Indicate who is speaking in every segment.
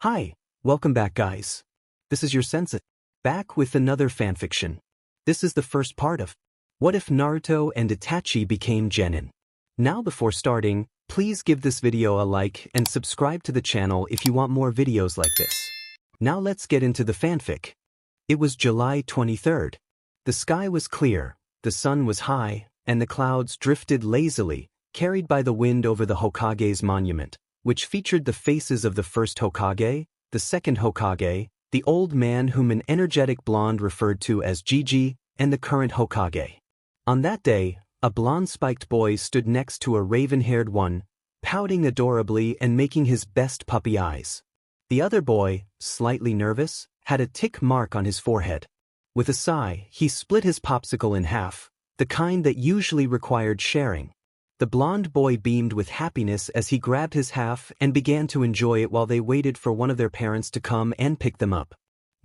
Speaker 1: Hi, welcome back guys. This is your sensei, back with another fanfiction. This is the first part of What If Naruto and Itachi Became Genin. Now before starting, please give this video a like and subscribe to the channel if you want more videos like this. Now let's get into the fanfic. It was July 23rd. The sky was clear, the sun was high, and the clouds drifted lazily, carried by the wind over the Hokage's monument, which featured the faces of the first Hokage, the second Hokage, the old man whom an energetic blonde referred to as Gigi, and the current Hokage. On that day, a blonde-spiked boy stood next to a raven-haired one, pouting adorably and making his best puppy eyes. The other boy, slightly nervous, had a tick mark on his forehead. With a sigh, he split his popsicle in half, the kind that usually required sharing. The blonde boy beamed with happiness as he grabbed his half and began to enjoy it while they waited for one of their parents to come and pick them up.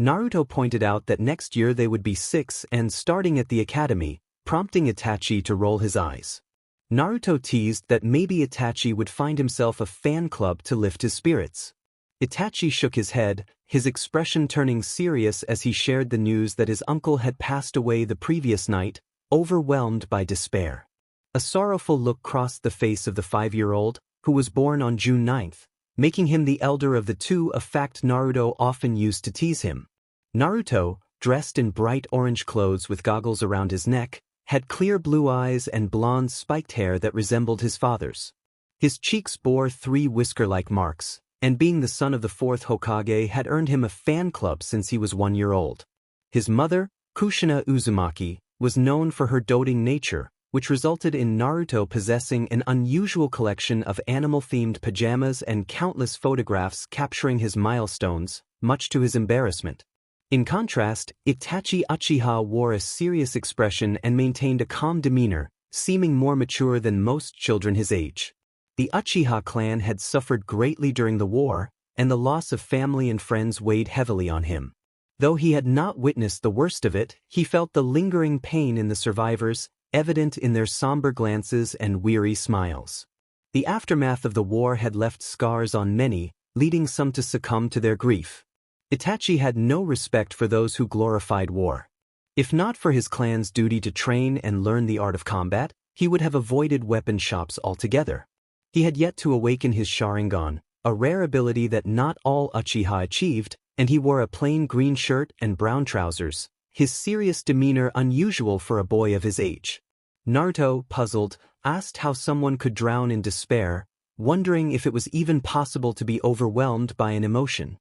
Speaker 1: Naruto pointed out that next year they would be 6 and starting at the academy, prompting Itachi to roll his eyes. Naruto teased that maybe Itachi would find himself a fan club to lift his spirits. Itachi shook his head, his expression turning serious as he shared the news that his uncle had passed away the previous night, overwhelmed by despair. A sorrowful look crossed the face of the 5-year-old, who was born on June 9th, making him the elder of the two, a fact Naruto often used to tease him. Naruto, dressed in bright orange clothes with goggles around his neck, had clear blue eyes and blonde spiked hair that resembled his father's. His cheeks bore 3 whisker-like marks, and being the son of the 4th Hokage had earned him a fan club since he was 1 year old. His mother, Kushina Uzumaki, was known for her doting nature, which resulted in Naruto possessing an unusual collection of animal-themed pajamas and countless photographs capturing his milestones, much to his embarrassment. In contrast, Itachi Uchiha wore a serious expression and maintained a calm demeanor, seeming more mature than most children his age. The Uchiha clan had suffered greatly during the war, and the loss of family and friends weighed heavily on him. Though he had not witnessed the worst of it, he felt the lingering pain in the survivors, evident in their somber glances and weary smiles. The aftermath of the war had left scars on many, leading some to succumb to their grief. Itachi had no respect for those who glorified war. If not for his clan's duty to train and learn the art of combat, he would have avoided weapon shops altogether. He had yet to awaken his Sharingan, a rare ability that not all Uchiha achieved, and he wore a plain green shirt and brown trousers, his serious demeanor unusual for a boy of his age. Naruto, puzzled, asked how someone could drown in despair, wondering if it was even possible to be overwhelmed by an emotion.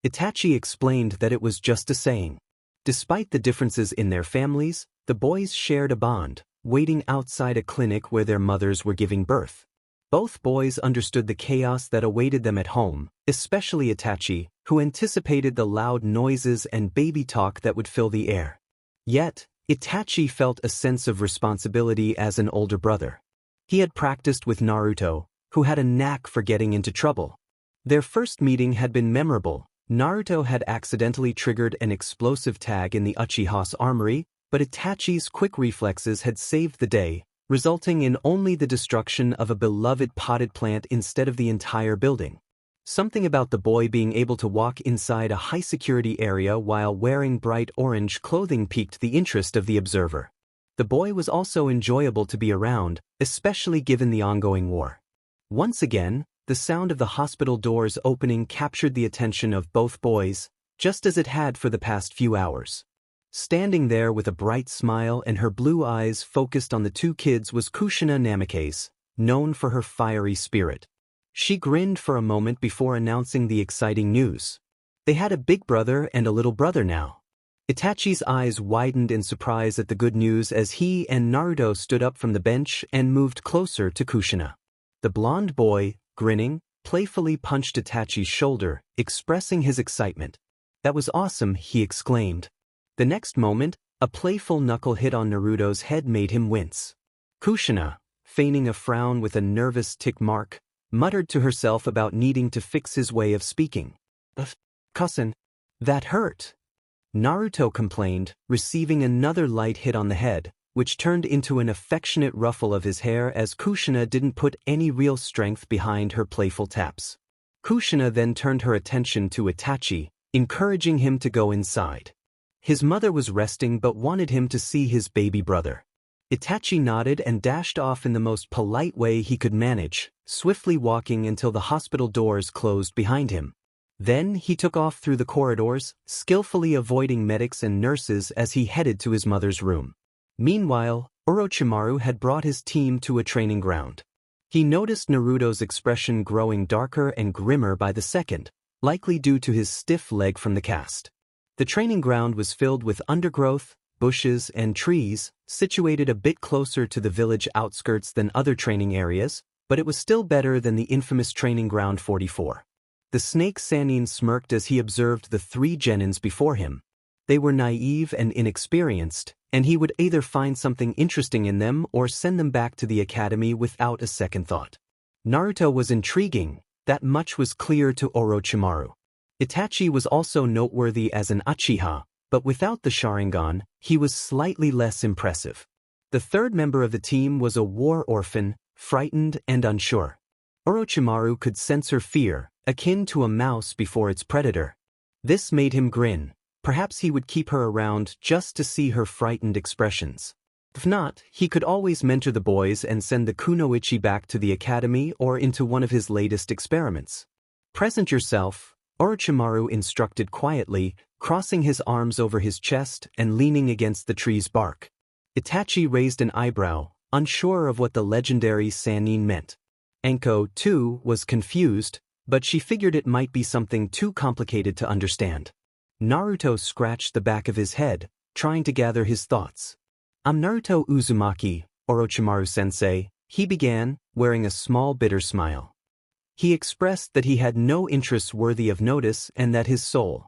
Speaker 1: Itachi explained that it was just a saying. Despite the differences in their families, the boys shared a bond, waiting outside a clinic where their mothers were giving birth. Both boys understood the chaos that awaited them at home, especially Itachi, who anticipated the loud noises and baby talk that would fill the air. Yet, Itachi felt a sense of responsibility as an older brother. He had practiced with Naruto, who had a knack for getting into trouble. Their first meeting had been memorable. Naruto had accidentally triggered an explosive tag in the Uchiha's armory, but Itachi's quick reflexes had saved the day, resulting in only the destruction of a beloved potted plant instead of the entire building. Something about the boy being able to walk inside a high-security area while wearing bright orange clothing piqued the interest of the observer. The boy was also enjoyable to be around, especially given the ongoing war. Once again, the sound of the hospital doors opening captured the attention of both boys, just as it had for the past few hours. Standing there with a bright smile and her blue eyes focused on the two kids was Kushina Namikaze, known for her fiery spirit. She grinned for a moment before announcing the exciting news. They had a big brother and a little brother now. Itachi's eyes widened in surprise at the good news as he and Naruto stood up from the bench and moved closer to Kushina. The blonde boy, grinning, playfully punched Itachi's shoulder, expressing his excitement. "That was awesome," he exclaimed. The next moment, a playful knuckle hit on Naruto's head made him wince. Kushina, feigning a frown with a nervous tick mark, muttered to herself about needing to fix his way of speaking. "Cousin, that hurt," Naruto complained, receiving another light hit on the head, which turned into an affectionate ruffle of his hair as Kushina didn't put any real strength behind her playful taps. Kushina then turned her attention to Itachi, encouraging him to go inside. His mother was resting but wanted him to see his baby brother. Itachi nodded and dashed off in the most polite way he could manage, swiftly walking until the hospital doors closed behind him. Then he took off through the corridors, skillfully avoiding medics and nurses as he headed to his mother's room. Meanwhile, Orochimaru had brought his team to a training ground. He noticed Naruto's expression growing darker and grimmer by the second, likely due to his stiff leg from the cast. The training ground was filled with undergrowth, bushes, and trees, situated a bit closer to the village outskirts than other training areas, but it was still better than the infamous training ground 44. The snake Sannin smirked as he observed the 3 Genins before him. They were naive and inexperienced, and he would either find something interesting in them or send them back to the academy without a second thought. Naruto was intriguing, that much was clear to Orochimaru. Itachi was also noteworthy as an Uchiha, but without the Sharingan, he was slightly less impressive. The third member of the team was a war orphan, frightened and unsure. Orochimaru could sense her fear, akin to a mouse before its predator. This made him grin. Perhaps he would keep her around just to see her frightened expressions. If not, he could always mentor the boys and send the kunoichi back to the academy or into one of his latest experiments. Present yourself, Orochimaru instructed quietly, crossing his arms over his chest and leaning against the tree's bark. Itachi raised an eyebrow, unsure of what the legendary Sannin meant. Anko, too, was confused, but she figured it might be something too complicated to understand. Naruto scratched the back of his head, trying to gather his thoughts. "I'm Naruto Uzumaki, Orochimaru-sensei," he began, wearing a small bitter smile. He expressed that he had no interests worthy of notice and that his sole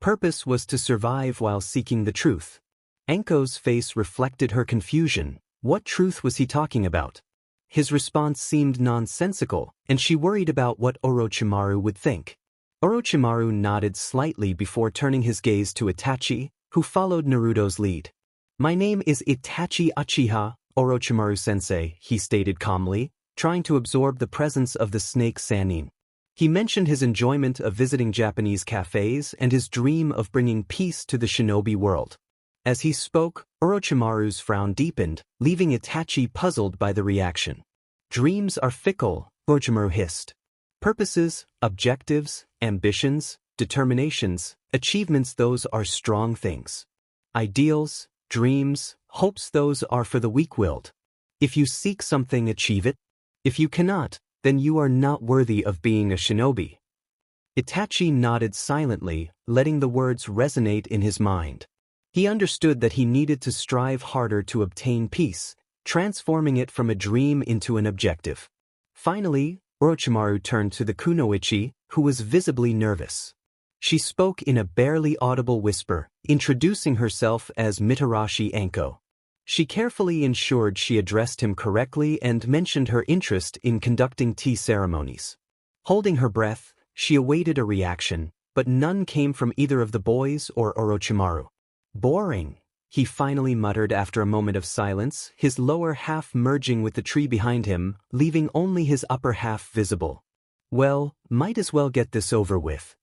Speaker 1: purpose was to survive while seeking the truth. Anko's face reflected her confusion. What truth was he talking about? His response seemed nonsensical, and she worried about what Orochimaru would think. Orochimaru nodded slightly before turning his gaze to Itachi, who followed Naruto's lead. "My name is Itachi Uchiha, Orochimaru-sensei," he stated calmly, trying to absorb the presence of the snake Sannin. He mentioned his enjoyment of visiting Japanese cafes and his dream of bringing peace to the shinobi world. As he spoke, Orochimaru's frown deepened, leaving Itachi puzzled by the reaction. "Dreams are fickle," Orochimaru hissed. "Purposes, objectives, ambitions, determinations, achievements, those are strong things. Ideals, dreams, hopes, those are for the weak-willed. If you seek something, achieve it. If you cannot, then you are not worthy of being a shinobi." Itachi nodded silently, letting the words resonate in his mind. He understood that he needed to strive harder to obtain peace, transforming it from a dream into an objective. Finally, Orochimaru turned to the kunoichi, who was visibly nervous. She spoke in a barely audible whisper, introducing herself as Mitarashi Anko. She carefully ensured she addressed him correctly and mentioned her interest in conducting tea ceremonies. Holding her breath, she awaited a reaction, but none came from either of the boys or Orochimaru. "Boring," he finally muttered after a moment of silence, his lower half merging with the tree behind him, leaving only his upper half visible. "Well, might as well get this over with."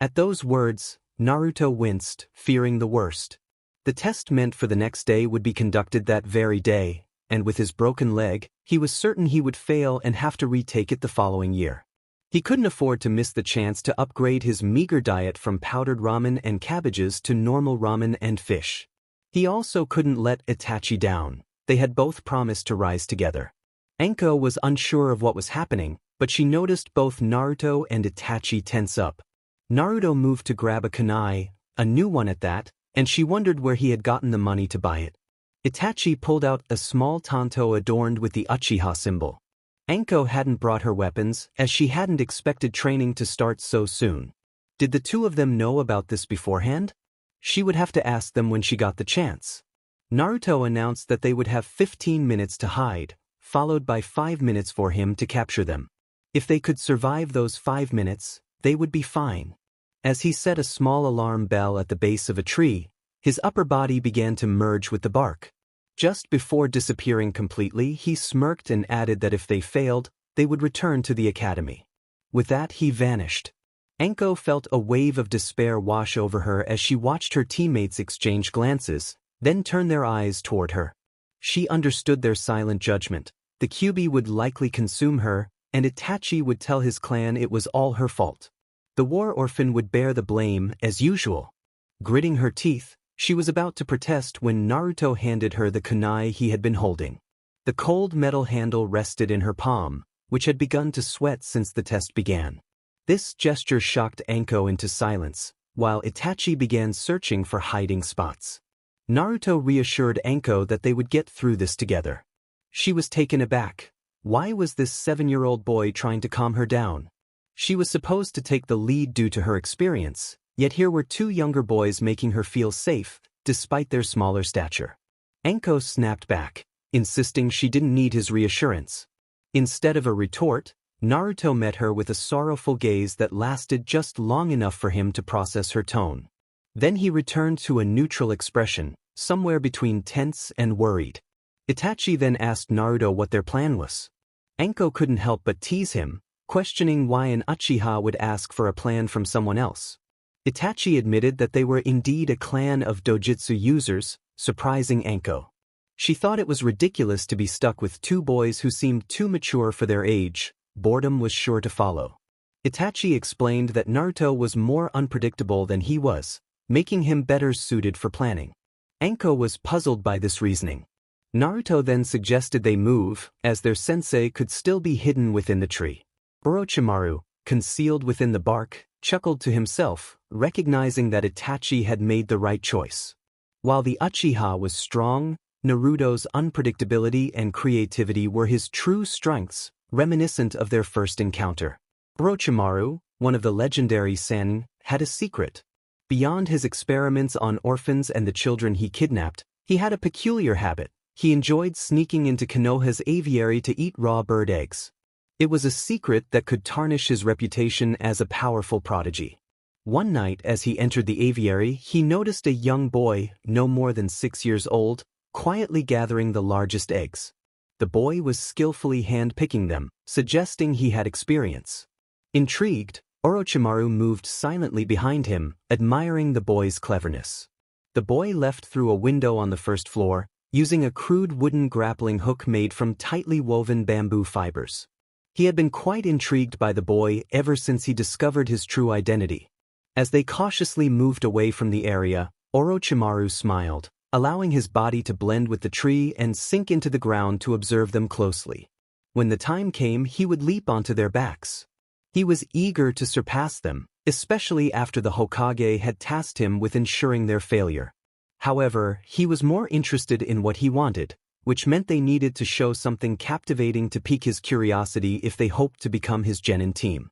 Speaker 1: At those words, Naruto winced, fearing the worst. The test meant for the next day would be conducted that very day, and with his broken leg, he was certain he would fail and have to retake it the following year. He couldn't afford to miss the chance to upgrade his meager diet from powdered ramen and cabbages to normal ramen and fish. He also couldn't let Itachi down. They had both promised to rise together. Anko was unsure of what was happening, but she noticed both Naruto and Itachi tense up. Naruto moved to grab a kunai, a new one at that, and she wondered where he had gotten the money to buy it. Itachi pulled out a small tanto adorned with the Uchiha symbol. Anko hadn't brought her weapons, as she hadn't expected training to start so soon. Did the two of them know about this beforehand? She would have to ask them when she got the chance. Naruto announced that they would have 15 minutes to hide, followed by 5 minutes for him to capture them. If they could survive those 5 minutes, they would be fine. As he set a small alarm bell at the base of a tree, his upper body began to merge with the bark. Just before disappearing completely, he smirked and added that if they failed, they would return to the academy. With that he vanished. Anko felt a wave of despair wash over her as she watched her teammates exchange glances, then turn their eyes toward her. She understood their silent judgment. The Kyuubi would likely consume her, and Itachi would tell his clan it was all her fault. The war orphan would bear the blame, as usual. Gritting her teeth, she was about to protest when Naruto handed her the kunai he had been holding. The cold metal handle rested in her palm, which had begun to sweat since the test began. This gesture shocked Anko into silence, while Itachi began searching for hiding spots. Naruto reassured Anko that they would get through this together. She was taken aback. Why was this 7-year-old boy trying to calm her down? She was supposed to take the lead due to her experience, yet here were 2 younger boys making her feel safe, despite their smaller stature. Anko snapped back, insisting she didn't need his reassurance. Instead of a retort, Naruto met her with a sorrowful gaze that lasted just long enough for him to process her tone. Then he returned to a neutral expression, somewhere between tense and worried. Itachi then asked Naruto what their plan was. Anko couldn't help but tease him, questioning why an Uchiha would ask for a plan from someone else. Itachi admitted that they were indeed a clan of dojutsu users, surprising Anko. She thought it was ridiculous to be stuck with 2 boys who seemed too mature for their age. Boredom was sure to follow. Itachi explained that Naruto was more unpredictable than he was, making him better suited for planning. Anko was puzzled by this reasoning. Naruto then suggested they move, as their sensei could still be hidden within the tree. Orochimaru, concealed within the bark, chuckled to himself, recognizing that Itachi had made the right choice. While the Uchiha was strong, Naruto's unpredictability and creativity were his true strengths, reminiscent of their first encounter. Orochimaru, one of the legendary Sannin, had a secret. Beyond his experiments on orphans and the children he kidnapped, he had a peculiar habit. He enjoyed sneaking into Konoha's aviary to eat raw bird eggs. It was a secret that could tarnish his reputation as a powerful prodigy. One night as he entered the aviary, he noticed a young boy, no more than 6 years old, quietly gathering the largest eggs. The boy was skillfully hand-picking them, suggesting he had experience. Intrigued, Orochimaru moved silently behind him, admiring the boy's cleverness. The boy left through a window on the first floor, using a crude wooden grappling hook made from tightly woven bamboo fibers. He had been quite intrigued by the boy ever since he discovered his true identity. As they cautiously moved away from the area, Orochimaru smiled, allowing his body to blend with the tree and sink into the ground to observe them closely. When the time came, he would leap onto their backs. He was eager to surpass them, especially after the Hokage had tasked him with ensuring their failure. However, he was more interested in what he wanted, which meant they needed to show something captivating to pique his curiosity if they hoped to become his Genin team.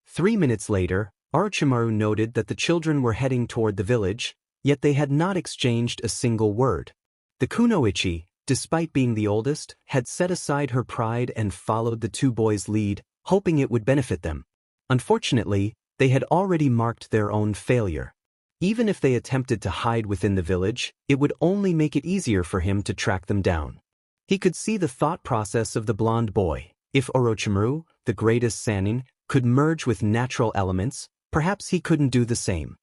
Speaker 1: 3 minutes later, Orochimaru noted that the children were heading toward the village, yet they had not exchanged a single word. The Kunoichi, despite being the oldest, had set aside her pride and followed the 2 boys' lead, hoping it would benefit them. Unfortunately, they had already marked their own failure. Even if they attempted to hide within the village, it would only make it easier for him to track them down. He could see the thought process of the blonde boy. If Orochimaru, the greatest Sannin, could merge with natural elements, perhaps he couldn't do the same.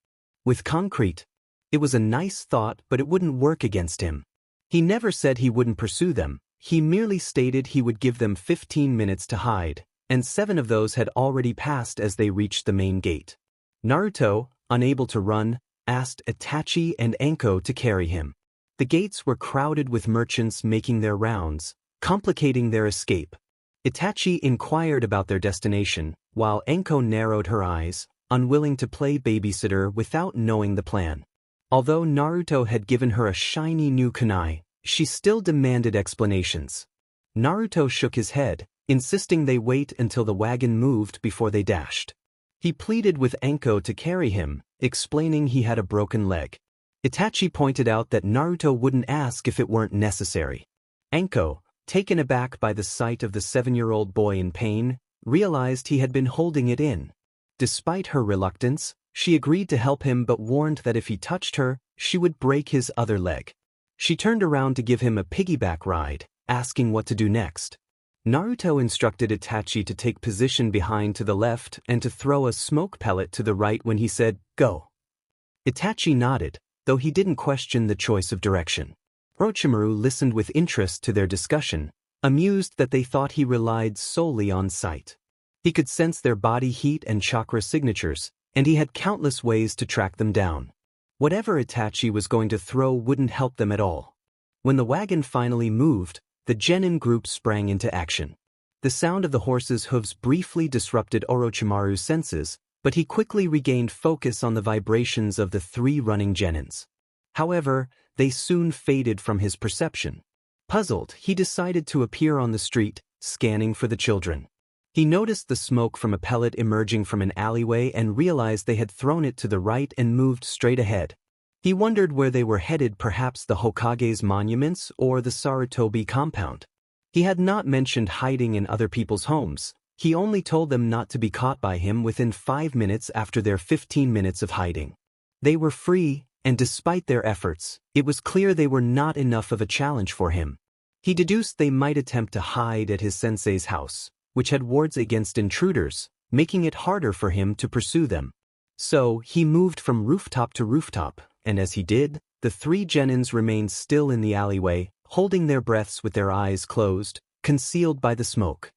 Speaker 1: With concrete, it was a nice thought, but it wouldn't work against him. He never said he wouldn't pursue them. He merely stated he would give them 15 minutes to hide, and 7 of those had already passed as they reached the main gate. Naruto, unable to run, asked Itachi and Anko to carry him. The gates were crowded with merchants making their rounds, complicating their escape. Itachi inquired about their destination, while Anko narrowed her eyes, unwilling to play babysitter without knowing the plan. Although Naruto had given her a shiny new kunai, she still demanded explanations. Naruto shook his head, insisting they wait until the wagon moved before they dashed. He pleaded with Anko to carry him, explaining he had a broken leg. Itachi pointed out that Naruto wouldn't ask if it weren't necessary. Anko, taken aback by the sight of the 7-year-old boy in pain, realized he had been holding it in. Despite her reluctance, she agreed to help him but warned that if he touched her, she would break his other leg. She turned around to give him a piggyback ride, asking what to do next. Naruto instructed Itachi to take position behind to the left and to throw a smoke pellet to the right when he said, "Go." Itachi nodded, though he didn't question the choice of direction. Orochimaru listened with interest to their discussion, amused that they thought he relied solely on sight. He could sense their body heat and chakra signatures, and he had countless ways to track them down. Whatever Itachi was going to throw wouldn't help them at all. When the wagon finally moved, the Genin group sprang into action. The sound of the horses' hooves briefly disrupted Orochimaru's senses, but he quickly regained focus on the vibrations of the three running Genins. However, they soon faded from his perception. Puzzled, he decided to appear on the street, scanning for the children. He noticed the smoke from a pellet emerging from an alleyway and realized they had thrown it to the right and moved straight ahead. He wondered where they were headed, perhaps the Hokage's monuments or the Sarutobi compound. He had not mentioned hiding in other people's homes. He only told them not to be caught by him within 5 minutes after their 15 minutes of hiding. They were free, and despite their efforts, it was clear they were not enough of a challenge for him. He deduced they might attempt to hide at his sensei's house, which had wards against intruders, making it harder for him to pursue them. So, he moved from rooftop to rooftop, and as he did, the three Genins remained still in the alleyway, holding their breaths with their eyes closed, concealed by the smoke.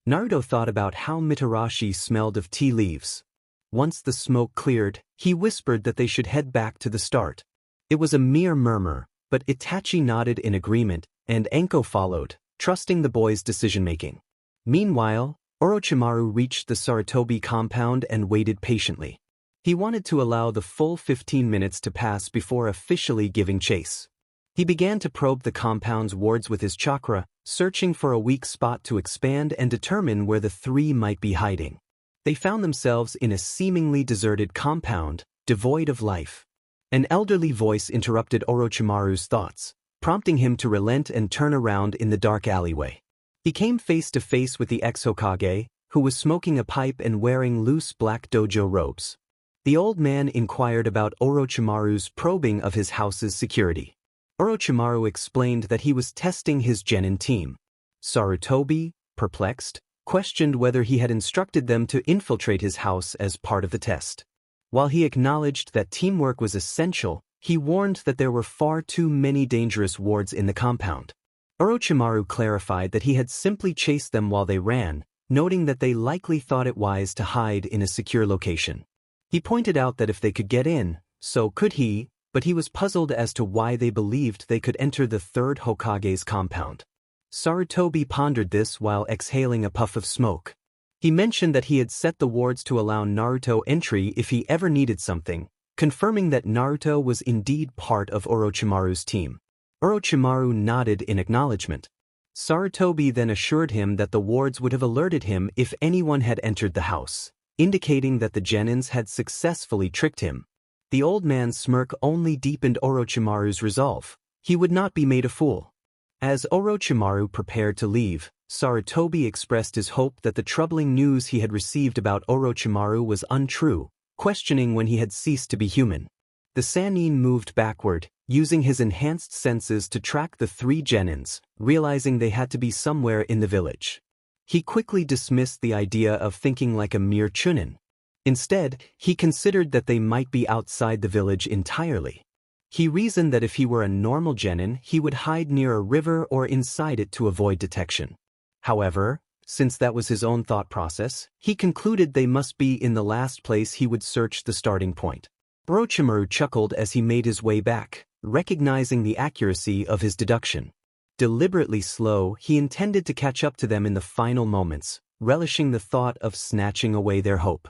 Speaker 1: Naruto thought about how Mitarashi smelled of tea leaves. Once the smoke cleared, he whispered that they should head back to the start. It was a mere murmur, but Itachi nodded in agreement, and Anko followed, trusting the boy's decision-making. Meanwhile, Orochimaru reached the Sarutobi compound and waited patiently. He wanted to allow the full 15 minutes to pass before officially giving chase. He began to probe the compound's wards with his chakra, searching for a weak spot to expand and determine where the three might be hiding. They found themselves in a seemingly deserted compound, devoid of life. An elderly voice interrupted Orochimaru's thoughts, prompting him to relent and turn around in the dark alleyway. He came face to face with the ex-Hokage, who was smoking a pipe and wearing loose black dojo robes. The old man inquired about Orochimaru's probing of his house's security. Orochimaru explained that he was testing his Genin team. Sarutobi, perplexed, questioned whether he had instructed them to infiltrate his house as part of the test. While he acknowledged that teamwork was essential, he warned that there were far too many dangerous wards in the compound. Orochimaru clarified that he had simply chased them while they ran, noting that they likely thought it wise to hide in a secure location. He pointed out that if they could get in, so could he, but he was puzzled as to why they believed they could enter the third Hokage's compound. Sarutobi pondered this while exhaling a puff of smoke. He mentioned that he had set the wards to allow Naruto entry if he ever needed something, confirming that Naruto was indeed part of Orochimaru's team. Orochimaru nodded in acknowledgement. Sarutobi then assured him that the wards would have alerted him if anyone had entered the house, indicating that the Genins had successfully tricked him. The old man's smirk only deepened Orochimaru's resolve. He would not be made a fool. As Orochimaru prepared to leave, Sarutobi expressed his hope that the troubling news he had received about Orochimaru was untrue, questioning when he had ceased to be human. The Sannin moved backward, using his enhanced senses to track the three Genins, realizing they had to be somewhere in the village. He quickly dismissed the idea of thinking like a mere chunin. Instead, he considered that they might be outside the village entirely. He reasoned that if he were a normal Genin, he would hide near a river or inside it to avoid detection. However, since that was his own thought process, he concluded they must be in the last place he would search the starting point. Orochimaru chuckled as he made his way back, recognizing the accuracy of his deduction. Deliberately slow, he intended to catch up to them in the final moments, relishing the thought of snatching away their hope.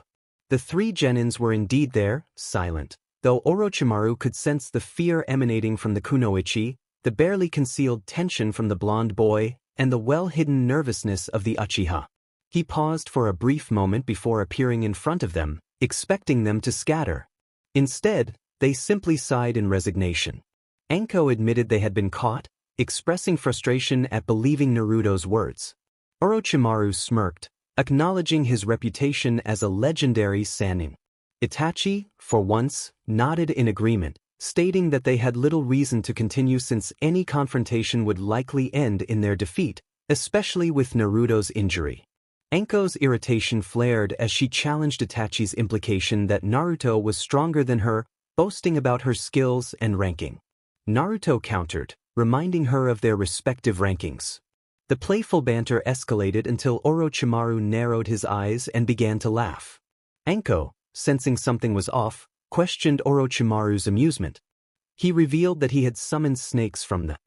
Speaker 1: The three Genins were indeed there, silent, though Orochimaru could sense the fear emanating from the kunoichi, the barely concealed tension from the blond boy, and the well-hidden nervousness of the Uchiha. He paused for a brief moment before appearing in front of them, expecting them to scatter. Instead, they simply sighed in resignation. Anko admitted they had been caught, expressing frustration at believing Naruto's words. Orochimaru smirked, acknowledging his reputation as a legendary Sannin. Itachi, for once, nodded in agreement, stating that they had little reason to continue since any confrontation would likely end in their defeat, especially with Naruto's injury. Anko's irritation flared as she challenged Itachi's implication that Naruto was stronger than her, boasting about her skills and ranking. Naruto countered, reminding her of their respective rankings. The playful banter escalated until Orochimaru narrowed his eyes and began to laugh. Anko, sensing something was off, questioned Orochimaru's amusement. He revealed that he had summoned snakes from the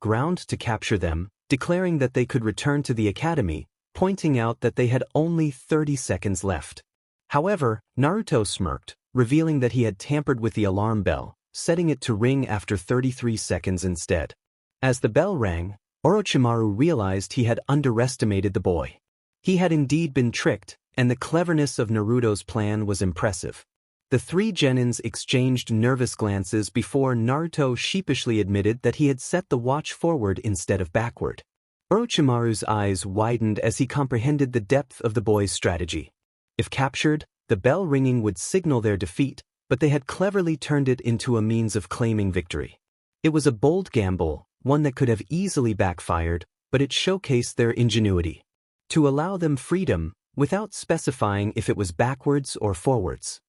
Speaker 1: ground to capture them, declaring that they could return to the academy, pointing out that they had only 30 seconds left. However, Naruto smirked, revealing that he had tampered with the alarm bell, setting it to ring after 33 seconds instead. As the bell rang, Orochimaru realized he had underestimated the boy. He had indeed been tricked, and the cleverness of Naruto's plan was impressive. The three Genins exchanged nervous glances before Naruto sheepishly admitted that he had set the watch forward instead of backward. Orochimaru's eyes widened as he comprehended the depth of the boy's strategy. If captured, the bell ringing would signal their defeat, but they had cleverly turned it into a means of claiming victory. It was a bold gamble, one that could have easily backfired, but it showcased their ingenuity. To allow them freedom, without specifying if it was backwards or forwards.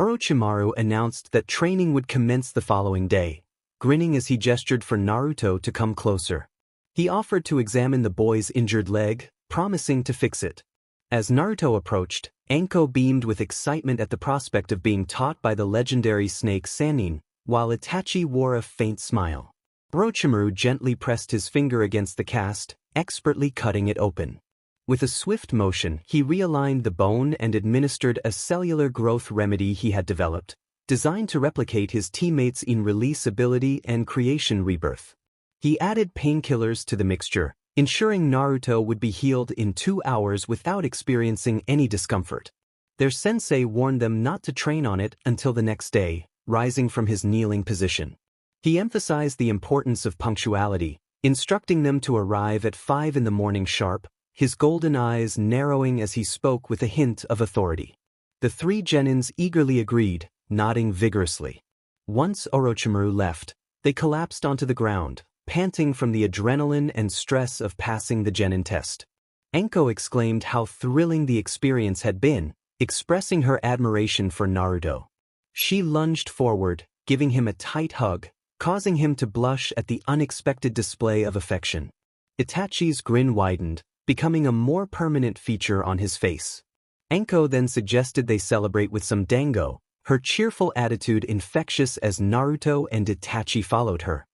Speaker 1: Orochimaru announced that training would commence the following day, grinning as he gestured for Naruto to come closer. He offered to examine the boy's injured leg, promising to fix it. As Naruto approached, Anko beamed with excitement at the prospect of being taught by the legendary snake Sannin, while Itachi wore a faint smile. Orochimaru gently pressed his finger against the cast, expertly cutting it open. With a swift motion, he realigned the bone and administered a cellular growth remedy he had developed, designed to replicate his teammates' in-release ability and creation rebirth. He added painkillers to the mixture, ensuring Naruto would be healed in 2 hours without experiencing any discomfort. Their sensei warned them not to train on it until the next day, rising from his kneeling position. He emphasized the importance of punctuality, instructing them to arrive at 5 in the morning sharp, his golden eyes narrowing as he spoke with a hint of authority. The three Genins eagerly agreed, nodding vigorously. Once Orochimaru left, they collapsed onto the ground, panting from the adrenaline and stress of passing the Genin test. Anko exclaimed how thrilling the experience had been, expressing her admiration for Naruto. She lunged forward, giving him a tight hug, causing him to blush at the unexpected display of affection. Itachi's grin widened, becoming a more permanent feature on his face. Anko then suggested they celebrate with some dango, her cheerful attitude infectious as Naruto and Itachi followed her.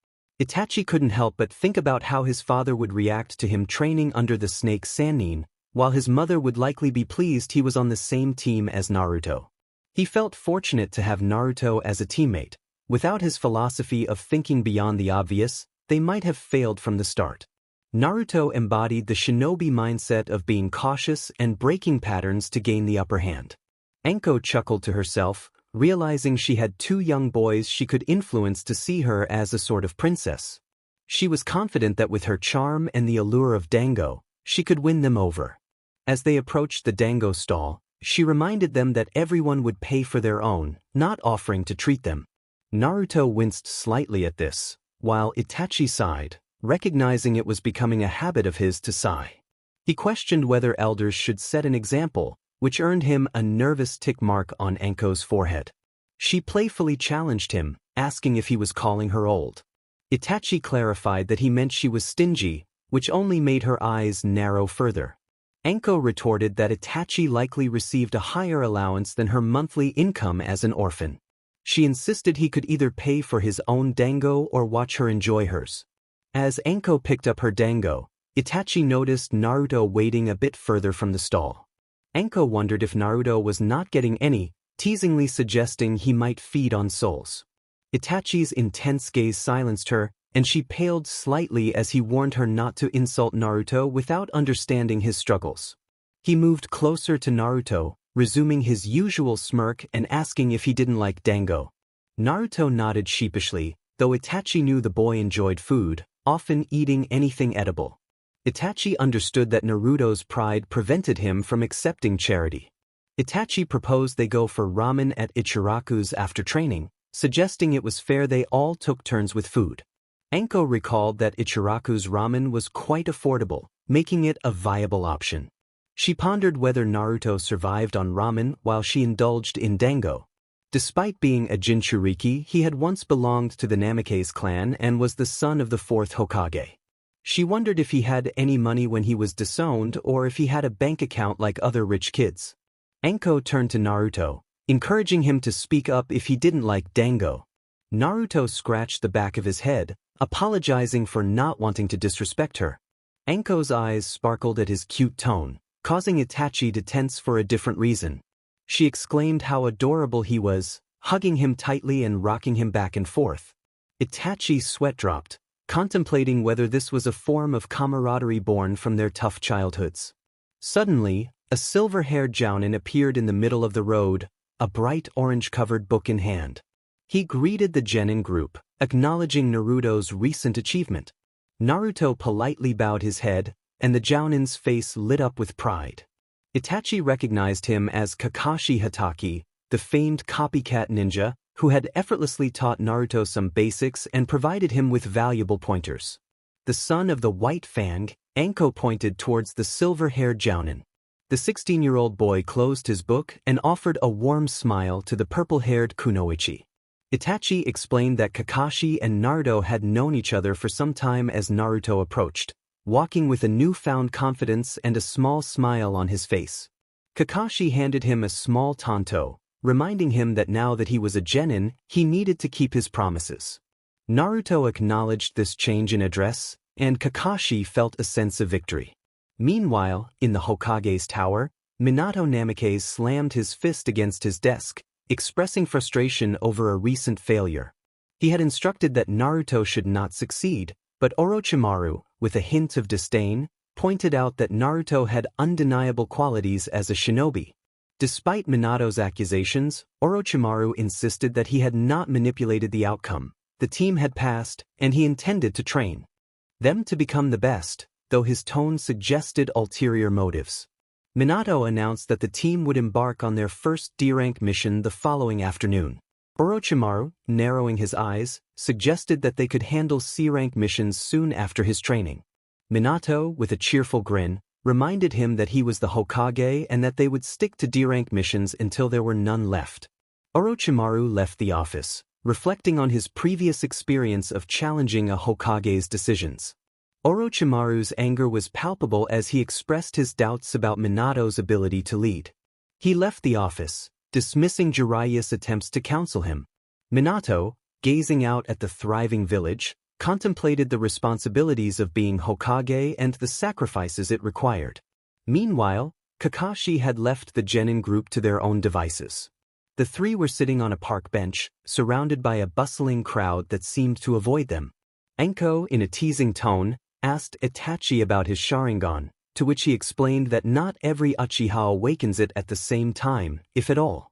Speaker 1: Itachi couldn't help but think about how his father would react to him training under the snake Sannin, while his mother would likely be pleased he was on the same team as Naruto. He felt fortunate to have Naruto as a teammate. Without his philosophy of thinking beyond the obvious, they might have failed from the start. Naruto embodied the shinobi mindset of being cautious and breaking patterns to gain the upper hand. Anko chuckled to herself, realizing she had 2 young boys she could influence to see her as a sort of princess. She was confident that with her charm and the allure of dango, she could win them over. As they approached the dango stall, she reminded them that everyone would pay for their own, not offering to treat them. Naruto winced slightly at this, while Itachi sighed, recognizing it was becoming a habit of his to sigh. He questioned whether elders should set an example, which earned him a nervous tick mark on Anko's forehead. She playfully challenged him, asking if he was calling her old. Itachi clarified that he meant she was stingy, which only made her eyes narrow further. Anko retorted that Itachi likely received a higher allowance than her monthly income as an orphan. She insisted he could either pay for his own dango or watch her enjoy hers. As Anko picked up her dango, Itachi noticed Naruto waiting a bit further from the stall. Anko wondered if Naruto was not getting any, teasingly suggesting he might feed on souls. Itachi's intense gaze silenced her, and she paled slightly as he warned her not to insult Naruto without understanding his struggles. He moved closer to Naruto, resuming his usual smirk and asking if he didn't like dango. Naruto nodded sheepishly, though Itachi knew the boy enjoyed food, often eating anything edible. Itachi understood that Naruto's pride prevented him from accepting charity. Itachi proposed they go for ramen at Ichiraku's after training, suggesting it was fair they all took turns with food. Anko recalled that Ichiraku's ramen was quite affordable, making it a viable option. She pondered whether Naruto survived on ramen while she indulged in dango. Despite being a Jinchuriki, he had once belonged to the Namikaze clan and was the son of the fourth Hokage. She wondered if he had any money when he was disowned or if he had a bank account like other rich kids. Anko turned to Naruto, encouraging him to speak up if he didn't like dango. Naruto scratched the back of his head, apologizing for not wanting to disrespect her. Anko's eyes sparkled at his cute tone, causing Itachi to tense for a different reason. She exclaimed how adorable he was, hugging him tightly and rocking him back and forth. Itachi's sweat dropped, contemplating whether this was a form of camaraderie born from their tough childhoods. Suddenly, a silver-haired Jounin appeared in the middle of the road, a bright orange-covered book in hand. He greeted the Genin group, acknowledging Naruto's recent achievement. Naruto politely bowed his head, and the Jounin's face lit up with pride. Itachi recognized him as Kakashi Hatake, the famed copycat ninja, who had effortlessly taught Naruto some basics and provided him with valuable pointers. The son of the White Fang, Anko pointed towards the silver-haired Jounin. The 16-year-old boy closed his book and offered a warm smile to the purple-haired Kunoichi. Itachi explained that Kakashi and Naruto had known each other for some time as Naruto approached, walking with a newfound confidence and a small smile on his face. Kakashi handed him a small tanto, reminding him that now that he was a genin, he needed to keep his promises. Naruto acknowledged this change in address, and Kakashi felt a sense of victory. Meanwhile, in the Hokage's tower, Minato Namikaze slammed his fist against his desk, expressing frustration over a recent failure. He had instructed that Naruto should not succeed, but Orochimaru, with a hint of disdain, pointed out that Naruto had undeniable qualities as a shinobi. Despite Minato's accusations, Orochimaru insisted that he had not manipulated the outcome. The team had passed, and he intended to train them to become the best, though his tone suggested ulterior motives. Minato announced that the team would embark on their first D-rank mission the following afternoon. Orochimaru, narrowing his eyes, suggested that they could handle C-rank missions soon after his training. Minato, with a cheerful grin, reminded him that he was the Hokage and that they would stick to D-rank missions until there were none left. Orochimaru left the office, reflecting on his previous experience of challenging a Hokage's decisions. Orochimaru's anger was palpable as he expressed his doubts about Minato's ability to lead. He left the office, dismissing Jiraiya's attempts to counsel him. Minato, gazing out at the thriving village, contemplated the responsibilities of being Hokage and the sacrifices it required. Meanwhile, Kakashi had left the Genin group to their own devices. The three were sitting on a park bench, surrounded by a bustling crowd that seemed to avoid them. Anko, in a teasing tone, asked Itachi about his Sharingan, to which he explained that not every Uchiha awakens it at the same time, if at all.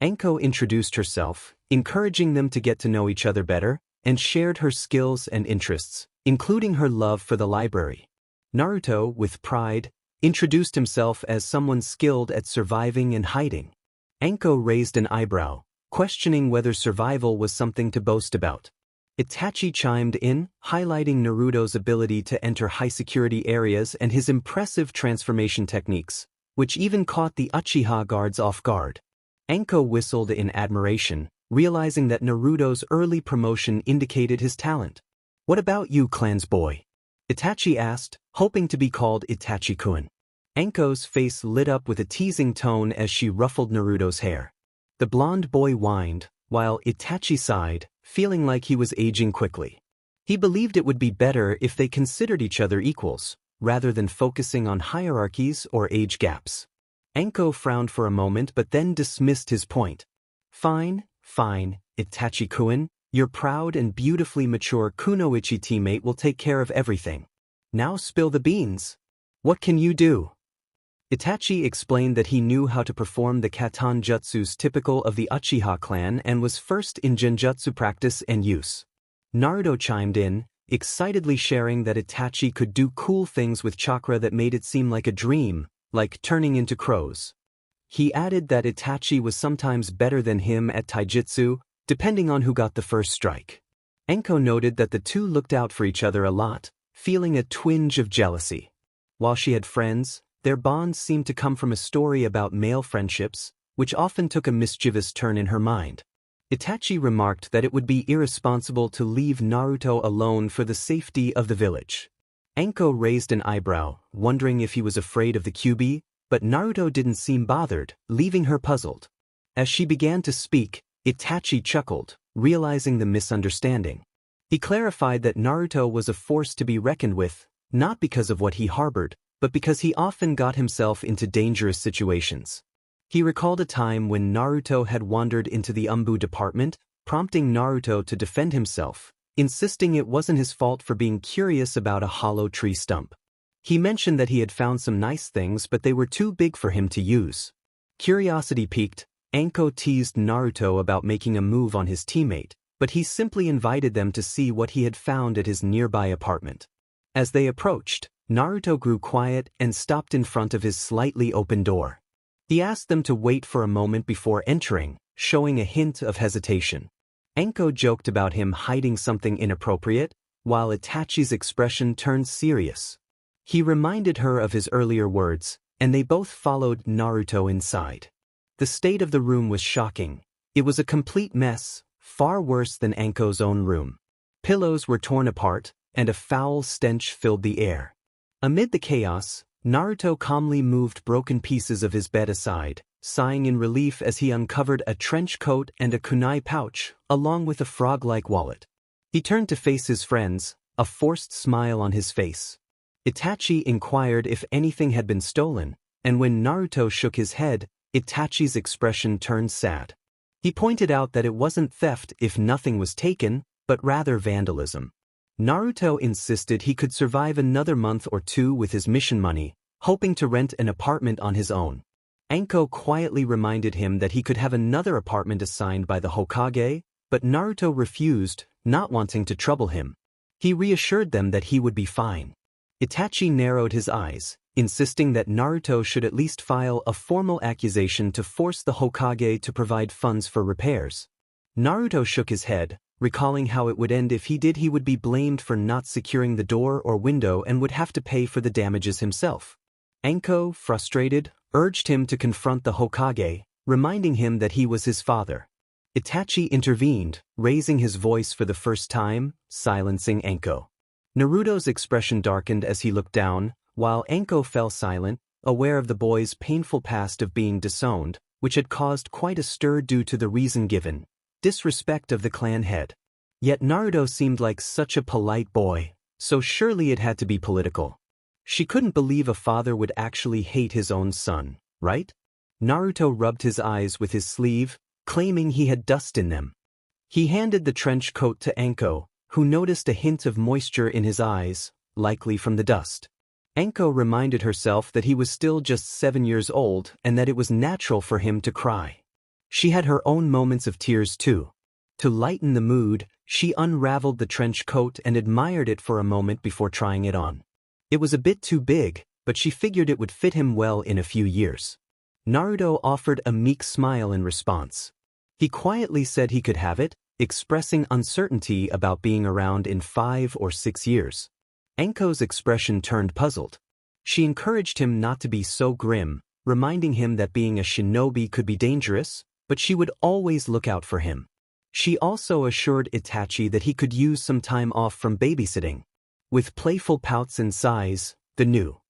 Speaker 1: Anko introduced herself, encouraging them to get to know each other better, and shared her skills and interests, including her love for the library. Naruto, with pride, introduced himself as someone skilled at surviving and hiding. Anko raised an eyebrow, questioning whether survival was something to boast about. Itachi chimed in, highlighting Naruto's ability to enter high-security areas and his impressive transformation techniques, which even caught the Uchiha guards off guard. Anko whistled in admiration, realizing that Naruto's early promotion indicated his talent. "What about you, clan's boy?" Itachi asked, hoping to be called Itachi-kun. Anko's face lit up with a teasing tone as she ruffled Naruto's hair. The blonde boy whined, while Itachi sighed, feeling like he was aging quickly. He believed it would be better if they considered each other equals, rather than focusing on hierarchies or age gaps. Anko frowned for a moment but then dismissed his point. Fine, Itachi-kun, your proud and beautifully mature Kunoichi teammate will take care of everything. Now spill the beans. What can you do?" Itachi explained that he knew how to perform the Katan jutsus typical of the Uchiha clan and was first in genjutsu practice and use. Naruto chimed in, excitedly sharing that Itachi could do cool things with chakra that made it seem like a dream, like turning into crows. He added that Itachi was sometimes better than him at taijutsu, depending on who got the first strike. Anko noted that the two looked out for each other a lot, feeling a twinge of jealousy. While she had friends, their bonds seemed to come from a story about male friendships, which often took a mischievous turn in her mind. Itachi remarked that it would be irresponsible to leave Naruto alone for the safety of the village. Anko raised an eyebrow, wondering if he was afraid of the Kyuubi, but Naruto didn't seem bothered, leaving her puzzled. As she began to speak, Itachi chuckled, realizing the misunderstanding. He clarified that Naruto was a force to be reckoned with, not because of what he harbored, but because he often got himself into dangerous situations. He recalled a time when Naruto had wandered into the Umbu department, prompting Naruto to defend himself, insisting it wasn't his fault for being curious about a hollow tree stump. He mentioned that he had found some nice things but they were too big for him to use. Curiosity piqued, Anko teased Naruto about making a move on his teammate, but he simply invited them to see what he had found at his nearby apartment. As they approached, Naruto grew quiet and stopped in front of his slightly open door. He asked them to wait for a moment before entering, showing a hint of hesitation. Anko joked about him hiding something inappropriate, while Itachi's expression turned serious. He reminded her of his earlier words, and they both followed Naruto inside. The state of the room was shocking. It was a complete mess, far worse than Anko's own room. Pillows were torn apart, and a foul stench filled the air. Amid the chaos, Naruto calmly moved broken pieces of his bed aside, sighing in relief as he uncovered a trench coat and a kunai pouch, along with a frog-like wallet. He turned to face his friends, a forced smile on his face. Itachi inquired if anything had been stolen, and when Naruto shook his head, Itachi's expression turned sad. He pointed out that it wasn't theft if nothing was taken, but rather vandalism. Naruto insisted he could survive another month or two with his mission money, hoping to rent an apartment on his own. Anko quietly reminded him that he could have another apartment assigned by the Hokage, but Naruto refused, not wanting to trouble him. He reassured them that he would be fine. Itachi narrowed his eyes, insisting that Naruto should at least file a formal accusation to force the Hokage to provide funds for repairs. Naruto shook his head, recalling how it would end if he would be blamed for not securing the door or window and would have to pay for the damages himself. Anko, frustrated, urged him to confront the Hokage, reminding him that he was his father. Itachi intervened, raising his voice for the first time, silencing Anko. Naruto's expression darkened as he looked down, while Anko fell silent, aware of the boy's painful past of being disowned, which had caused quite a stir due to the reason given: disrespect of the clan head. Yet Naruto seemed like such a polite boy, so surely it had to be political. She couldn't believe a father would actually hate his own son, right? Naruto rubbed his eyes with his sleeve, claiming he had dust in them. He handed the trench coat to Anko, who noticed a hint of moisture in his eyes, likely from the dust. Anko reminded herself that he was still just 7 years old and that it was natural for him to cry. She had her own moments of tears too. To lighten the mood, she unraveled the trench coat and admired it for a moment before trying it on. It was a bit too big, but she figured it would fit him well in a few years. Naruto offered a meek smile in response. He quietly said he could have it, expressing uncertainty about being around in 5 or 6 years. Anko's expression turned puzzled. She encouraged him not to be so grim, reminding him that being a shinobi could be dangerous, but she would always look out for him. She also assured Itachi that he could use some time off from babysitting. With playful pouts and sighs, the new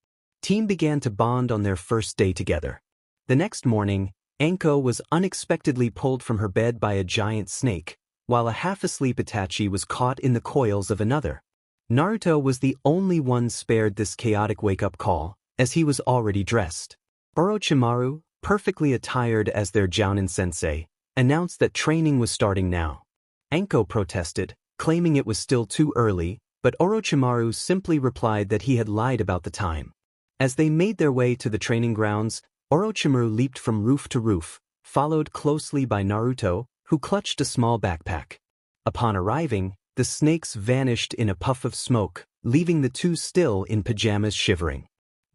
Speaker 1: team began to bond on their first day together. The next morning, Anko was unexpectedly pulled from her bed by a giant snake, while a half-asleep Itachi was caught in the coils of another. Naruto was the only one spared this chaotic wake-up call, as he was already dressed. Orochimaru, perfectly attired as their Jounin sensei, announced that training was starting now. Anko protested, claiming it was still too early, but Orochimaru simply replied that he had lied about the time. As they made their way to the training grounds, Orochimaru leaped from roof to roof, followed closely by Naruto, who clutched a small backpack. Upon arriving, the snakes vanished in a puff of smoke, leaving the two still in pajamas shivering.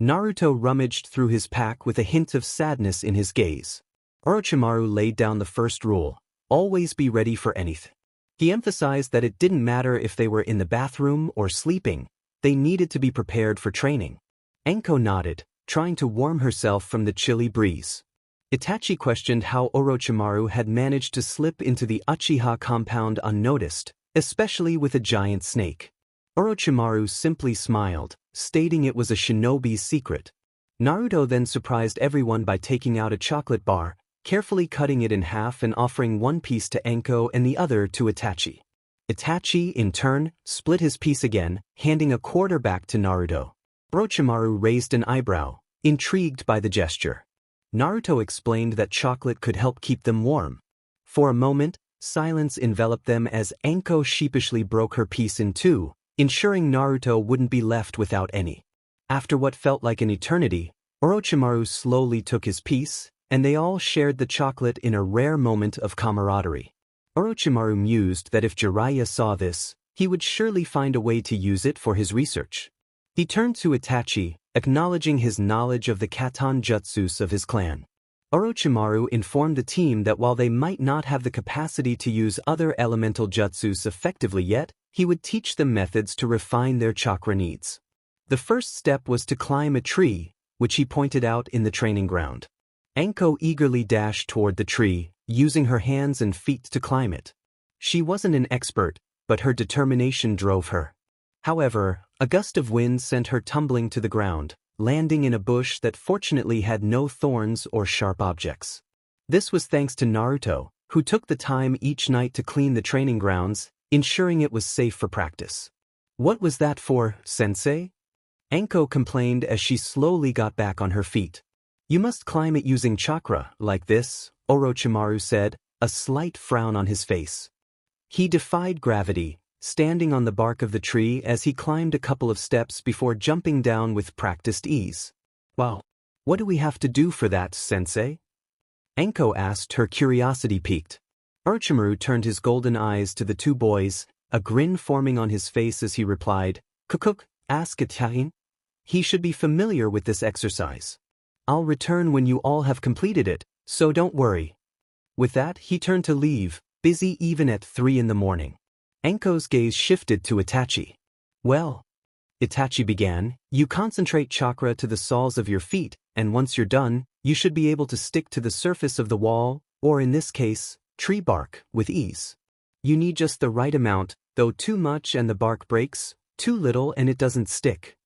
Speaker 1: Naruto rummaged through his pack with a hint of sadness in his gaze. Orochimaru laid down the first rule: always be ready for anything. He emphasized that it didn't matter if they were in the bathroom or sleeping, they needed to be prepared for training. Anko nodded, trying to warm herself from the chilly breeze. Itachi questioned how Orochimaru had managed to slip into the Uchiha compound unnoticed, especially with a giant snake. Orochimaru simply smiled, stating it was a shinobi's secret. Naruto then surprised everyone by taking out a chocolate bar, carefully cutting it in half and offering one piece to Anko and the other to Itachi. Itachi, in turn, split his piece again, handing a quarter back to Naruto. Orochimaru raised an eyebrow, intrigued by the gesture. Naruto explained that chocolate could help keep them warm. For a moment, silence enveloped them as Anko sheepishly broke her piece in two, ensuring Naruto wouldn't be left without any. After what felt like an eternity, Orochimaru slowly took his piece, and they all shared the chocolate in a rare moment of camaraderie. Orochimaru mused that if Jiraiya saw this, he would surely find a way to use it for his research. He turned to Itachi, acknowledging his knowledge of the Katon jutsus of his clan. Orochimaru informed the team that while they might not have the capacity to use other elemental jutsus effectively yet, he would teach them methods to refine their chakra needs. The first step was to climb a tree, which he pointed out in the training ground. Anko eagerly dashed toward the tree, using her hands and feet to climb it. She wasn't an expert, but her determination drove her. However, a gust of wind sent her tumbling to the ground, landing in a bush that fortunately had no thorns or sharp objects. This was thanks to Naruto, who took the time each night to clean the training grounds, ensuring it was safe for practice. "What was that for, sensei?" Anko complained as she slowly got back on her feet. "You must climb it using chakra, like this," Orochimaru said, a slight frown on his face. He defied gravity, standing on the bark of the tree as he climbed a couple of steps before jumping down with practiced ease. "Wow, what do we have to do for that, sensei?" Anko asked, her curiosity piqued. Orochimaru turned his golden eyes to the two boys, a grin forming on his face as he replied, "Kukuk, ask Itachi. He should be familiar with this exercise. I'll return when you all have completed it, so don't worry." With that, he turned to leave, busy even at 3 in the morning. Anko's gaze shifted to Itachi. "Well," Itachi began, "you concentrate chakra to the soles of your feet, and once you're done, you should be able to stick to the surface of the wall, or in this case, tree bark, with ease. You need just the right amount, though too much and the bark breaks, too little and it doesn't stick."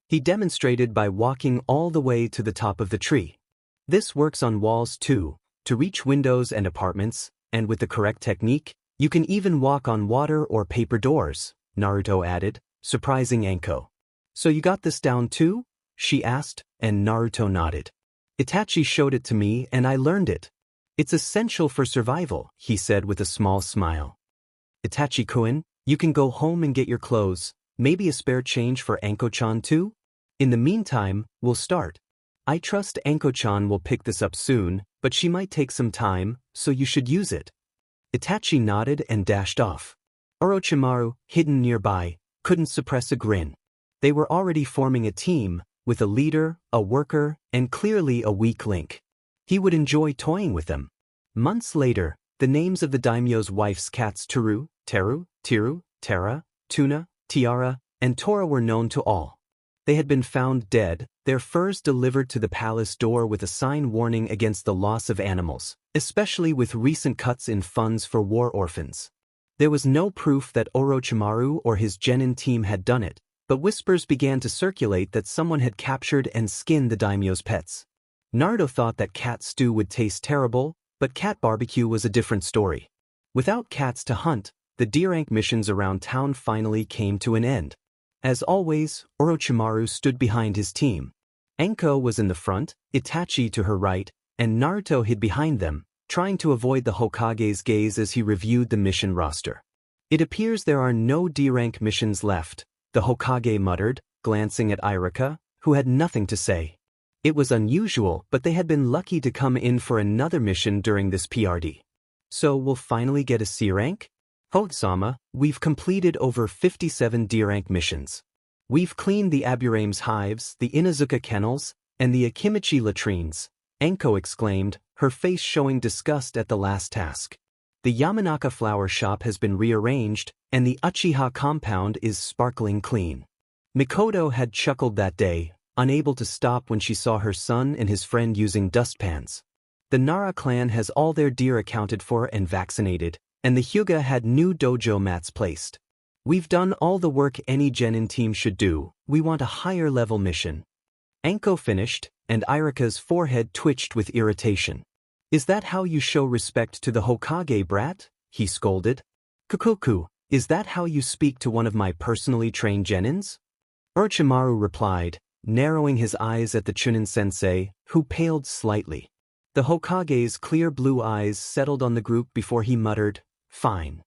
Speaker 1: He demonstrated by walking all the way to the top of the tree. "This works on walls too, to reach windows and apartments, and with the correct technique, you can even walk on water or paper doors," Naruto added, surprising Anko. "So you got this down too?" she asked, and Naruto nodded. "Itachi showed it to me and I learned it. It's essential for survival," he said with a small smile. "Itachi-kun, you can go home and get your clothes, maybe a spare change for Anko-chan too? In the meantime, we'll start. I trust Anko-chan will pick this up soon, but she might take some time, so you should use it." Itachi nodded and dashed off. Orochimaru, hidden nearby, couldn't suppress a grin. They were already forming a team, with a leader, a worker, and clearly a weak link. He would enjoy toying with them. Months later, the names of the daimyo's wife's cats Teru, Tiru, Tara, Tuna, Tiara, and Tora were known to all. They had been found dead, their furs delivered to the palace door with a sign warning against the loss of animals, especially with recent cuts in funds for war orphans. There was no proof that Orochimaru or his Genin team had done it, but whispers began to circulate that someone had captured and skinned the daimyo's pets. Naruto thought that cat stew would taste terrible, but cat barbecue was a different story. Without cats to hunt, the D-rank missions around town finally came to an end. As always, Orochimaru stood behind his team. Anko was in the front, Itachi to her right, and Naruto hid behind them, trying to avoid the Hokage's gaze as he reviewed the mission roster. "It appears there are no D-rank missions left," the Hokage muttered, glancing at Irika, who had nothing to say. It was unusual, but they had been lucky to come in for another mission during this PRD. "So we'll finally get a C rank? Hodsama, we've completed over 57 D-rank missions. We've cleaned the Aburame's hives, the Inazuka kennels, and the Akimichi latrines," Anko exclaimed, her face showing disgust at the last task. "The Yamanaka flower shop has been rearranged, and the Uchiha compound is sparkling clean." Mikoto had chuckled that day, unable to stop when she saw her son and his friend using dustpans. The Nara clan has all their deer accounted for and vaccinated, and the Hyuga had new dojo mats placed. We've done all the work any Genin team should do. We want a higher level mission. Anko finished, and Irika's forehead twitched with irritation. Is that how you show respect to the Hokage, brat? He scolded. Kukuku, is that how you speak to one of my personally trained Genins? Orochimaru replied, narrowing his eyes at the Chunin sensei, who paled slightly. The Hokage's clear blue eyes settled on the group before he muttered, fine.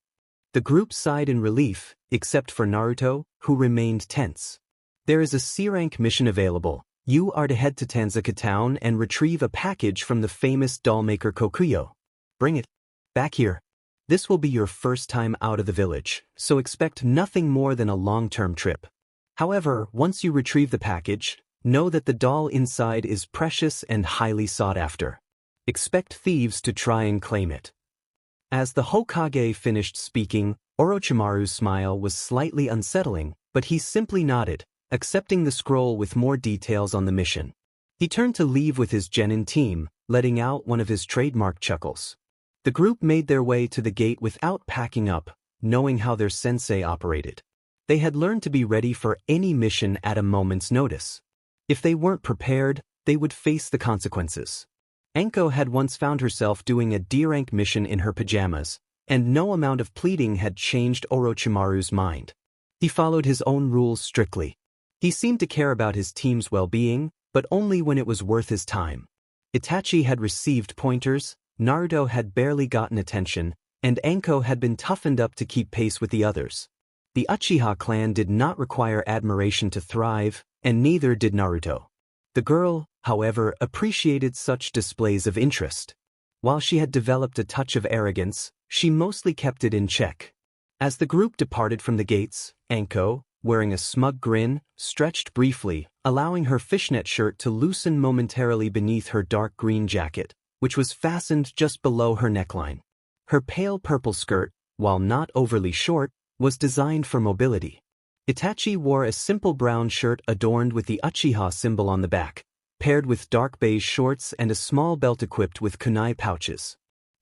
Speaker 1: The group sighed in relief, except for Naruto, who remained tense. There is a C-rank mission available. You are to head to Tanzaka Town and retrieve a package from the famous dollmaker Kokuyo. Bring it back here. This will be your first time out of the village, so expect nothing more than a long-term trip. However, once you retrieve the package, know that the doll inside is precious and highly sought after. Expect thieves to try and claim it. As the Hokage finished speaking, Orochimaru's smile was slightly unsettling, but he simply nodded, accepting the scroll with more details on the mission. He turned to leave with his Genin team, letting out one of his trademark chuckles. The group made their way to the gate without packing up, knowing how their sensei operated. They had learned to be ready for any mission at a moment's notice. If they weren't prepared, they would face the consequences. Anko had once found herself doing a D-rank mission in her pajamas, and no amount of pleading had changed Orochimaru's mind. He followed his own rules strictly. He seemed to care about his team's well-being, but only when it was worth his time. Itachi had received pointers, Naruto had barely gotten attention, and Anko had been toughened up to keep pace with the others. The Uchiha clan did not require admiration to thrive, and neither did Naruto. The girl, however, appreciated such displays of interest. While she had developed a touch of arrogance, she mostly kept it in check. As the group departed from the gates, Anko, wearing a smug grin, stretched briefly, allowing her fishnet shirt to loosen momentarily beneath her dark green jacket, which was fastened just below her neckline. Her pale purple skirt, while not overly short, was designed for mobility. Itachi wore a simple brown shirt adorned with the Uchiha symbol on the back, paired with dark beige shorts and a small belt equipped with kunai pouches.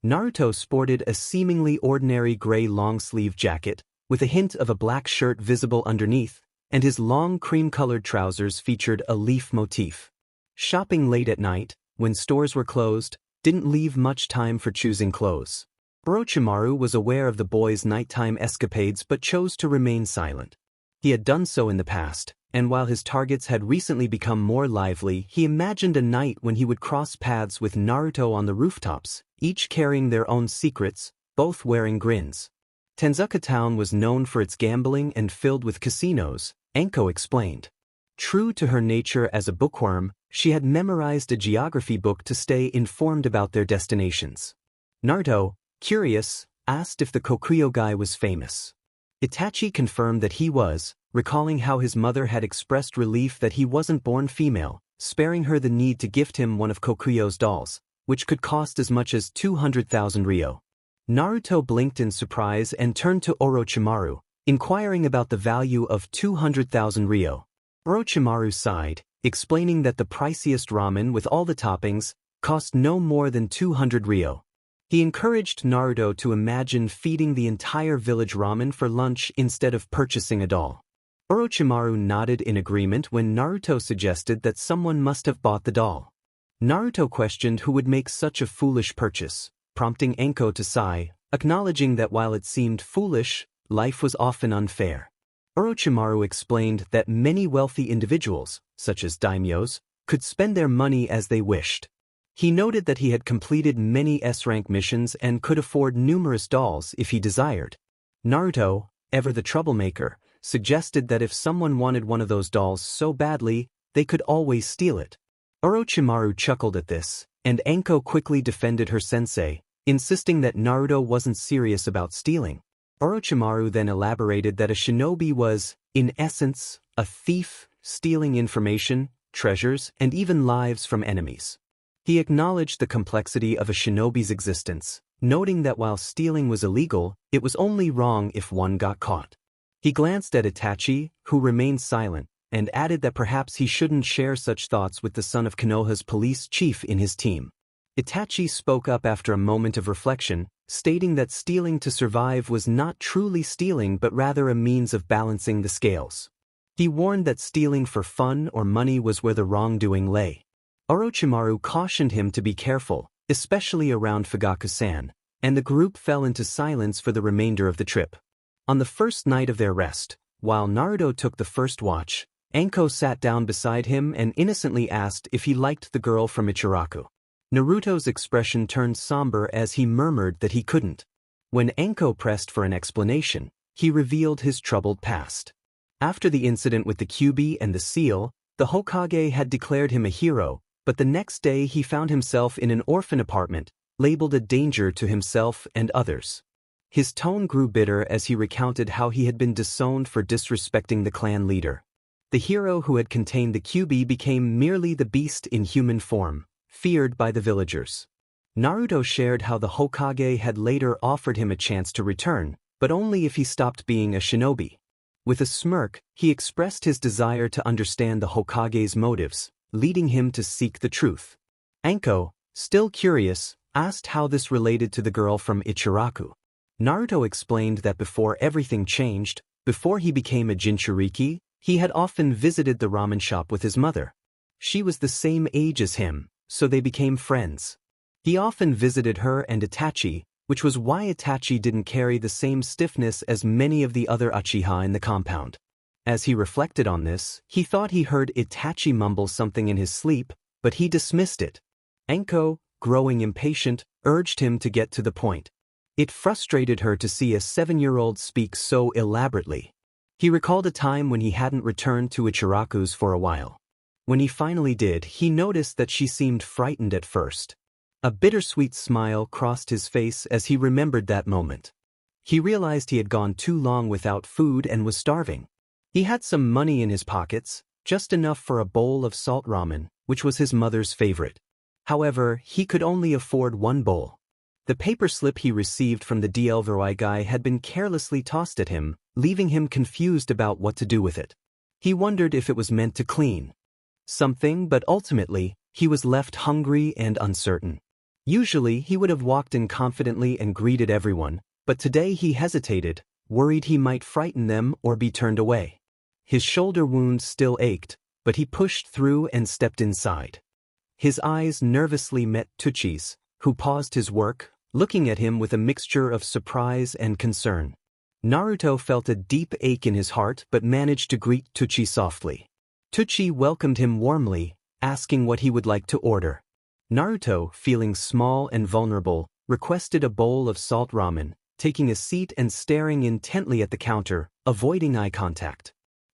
Speaker 1: Naruto sported a seemingly ordinary gray long-sleeve jacket, with a hint of a black shirt visible underneath, and his long cream-colored trousers featured a leaf motif. Shopping late at night, when stores were closed, didn't leave much time for choosing clothes. Orochimaru was aware of the boy's nighttime escapades but chose to remain silent. He had done so in the past, and while his targets had recently become more lively, he imagined a night when he would cross paths with Naruto on the rooftops, each carrying their own secrets, both wearing grins. Tanzaka Town was known for its gambling and filled with casinos, Anko explained. True to her nature as a bookworm, she had memorized a geography book to stay informed about their destinations. Naruto, curious, asked if the Kokuyo guy was famous. Itachi confirmed that he was, recalling how his mother had expressed relief that he wasn't born female, sparing her the need to gift him one of Kokuyo's dolls, which could cost as much as 200,000 ryo. Naruto blinked in surprise and turned to Orochimaru, inquiring about the value of 200,000 ryo. Orochimaru sighed, explaining that the priciest ramen with all the toppings cost no more than 200 ryo. He encouraged Naruto to imagine feeding the entire village ramen for lunch instead of purchasing a doll. Orochimaru nodded in agreement when Naruto suggested that someone must have bought the doll. Naruto questioned who would make such a foolish purchase, prompting Anko to sigh, acknowledging that while it seemed foolish, life was often unfair. Orochimaru explained that many wealthy individuals, such as daimyos, could spend their money as they wished. He noted that he had completed many S-rank missions and could afford numerous dolls if he desired. Naruto, ever the troublemaker, suggested that if someone wanted one of those dolls so badly, they could always steal it. Orochimaru chuckled at this, and Anko quickly defended her sensei, insisting that Naruto wasn't serious about stealing. Orochimaru then elaborated that a shinobi was, in essence, a thief, stealing information, treasures, and even lives from enemies. He acknowledged the complexity of a shinobi's existence, noting that while stealing was illegal, it was only wrong if one got caught. He glanced at Itachi, who remained silent, and added that perhaps he shouldn't share such thoughts with the son of Konoha's police chief in his team. Itachi spoke up after a moment of reflection, stating that stealing to survive was not truly stealing but rather a means of balancing the scales. He warned that stealing for fun or money was where the wrongdoing lay. Orochimaru cautioned him to be careful, especially around Fugaku-san, and the group fell into silence for the remainder of the trip. On the first night of their rest, while Naruto took the first watch, Anko sat down beside him and innocently asked if he liked the girl from Ichiraku. Naruto's expression turned somber as he murmured that he couldn't. When Anko pressed for an explanation, he revealed his troubled past. After the incident with the Kyuubi and the seal, the Hokage had declared him a hero, but the next day he found himself in an orphan apartment, labeled a danger to himself and others. His tone grew bitter as he recounted how he had been disowned for disrespecting the clan leader. The hero who had contained the Kyuubi became merely the beast in human form, feared by the villagers. Naruto shared how the Hokage had later offered him a chance to return, but only if he stopped being a shinobi. With a smirk, he expressed his desire to understand the Hokage's motives, leading him to seek the truth. Anko, still curious, asked how this related to the girl from Ichiraku. Naruto explained that before everything changed, before he became a Jinchuriki, he had often visited the ramen shop with his mother. She was the same age as him, so they became friends. He often visited her and Itachi, which was why Itachi didn't carry the same stiffness as many of the other Uchiha in the compound. As he reflected on this, he thought he heard Itachi mumble something in his sleep, but he dismissed it. Anko, growing impatient, urged him to get to the point. It frustrated her to see a 7-year-old speak so elaborately. He recalled a time when he hadn't returned to Ichiraku's for a while. When he finally did, he noticed that she seemed frightened at first. A bittersweet smile crossed his face as he remembered that moment. He realized he had gone too long without food and was starving. He had some money in his pockets, just enough for a bowl of salt ramen, which was his mother's favorite. However, he could only afford one bowl. The paper slip he received from the DLVI guy had been carelessly tossed at him, leaving him confused about what to do with it. He wondered if it was meant to clean something, but ultimately, he was left hungry and uncertain. Usually, he would have walked in confidently and greeted everyone, but today he hesitated, worried he might frighten them or be turned away. His shoulder wound still ached, but he pushed through and stepped inside. His eyes nervously met Tuchi's, who paused his work, looking at him with a mixture of surprise and concern. Naruto felt a deep ache in his heart but managed to greet Tuchi softly. Tuchi welcomed him warmly, asking what he would like to order. Naruto, feeling small and vulnerable, requested a bowl of salt ramen, taking a seat and staring intently at the counter, avoiding eye contact.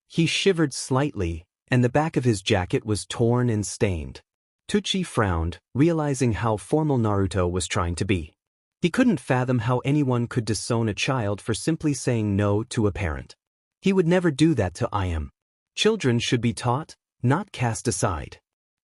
Speaker 1: He shivered slightly, and the back of his jacket was torn and stained. Tuchi frowned, realizing how formal Naruto was trying to be. He couldn't fathom how anyone could disown a child for simply saying no to a parent. He would never do that to Ayam. Children should be taught, not cast aside.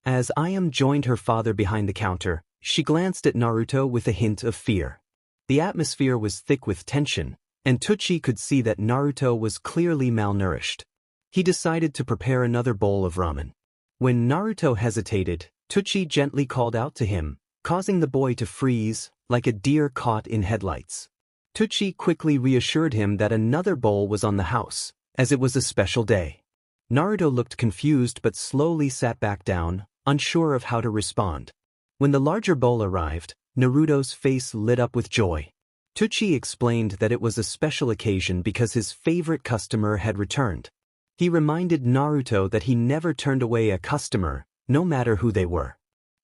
Speaker 1: As Ayam joined her father behind the counter, she glanced at Naruto with a hint of fear. The atmosphere was thick with tension, and Tuchi could see that Naruto was clearly malnourished. He decided to prepare another bowl of ramen. When Naruto hesitated, Tuchi gently called out to him, causing the boy to freeze, like a deer caught in headlights. Tuchi quickly reassured him that another bowl was on the house, as it was a special day. Naruto looked confused but slowly sat back down, unsure of how to respond. When the larger bowl arrived, Naruto's face lit up with joy. Tuchi explained that it was a special occasion because his favorite customer had returned. He reminded Naruto that he never turned away a customer, no matter who they were.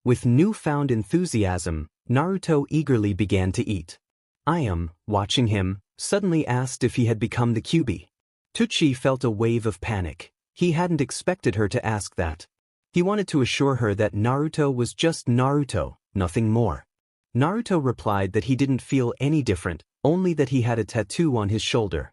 Speaker 1: With newfound enthusiasm, Naruto eagerly began to eat. Ayam, watching him, suddenly asked if he had become the Kyuubi. Tuchi felt a wave of panic. He hadn't expected her to ask that. He wanted to assure her that Naruto was just Naruto, nothing more. Naruto replied that he didn't feel any different, only that he had a tattoo on his shoulder.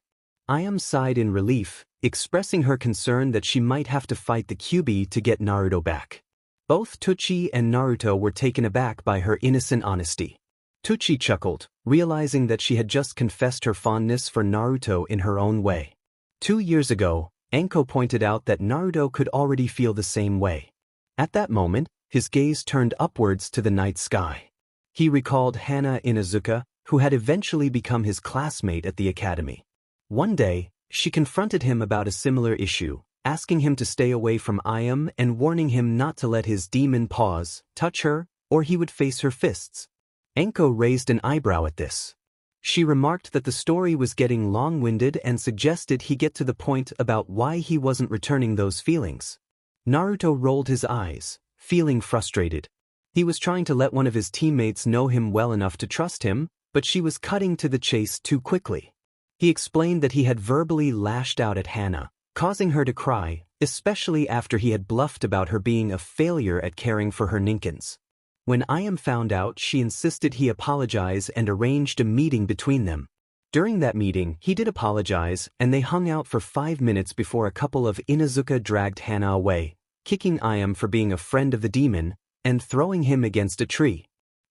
Speaker 1: Ayam sighed in relief, expressing her concern that she might have to fight the Kyuubi to get Naruto back. Both Tuchi and Naruto were taken aback by her innocent honesty. Tuchi chuckled, realizing that she had just confessed her fondness for Naruto in her own way. 2 years ago, Anko pointed out that Naruto could already feel the same way. At that moment, his gaze turned upwards to the night sky. He recalled Hana Inazuka, who had eventually become his classmate at the academy. One day, she confronted him about a similar issue, asking him to stay away from Ayam and warning him not to let his demon paws touch her, or he would face her fists. Anko raised an eyebrow at this. She remarked that the story was getting long-winded and suggested he get to the point about why he wasn't returning those feelings. Naruto rolled his eyes, feeling frustrated. He was trying to let one of his teammates know him well enough to trust him, but she was cutting to the chase too quickly. He explained that he had verbally lashed out at Hana, causing her to cry, especially after he had bluffed about her being a failure at caring for her Ninkins. When Ayam found out, she insisted he apologize and arranged a meeting between them. During that meeting, he did apologize, and they hung out for 5 minutes before a couple of Inazuka dragged Hana away, kicking Ayam for being a friend of the demon, and throwing him against a tree.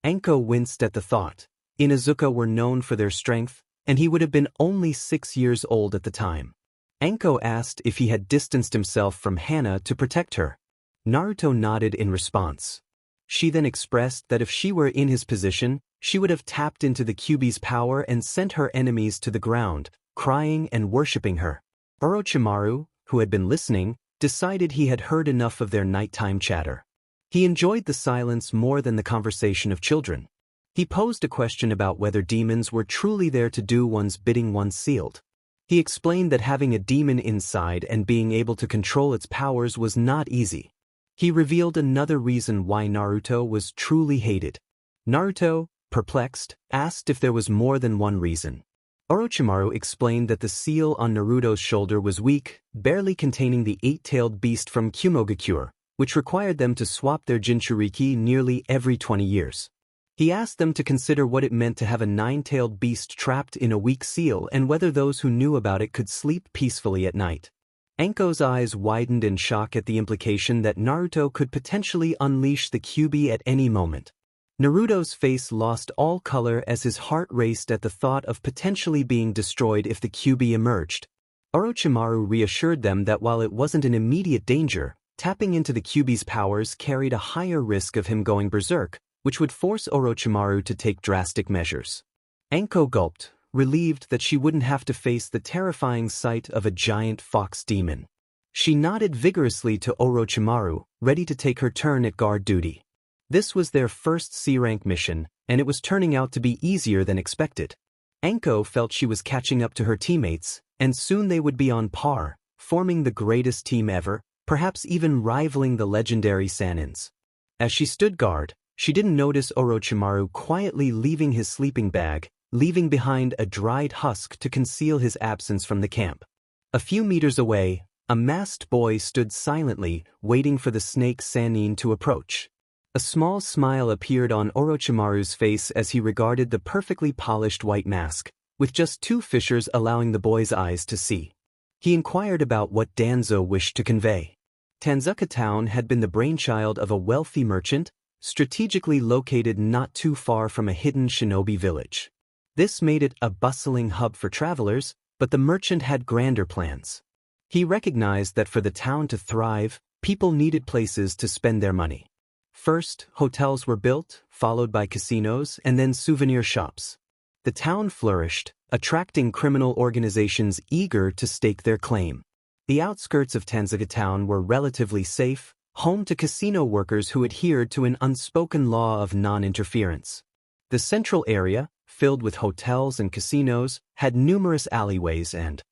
Speaker 1: Anko winced at the thought. Inazuka were known for their strength, and he would have been only 6 years old at the time. Anko asked if he had distanced himself from Hana to protect her. Naruto nodded in response. She then expressed that if she were in his position, she would have tapped into the Kyuubi's power and sent her enemies to the ground, crying and worshipping her. Orochimaru, who had been listening, decided he had heard enough of their nighttime chatter. He enjoyed the silence more than the conversation of children. He posed a question about whether demons were truly there to do one's bidding once sealed. He explained that having a demon inside and being able to control its powers was not easy. He revealed another reason why Naruto was truly hated. Naruto, perplexed, asked if there was more than one reason. Orochimaru explained that the seal on Naruto's shoulder was weak, barely containing the 8-tailed beast from Kumogakure, which required them to swap their Jinchuriki nearly every 20 years. He asked them to consider what it meant to have a 9-tailed beast trapped in a weak seal and whether those who knew about it could sleep peacefully at night. Anko's eyes widened in shock at the implication that Naruto could potentially unleash the Kyuubi at any moment. Naruto's face lost all color as his heart raced at the thought of potentially being destroyed if the Kyuubi emerged. Orochimaru reassured them that while it wasn't an immediate danger, tapping into the Kyuubi's powers carried a higher risk of him going berserk, which would force Orochimaru to take drastic measures. Anko gulped, relieved that she wouldn't have to face the terrifying sight of a giant fox demon. She nodded vigorously to Orochimaru, ready to take her turn at guard duty. This was their first C-rank mission, and it was turning out to be easier than expected. Anko felt she was catching up to her teammates, and soon they would be on par, forming the greatest team ever, perhaps even rivaling the legendary Sanin's. As she stood guard, she didn't notice Orochimaru quietly leaving his sleeping bag, leaving behind a dried husk to conceal his absence from the camp. A few meters away, a masked boy stood silently, waiting for the snake Sanin to approach. A small smile appeared on Orochimaru's face as he regarded the perfectly polished white mask, with just 2 fissures allowing the boy's eyes to see. He inquired about what Danzo wished to convey. Tanzuka Town had been the brainchild of a wealthy merchant, strategically located not too far from a hidden shinobi village. This made it a bustling hub for travelers, but the merchant had grander plans. He recognized that for the town to thrive, people needed places to spend their money. First, hotels were built, followed by casinos, and then souvenir shops. The town flourished, attracting criminal organizations eager to stake their claim. The outskirts of Tanzuka Town were relatively safe, home to casino workers who adhered to an unspoken law of non-interference. The central area, filled with hotels and casinos, had numerous alleyways and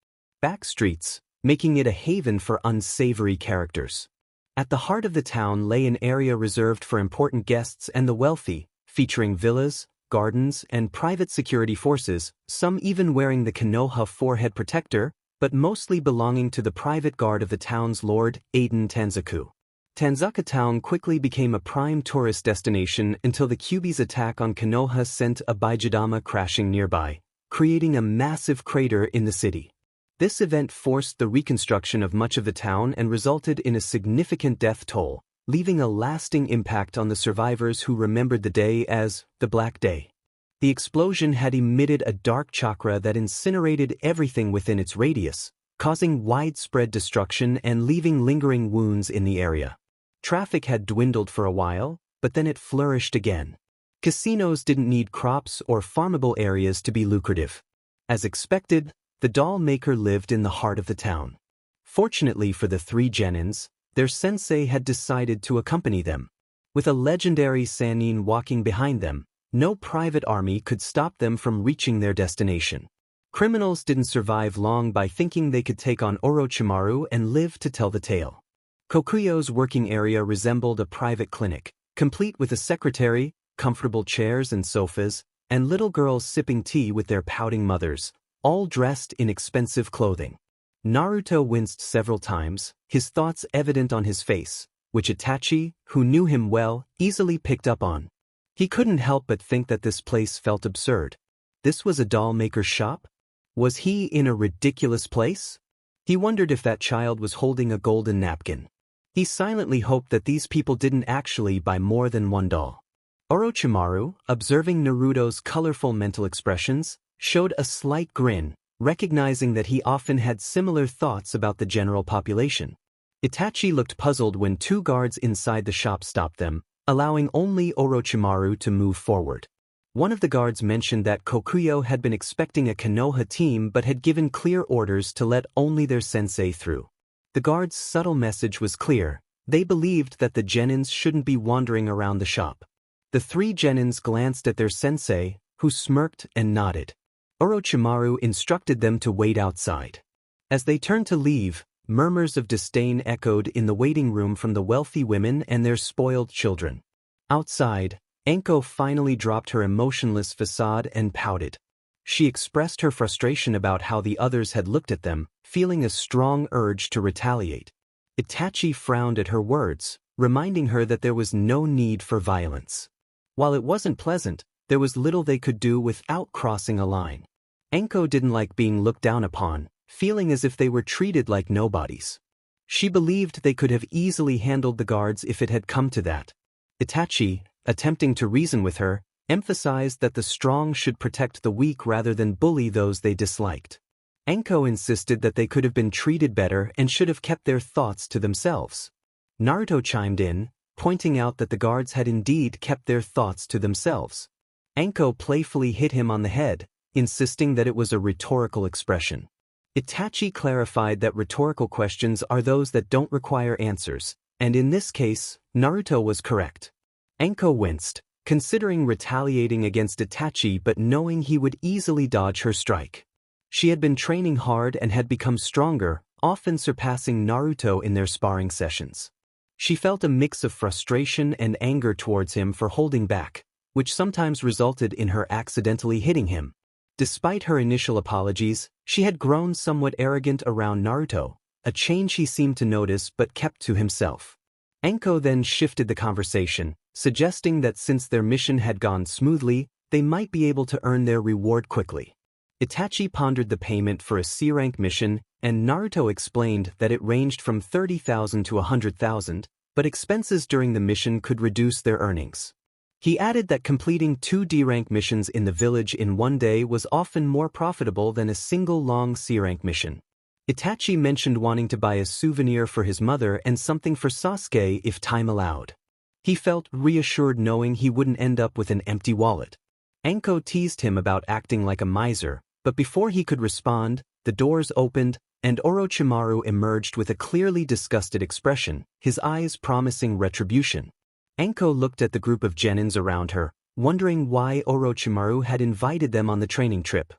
Speaker 1: back streets, making it a haven for unsavory characters. At the heart of the town lay an area reserved for important guests and the wealthy, featuring villas, gardens, and private security forces, some even wearing the Konoha forehead protector, but mostly belonging to the private guard of the town's lord, Aiden Tanzaku. Tanzuka Town quickly became a prime tourist destination until the Kyuubi's attack on Konoha sent a Baijidama crashing nearby, creating a massive crater in the city. This event forced the reconstruction of much of the town and resulted in a significant death toll, leaving a lasting impact on the survivors who remembered the day as the Black Day. The explosion had emitted a dark chakra that incinerated everything within its radius, causing widespread destruction and leaving lingering wounds in the area. Traffic had dwindled for a while, but then it flourished again. Casinos didn't need crops or farmable areas to be lucrative. As expected, the doll maker lived in the heart of the town. Fortunately for the three Genins, their sensei had decided to accompany them. With a legendary Sannin walking behind them, no private army could stop them from reaching their destination. Criminals didn't survive long by thinking they could take on Orochimaru and live to tell the tale. Kokuyo's working area resembled a private clinic, complete with a secretary, comfortable chairs and sofas, and little girls sipping tea with their pouting mothers, all dressed in expensive clothing. Naruto winced several times, his thoughts evident on his face, which Itachi, who knew him well, easily picked up on. He couldn't help but think that this place felt absurd. This was a doll maker's shop? Was he in a ridiculous place? He wondered if that child was holding a golden napkin. He silently hoped that these people didn't actually buy more than one doll. Orochimaru, observing Naruto's colorful mental expressions, showed a slight grin, recognizing that he often had similar thoughts about the general population. Itachi looked puzzled when two guards inside the shop stopped them, allowing only Orochimaru to move forward. One of the guards mentioned that Kokuyo had been expecting a Konoha team but had given clear orders to let only their sensei through. The guard's subtle message was clear. They believed that the Genins shouldn't be wandering around the shop. The three Genins glanced at their sensei, who smirked and nodded. Orochimaru instructed them to wait outside. As they turned to leave, murmurs of disdain echoed in the waiting room from the wealthy women and their spoiled children. Outside, Enko finally dropped her emotionless facade and pouted. She expressed her frustration about how the others had looked at them, feeling a strong urge to retaliate. Itachi frowned at her words, reminding her that there was no need for violence. While it wasn't pleasant, there was little they could do without crossing a line. Enko didn't like being looked down upon, feeling as if they were treated like nobodies. She believed they could have easily handled the guards if it had come to that. Itachi, attempting to reason with her, emphasized that the strong should protect the weak rather than bully those they disliked. Enko insisted that they could have been treated better and should have kept their thoughts to themselves. Naruto chimed in, pointing out that the guards had indeed kept their thoughts to themselves. Enko playfully hit him on the head, insisting that it was a rhetorical expression. Itachi clarified that rhetorical questions are those that don't require answers, and in this case, Naruto was correct. Enko winced, considering retaliating against Itachi but knowing he would easily dodge her strike. She had been training hard and had become stronger, often surpassing Naruto in their sparring sessions. She felt a mix of frustration and anger towards him for holding back, which sometimes resulted in her accidentally hitting him. Despite her initial apologies, she had grown somewhat arrogant around Naruto, a change he seemed to notice but kept to himself. Enko then shifted the conversation, suggesting that since their mission had gone smoothly, they might be able to earn their reward quickly. Itachi pondered the payment for a C-rank mission, and Naruto explained that it ranged from 30,000 to 100,000, but expenses during the mission could reduce their earnings. He added that completing 2 D-rank missions in the village in one day was often more profitable than a single long C-rank mission. Itachi mentioned wanting to buy a souvenir for his mother and something for Sasuke if time allowed. He felt reassured knowing he wouldn't end up with an empty wallet. Enko teased him about acting like a miser, but before he could respond, the doors opened, and Orochimaru emerged with a clearly disgusted expression, his eyes promising retribution. Enko looked at the group of Genins around her, wondering why Orochimaru had invited them on the training trip.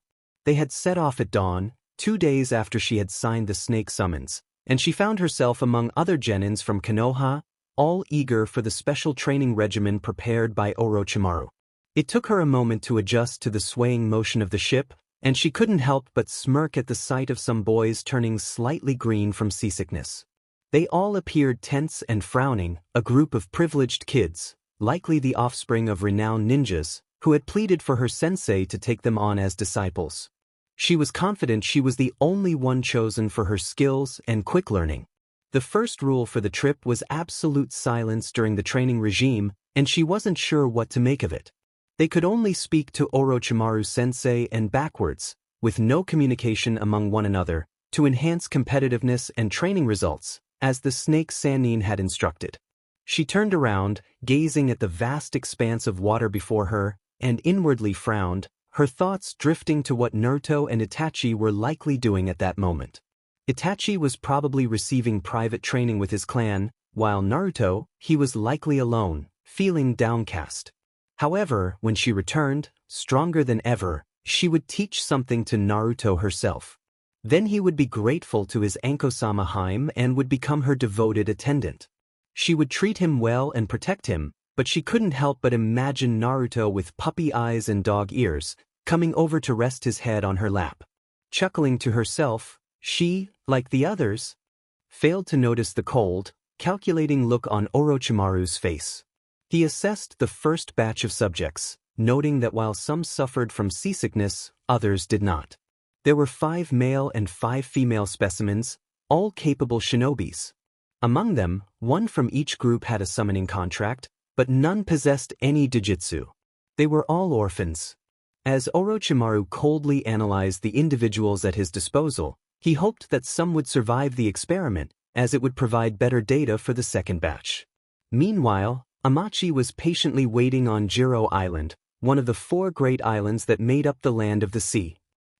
Speaker 1: They had set off at dawn, 2 days after she had signed the snake summons, and she found herself among other Genins from Konoha, all eager for the special training regimen prepared by Orochimaru. It took her a moment to adjust to the swaying motion of the ship, and she couldn't help but smirk at the sight of some boys turning slightly green from seasickness. They all appeared tense and frowning, a group of privileged kids, likely the offspring of renowned ninjas, who had pleaded for her sensei to take them on as disciples. She was confident she was the only one chosen for her skills and quick learning. The first rule for the trip was absolute silence during the training regime, and she wasn't sure what to make of it. They could only speak to Orochimaru sensei and backwards, with no communication among one another, to enhance competitiveness and training results, as the snake Sannin had instructed. She turned around, gazing at the vast expanse of water before her, and inwardly frowned, her thoughts drifting to what Naruto and Itachi were likely doing at that moment. Itachi was probably receiving private training with his clan, while Naruto, he was likely alone, feeling downcast. However, when she returned, stronger than ever, she would teach something to Naruto herself. Then he would be grateful to his Anko-sama Haim and would become her devoted attendant. She would treat him well and protect him, but she couldn't help but imagine Naruto with puppy eyes and dog ears, coming over to rest his head on her lap. Chuckling to herself, she, like the others, failed to notice the cold, calculating look on Orochimaru's face. He assessed the first batch of subjects, noting that while some suffered from seasickness, others did not. There were 5 male and 5 female specimens, all capable shinobis. Among them, 1 from each group had a summoning contract, but none possessed any Dijitsu. They were all orphans. As Orochimaru coldly analyzed the individuals at his disposal, he hoped that some would survive the experiment, as it would provide better data for the second batch. Meanwhile, Amachi was patiently waiting on Jiro Island, one of the 4 great islands that made up the land of the sea.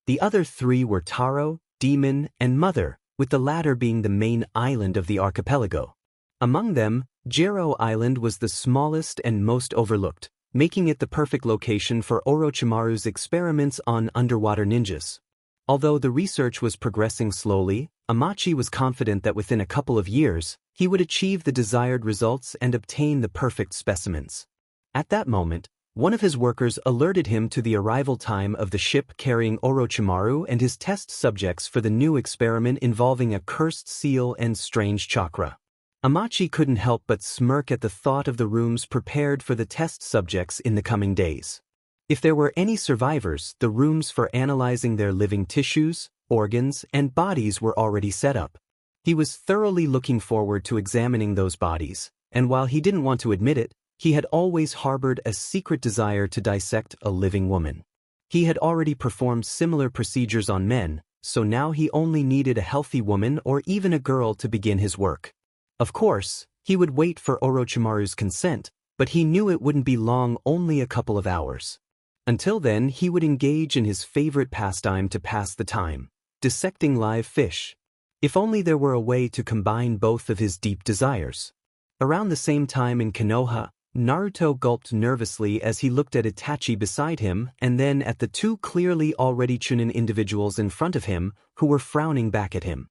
Speaker 1: The other 3 were Taro, Demon, and Mother, with the latter being the main island of the archipelago. Among them, Jiro Island was the smallest and most overlooked, making it the perfect location for Orochimaru's experiments on underwater ninjas. Although the research was progressing slowly, Amachi was confident that within a couple of years, he would achieve the desired results and obtain the perfect specimens. At that moment, one of his workers alerted him to the arrival time of the ship carrying Orochimaru and his test subjects for the new experiment involving a cursed seal and strange chakra. Amachi couldn't help but smirk at the thought of the rooms prepared for the test subjects in the coming days. If there were any survivors, the rooms for analyzing their living tissues, organs, and bodies were already set up. He was thoroughly looking forward to examining those bodies, and while he didn't want to admit it, he had always harbored a secret desire to dissect a living woman. He had already performed similar procedures on men, so now he only needed a healthy woman or even a girl to begin his work. Of course, he would wait for Orochimaru's consent, but he knew it wouldn't be long, only a couple of hours. Until then, he would engage in his favorite pastime to pass the time, dissecting live fish. If only there were a way to combine both of his deep desires. Around the same time in Konoha, Naruto gulped nervously as he looked at Itachi beside him and then at the 2 clearly already Chunin individuals in front of him who were frowning back at him.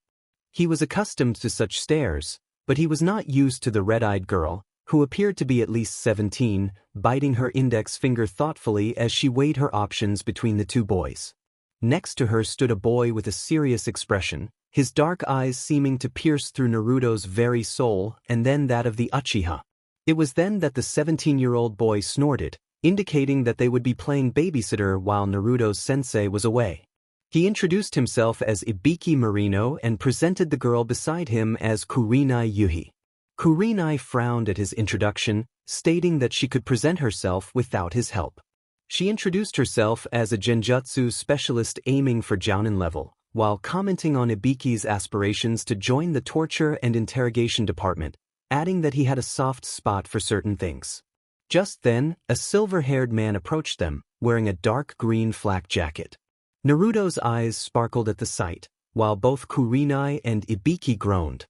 Speaker 1: He was accustomed to such stares, but he was not used to the red-eyed girl, who appeared to be at least 17, biting her index finger thoughtfully as she weighed her options between the 2 boys. Next to her stood a boy with a serious expression, his dark eyes seeming to pierce through Naruto's very soul and then that of the Uchiha. It was then that the 17-year-old boy snorted, indicating that they would be playing babysitter while Naruto's sensei was away. He introduced himself as Ibiki Marino and presented the girl beside him as Kurenai Yuhi. Kurenai frowned at his introduction, stating that she could present herself without his help. She introduced herself as a genjutsu specialist aiming for Jounin level, while commenting on Ibiki's aspirations to join the torture and interrogation department, adding that he had a soft spot for certain things. Just then, a silver-haired man approached them, wearing a dark green flak jacket. Naruto's eyes sparkled at the sight, while both Kurenai and Ibiki groaned.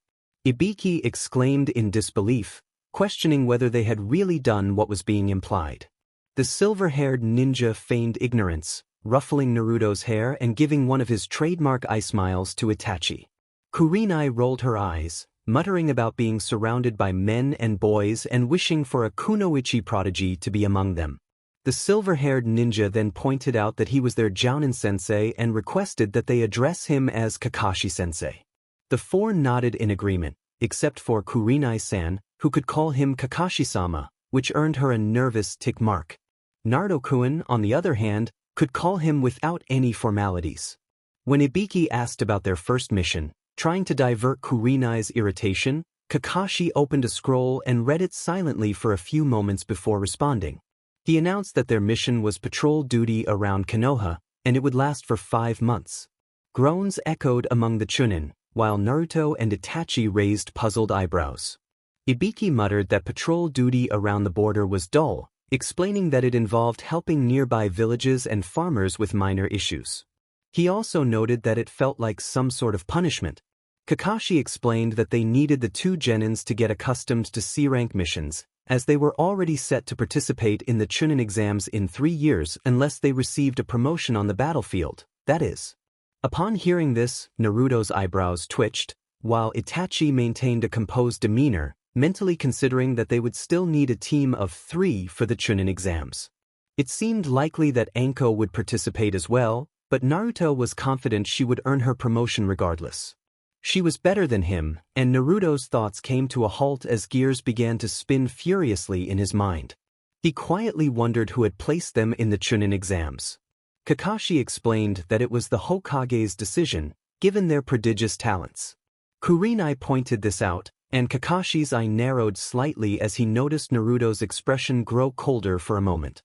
Speaker 1: Ibiki exclaimed in disbelief, questioning whether they had really done what was being implied. The silver-haired ninja feigned ignorance, ruffling Naruto's hair and giving one of his trademark eye smiles to Itachi. Kurenai rolled her eyes, muttering about being surrounded by men and boys and wishing for a kunoichi prodigy to be among them. The silver-haired ninja then pointed out that he was their Jounin-sensei and requested that they address him as Kakashi-sensei. The 4 nodded in agreement, except for Kurenai-san, who could call him Kakashi-sama, which earned her a nervous tick mark. Naruto-kun, on the other hand, could call him without any formalities. When Ibiki asked about their first mission, trying to divert Kurenai's irritation, Kakashi opened a scroll and read it silently for a few moments before responding. He announced that their mission was patrol duty around Konoha, and it would last for 5 months. Groans echoed among the Chunin, while Naruto and Itachi raised puzzled eyebrows. Ibiki muttered that patrol duty around the border was dull, explaining that it involved helping nearby villages and farmers with minor issues. He also noted that it felt like some sort of punishment. Kakashi explained that they needed the two Genins to get accustomed to C-rank missions, as they were already set to participate in the Chunin exams in 3 years unless they received a promotion on the battlefield, that is. Upon hearing this, Naruto's eyebrows twitched, while Itachi maintained a composed demeanor, mentally considering that they would still need a team of 3 for the Chunin exams. It seemed likely that Anko would participate as well, but Naruto was confident she would earn her promotion regardless. She was better than him, and Naruto's thoughts came to a halt as gears began to spin furiously in his mind. He quietly wondered who had placed them in the Chunin exams. Kakashi explained that it was the Hokage's decision, given their prodigious talents. Kurenai pointed this out, and Kakashi's eye narrowed slightly as he noticed Naruto's expression grow colder for a moment.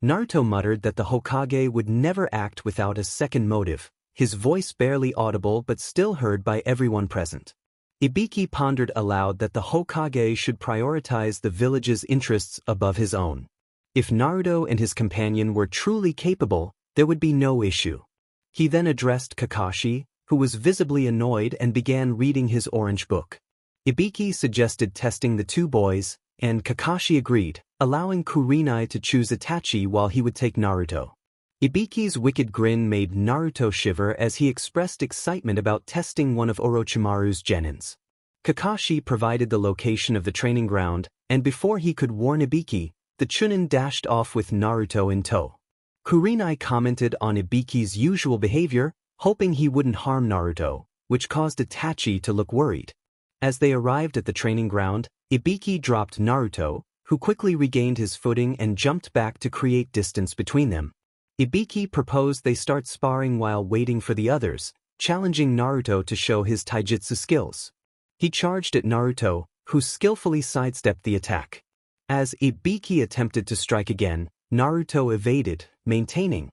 Speaker 1: Naruto muttered that the Hokage would never act without a second motive, his voice barely audible but still heard by everyone present. Ibiki pondered aloud that the Hokage should prioritize the village's interests above his own. If Naruto and his companion were truly capable, there would be no issue. He then addressed Kakashi, who was visibly annoyed and began reading his orange book. Ibiki suggested testing the two boys, and Kakashi agreed, allowing Kurenai to choose Itachi while he would take Naruto. Ibiki's wicked grin made Naruto shiver as he expressed excitement about testing one of Orochimaru's genins. Kakashi provided the location of the training ground, and before he could warn Ibiki, the Chunin dashed off with Naruto in tow. Kurenai commented on Ibiki's usual behavior, hoping he wouldn't harm Naruto, which caused Itachi to look worried. As they arrived at the training ground, Ibiki dropped Naruto, who quickly regained his footing and jumped back to create distance between them. Ibiki proposed they start sparring while waiting for the others, challenging Naruto to show his taijutsu skills. He charged at Naruto, who skillfully sidestepped the attack. As Ibiki attempted to strike again, Naruto evaded, maintaining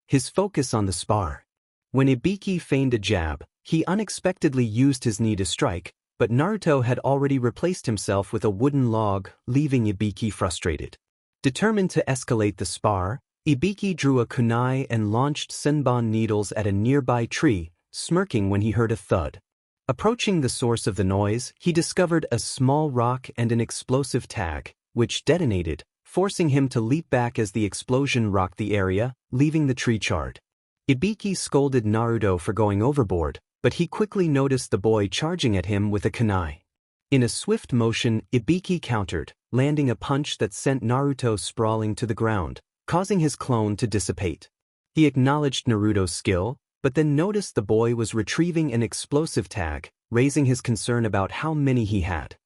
Speaker 1: his focus on the spar. When Ibiki feigned a jab, he unexpectedly used his knee to strike, but Naruto had already replaced himself with a wooden log, leaving Ibiki frustrated. Determined to escalate the spar, Ibiki drew a kunai and launched senbon needles at a nearby tree, smirking when he heard a thud. Approaching the source of the noise, he discovered a small rock and an explosive tag, which detonated, forcing him to leap back as the explosion rocked the area, leaving the tree charred. Ibiki scolded Naruto for going overboard, but he quickly noticed the boy charging at him with a kunai. In a swift motion, Ibiki countered, landing a punch that sent Naruto sprawling to the ground, causing his clone to dissipate. He acknowledged Naruto's skill, but then noticed the boy was retrieving an explosive tag, raising his concern about how many he had.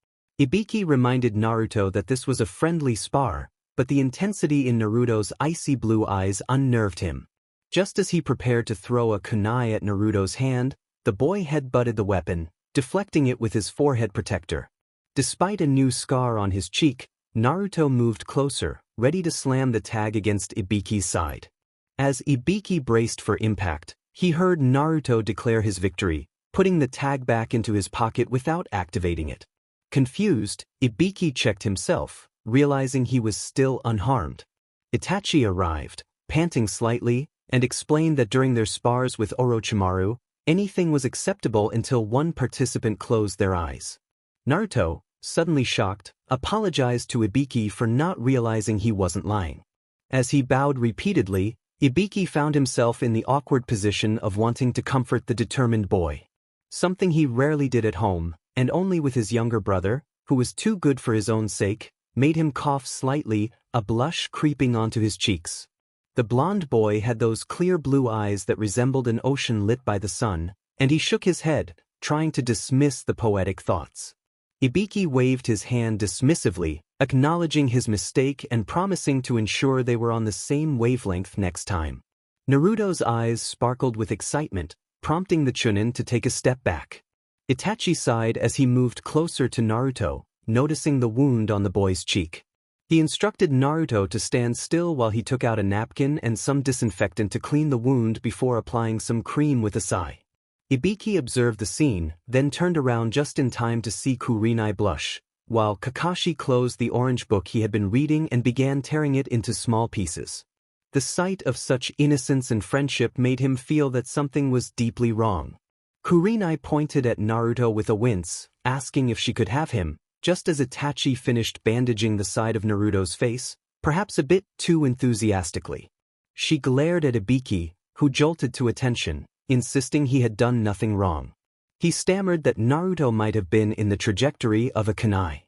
Speaker 1: Ibiki reminded Naruto that this was a friendly spar, but the intensity in Naruto's icy blue eyes unnerved him. Just as he prepared to throw a kunai at Naruto's hand, the boy headbutted the weapon, deflecting it with his forehead protector. Despite a new scar on his cheek, Naruto moved closer, ready to slam the tag against Ibiki's side. As Ibiki braced for impact, he heard Naruto declare his victory, putting the tag back into his pocket without activating it. Confused, Ibiki checked himself, realizing he was still unharmed. Itachi arrived, panting slightly, and explained that during their spars with Orochimaru, anything was acceptable until one participant closed their eyes. Naruto, suddenly shocked, apologized to Ibiki for not realizing he wasn't lying. As he bowed repeatedly, Ibiki found himself in the awkward position of wanting to comfort the determined boy. Something he rarely did at home, and only with his younger brother, who was too good for his own sake, made him cough slightly, a blush creeping onto his cheeks. The blond boy had those clear blue eyes that resembled an ocean lit by the sun, and he shook his head, trying to dismiss the poetic thoughts. Ibiki waved his hand dismissively, acknowledging his mistake and promising to ensure they were on the same wavelength next time. Naruto's eyes sparkled with excitement, prompting the Chunin to take a step back. Itachi sighed as he moved closer to Naruto, noticing the wound on the boy's cheek. He instructed Naruto to stand still while he took out a napkin and some disinfectant to clean the wound before applying some cream with a sigh. Ibiki observed the scene, then turned around just in time to see Kurenai blush, while Kakashi closed the orange book he had been reading and began tearing it into small pieces. The sight of such innocence and friendship made him feel that something was deeply wrong. Kurenai pointed at Naruto with a wince, asking if she could have him, just as Itachi finished bandaging the side of Naruto's face, perhaps a bit too enthusiastically. She glared at Ibiki, who jolted to attention, insisting he had done nothing wrong. He stammered that Naruto might have been in the trajectory of a kunai.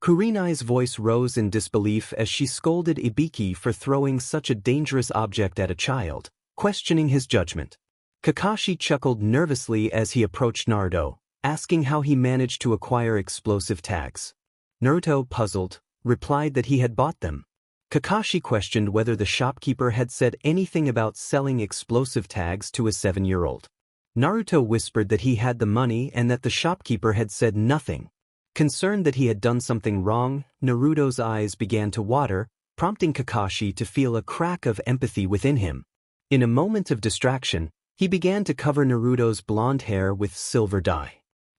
Speaker 1: Kurenai's voice rose in disbelief as she scolded Ibiki for throwing such a dangerous object at a child, questioning his judgment. Kakashi chuckled nervously as he approached Naruto, asking how he managed to acquire explosive tags. Naruto, puzzled, replied that he had bought them. Kakashi questioned whether the shopkeeper had said anything about selling explosive tags to a 7-year-old. Naruto whispered that he had the money and that the shopkeeper had said nothing. Concerned that he had done something wrong, Naruto's eyes began to water, prompting Kakashi to feel a crack of empathy within him. In a moment of distraction, he began to cover Naruto's blonde hair with silver dye.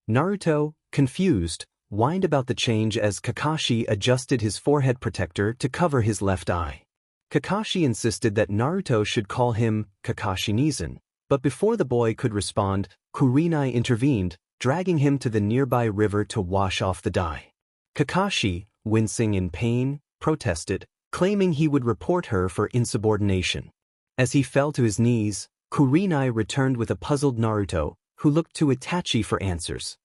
Speaker 1: Naruto, confused, whined about the change as Kakashi adjusted his forehead protector to cover his left eye. Kakashi insisted that Naruto should call him Kakashi-Nizan, but before the boy could respond, Kurenai intervened, dragging him to the nearby river to wash off the dye. Kakashi, wincing in pain, protested, claiming he would report her for insubordination. As he fell to his knees, Kurenai returned with a puzzled Naruto, who looked to Itachi for answers.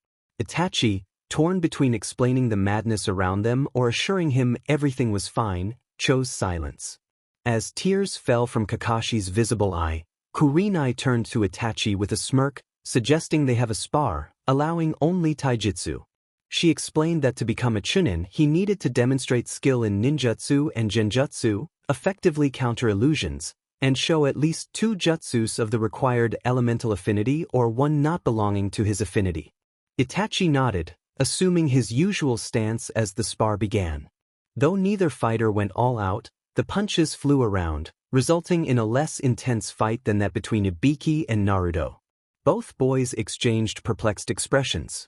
Speaker 1: Itachi, torn between explaining the madness around them or assuring him everything was fine, chose silence. As tears fell from Kakashi's visible eye, Kurenai turned to Itachi with a smirk, suggesting they have a spar, allowing only taijutsu. She explained that to become a chunin he needed to demonstrate skill in ninjutsu and genjutsu, effectively counter illusions, and show at least 2 jutsus of the required elemental affinity or one not belonging to his affinity. Itachi nodded, assuming his usual stance as the spar began. Though neither fighter went all out, the punches flew around, resulting in a less intense fight than that between Ibiki and Naruto. Both boys exchanged perplexed expressions.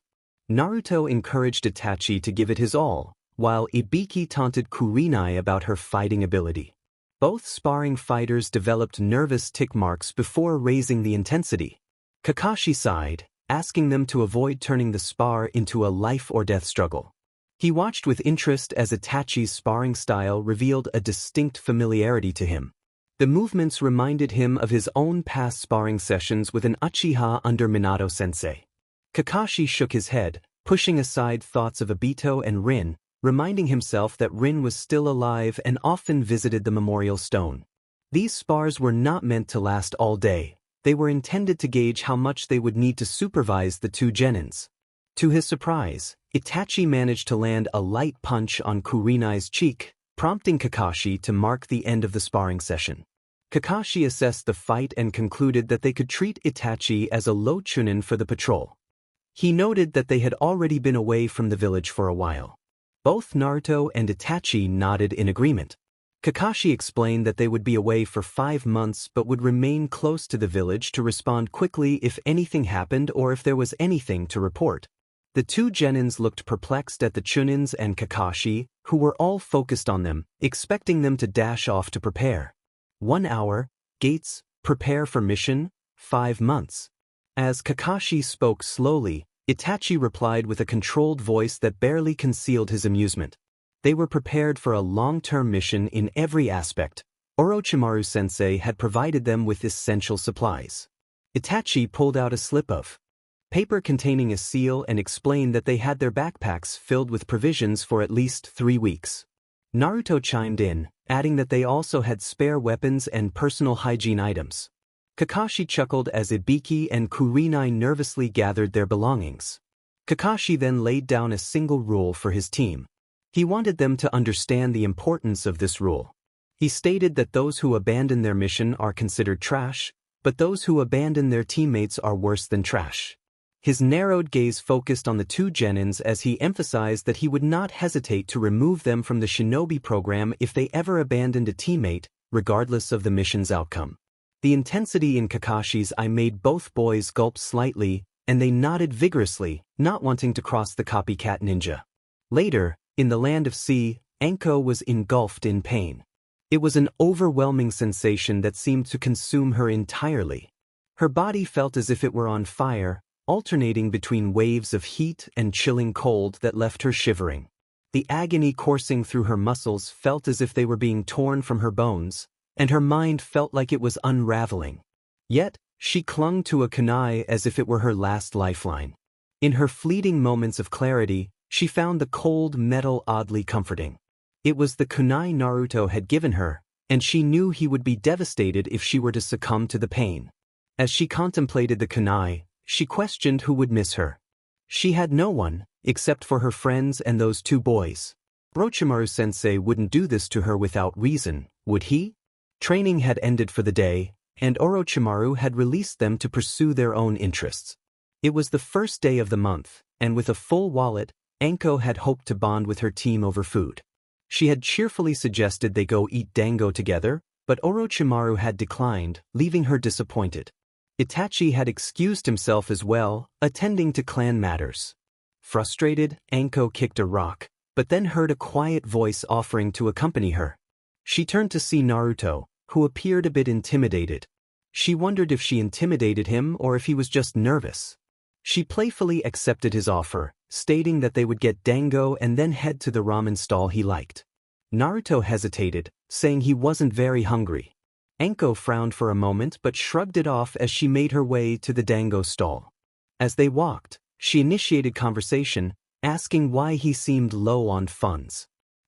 Speaker 1: Naruto encouraged Itachi to give it his all, while Ibiki taunted Kurenai about her fighting ability. Both sparring fighters developed nervous tick marks before raising the intensity. Kakashi sighed, asking them to avoid turning the spar into a life-or-death struggle. He watched with interest as Itachi's sparring style revealed a distinct familiarity to him. The movements reminded him of his own past sparring sessions with an Uchiha under Minato-sensei. Kakashi shook his head, pushing aside thoughts of Obito and Rin, reminding himself that Rin was still alive and often visited the memorial stone. These spars were not meant to last all day. They were intended to gauge how much they would need to supervise the 2 genins. To his surprise, Itachi managed to land a light punch on Kurenai's cheek, prompting Kakashi to mark the end of the sparring session. Kakashi assessed the fight and concluded that they could treat Itachi as a low chunin for the patrol. He noted that they had already been away from the village for a while. Both Naruto and Itachi nodded in agreement. Kakashi explained that they would be away for 5 months but would remain close to the village to respond quickly if anything happened or if there was anything to report. The 2 genins looked perplexed at the chunins and Kakashi, who were all focused on them, expecting them to dash off to prepare. 1 hour, gates, prepare for mission, 5 months. As Kakashi spoke slowly, Itachi replied with a controlled voice that barely concealed his amusement. They were prepared for a long-term mission in every aspect. Orochimaru-sensei had provided them with essential supplies. Itachi pulled out a slip of paper containing a seal and explained that they had their backpacks filled with provisions for at least 3 weeks. Naruto chimed in, adding that they also had spare weapons and personal hygiene items. Kakashi chuckled as Ibiki and Kurenai nervously gathered their belongings. Kakashi then laid down a single rule for his team. He wanted them to understand the importance of this rule. He stated that those who abandon their mission are considered trash, but those who abandon their teammates are worse than trash. His narrowed gaze focused on the 2 genins as he emphasized that he would not hesitate to remove them from the shinobi program if they ever abandoned a teammate, regardless of the mission's outcome. The intensity in Kakashi's eye made both boys gulp slightly, and they nodded vigorously, not wanting to cross the copycat ninja. Later, in the land of sea, Anko was engulfed in pain. It was an overwhelming sensation that seemed to consume her entirely. Her body felt as if it were on fire, alternating between waves of heat and chilling cold that left her shivering. The agony coursing through her muscles felt as if they were being torn from her bones, and her mind felt like it was unraveling. Yet, she clung to a kunai as if it were her last lifeline. In her fleeting moments of clarity, she found the cold metal oddly comforting. It was the kunai Naruto had given her, and she knew he would be devastated if she were to succumb to the pain. As she contemplated the kunai, she questioned who would miss her. She had no one, except for her friends and those two boys. Orochimaru-sensei wouldn't do this to her without reason, would he? Training had ended for the day, and Orochimaru had released them to pursue their own interests. It was the first day of the month, and with a full wallet, Anko had hoped to bond with her team over food. She had cheerfully suggested they go eat dango together, but Orochimaru had declined, leaving her disappointed. Itachi had excused himself as well, attending to clan matters. Frustrated, Anko kicked a rock, but then heard a quiet voice offering to accompany her. She turned to see Naruto, who appeared a bit intimidated. She wondered if she intimidated him or if he was just nervous. She playfully accepted his offer, stating that they would get dango and then head to the ramen stall he liked. Naruto hesitated, saying he wasn't very hungry. Anko frowned for a moment but shrugged it off as she made her way to the dango stall. As they walked, she initiated conversation, asking why he seemed low on funds.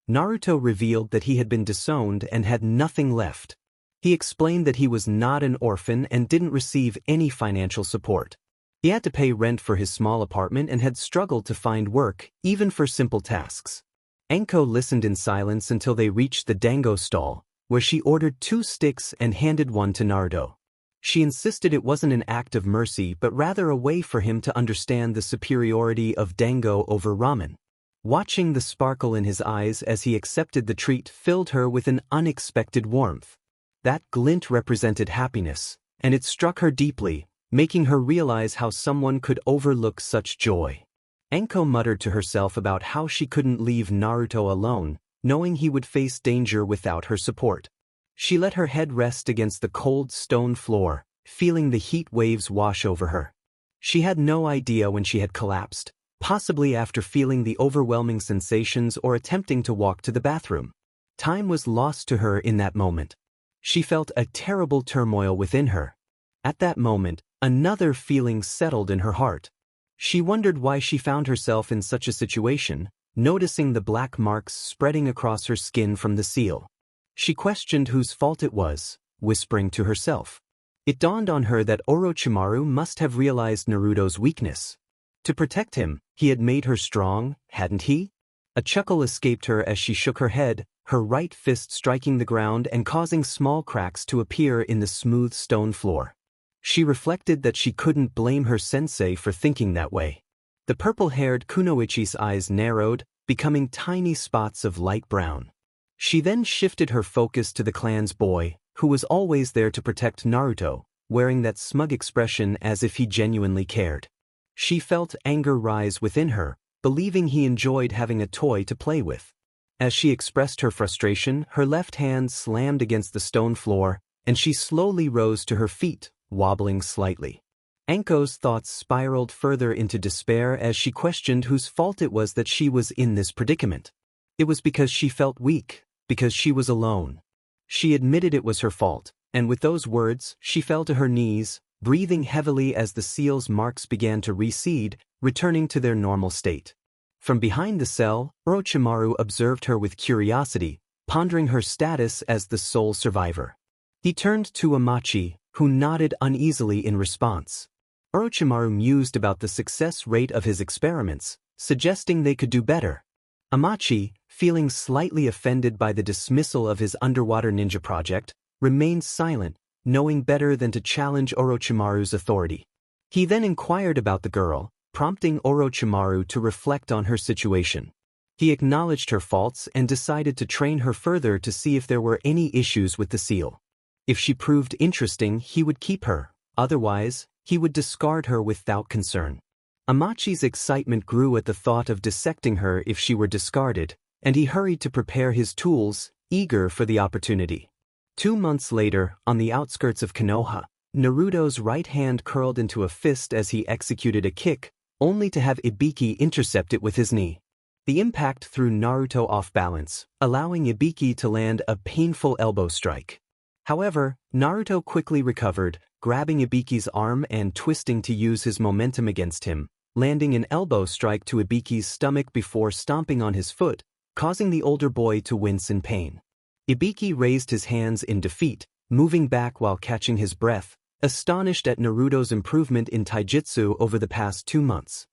Speaker 1: Naruto revealed that he had been disowned and had nothing left. He explained that he was not an orphan and didn't receive any financial support. He had to pay rent for his small apartment and had struggled to find work, even for simple tasks. Anko listened in silence until they reached the dango stall, where she ordered 2 sticks and handed one to Naruto. She insisted it wasn't an act of mercy but rather a way for him to understand the superiority of dango over ramen. Watching the sparkle in his eyes as he accepted the treat filled her with an unexpected warmth. That glint represented happiness, and it struck her deeply, making her realize how someone could overlook such joy. Anko muttered to herself about how she couldn't leave Naruto alone, knowing he would face danger without her support. She let her head rest against the cold stone floor, feeling the heat waves wash over her. She had no idea when she had collapsed, possibly after feeling the overwhelming sensations or attempting to walk to the bathroom. Time was lost to her in that moment. She felt a terrible turmoil within her. At that moment, another feeling settled in her heart. She wondered why she found herself in such a situation, noticing the black marks spreading across her skin from the seal. She questioned whose fault it was, whispering to herself. It dawned on her that Orochimaru must have realized Naruto's weakness. To protect him, he had made her strong, hadn't he? A chuckle escaped her as she shook her head, her right fist striking the ground and causing small cracks to appear in the smooth stone floor. She reflected that she couldn't blame her sensei for thinking that way. The purple-haired Kunoichi's eyes narrowed, becoming tiny spots of light brown. She then shifted her focus to the clan's boy, who was always there to protect Naruto, wearing that smug expression as if he genuinely cared. She felt anger rise within her, believing he enjoyed having a toy to play with. As she expressed her frustration, her left hand slammed against the stone floor, and she slowly rose to her feet, wobbling slightly. Anko's thoughts spiraled further into despair as she questioned whose fault it was that she was in this predicament. It was because she felt weak, because she was alone. She admitted it was her fault, and with those words, she fell to her knees, breathing heavily as the seal's marks began to recede, returning to their normal state. From behind the cell, Orochimaru observed her with curiosity, pondering her status as the sole survivor. He turned to Amachi, who nodded uneasily in response. Orochimaru mused about the success rate of his experiments, suggesting they could do better. Amachi, feeling slightly offended by the dismissal of his underwater ninja project, remained silent, knowing better than to challenge Orochimaru's authority. He then inquired about the girl, prompting Orochimaru to reflect on her situation. He acknowledged her faults and decided to train her further to see if there were any issues with the seal. If she proved interesting, he would keep her, otherwise, he would discard her without concern. Amachi's excitement grew at the thought of dissecting her if she were discarded, and he hurried to prepare his tools, eager for the opportunity. 2 months later, on the outskirts of Konoha, Naruto's right hand curled into a fist as he executed a kick, only to have Ibiki intercept it with his knee. The impact threw Naruto off balance, allowing Ibiki to land a painful elbow strike. However, Naruto quickly recovered, grabbing Ibiki's arm and twisting to use his momentum against him, landing an elbow strike to Ibiki's stomach before stomping on his foot, causing the older boy to wince in pain. Ibiki raised his hands in defeat, moving back while catching his breath, astonished at Naruto's improvement in taijutsu over the past 2 months.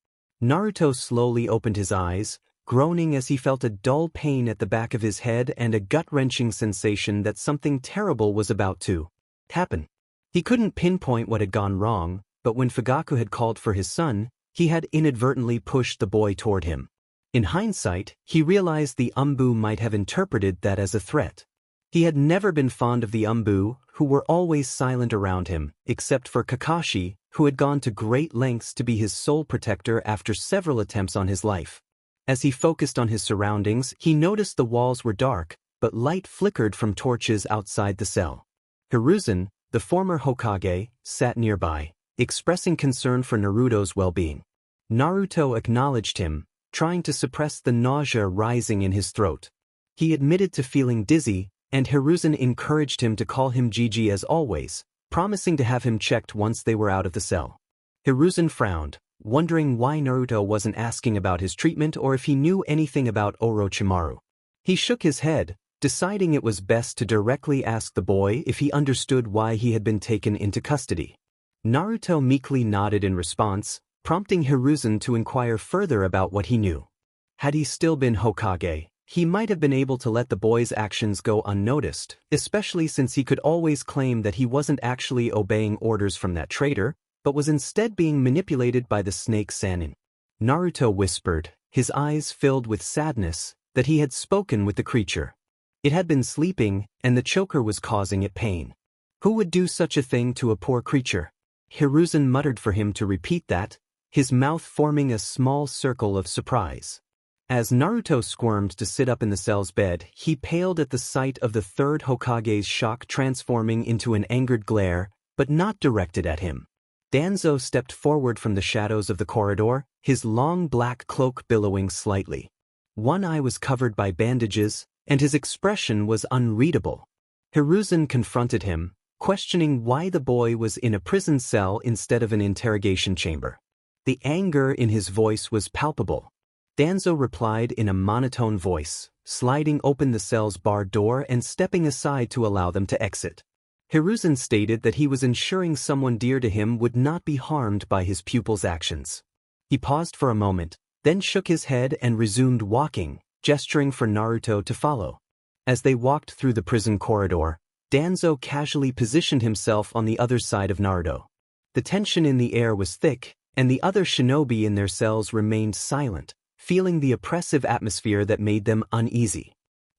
Speaker 1: Naruto slowly opened his eyes, groaning as he felt a dull pain at the back of his head and a gut-wrenching sensation that something terrible was about to happen. He couldn't pinpoint what had gone wrong, but when Fugaku had called for his son, he had inadvertently pushed the boy toward him. In hindsight, he realized the Umbu might have interpreted that as a threat. He had never been fond of the Umbu, who were always silent around him, except for Kakashi, who had gone to great lengths to be his sole protector after several attempts on his life. As he focused on his surroundings, he noticed the walls were dark, but light flickered from torches outside the cell. Hiruzen, the former Hokage, sat nearby, expressing concern for Naruto's well-being. Naruto acknowledged him, trying to suppress the nausea rising in his throat. He admitted to feeling dizzy, and Hiruzen encouraged him to call him Gigi as always, promising to have him checked once they were out of the cell. Hiruzen frowned, wondering why Naruto wasn't asking about his treatment or if he knew anything about Orochimaru. He shook his head, deciding it was best to directly ask the boy if he understood why he had been taken into custody. Naruto meekly nodded in response, prompting Hiruzen to inquire further about what he knew. Had he still been Hokage, he might have been able to let the boy's actions go unnoticed, especially since he could always claim that he wasn't actually obeying orders from that traitor, but was instead being manipulated by the snake Sannin. Naruto whispered, his eyes filled with sadness, that he had spoken with the creature. It had been sleeping, and the choker was causing it pain. Who would do such a thing to a poor creature? Hiruzen muttered for him to repeat that, his mouth forming a small circle of surprise. As Naruto squirmed to sit up in the cell's bed, he paled at the sight of the third Hokage's shock transforming into an angered glare, but not directed at him. Danzo stepped forward from the shadows of the corridor, his long black cloak billowing slightly. One eye was covered by bandages, and his expression was unreadable. Hiruzen confronted him, questioning why the boy was in a prison cell instead of an interrogation chamber. The anger in his voice was palpable. Danzo replied in a monotone voice, sliding open the cell's barred door and stepping aside to allow them to exit. Hiruzen stated that he was ensuring someone dear to him would not be harmed by his pupil's actions. He paused for a moment, then shook his head and resumed walking, gesturing for Naruto to follow. As they walked through the prison corridor, Danzo casually positioned himself on the other side of Naruto. The tension in the air was thick, and the other shinobi in their cells remained silent, feeling the oppressive atmosphere that made them uneasy.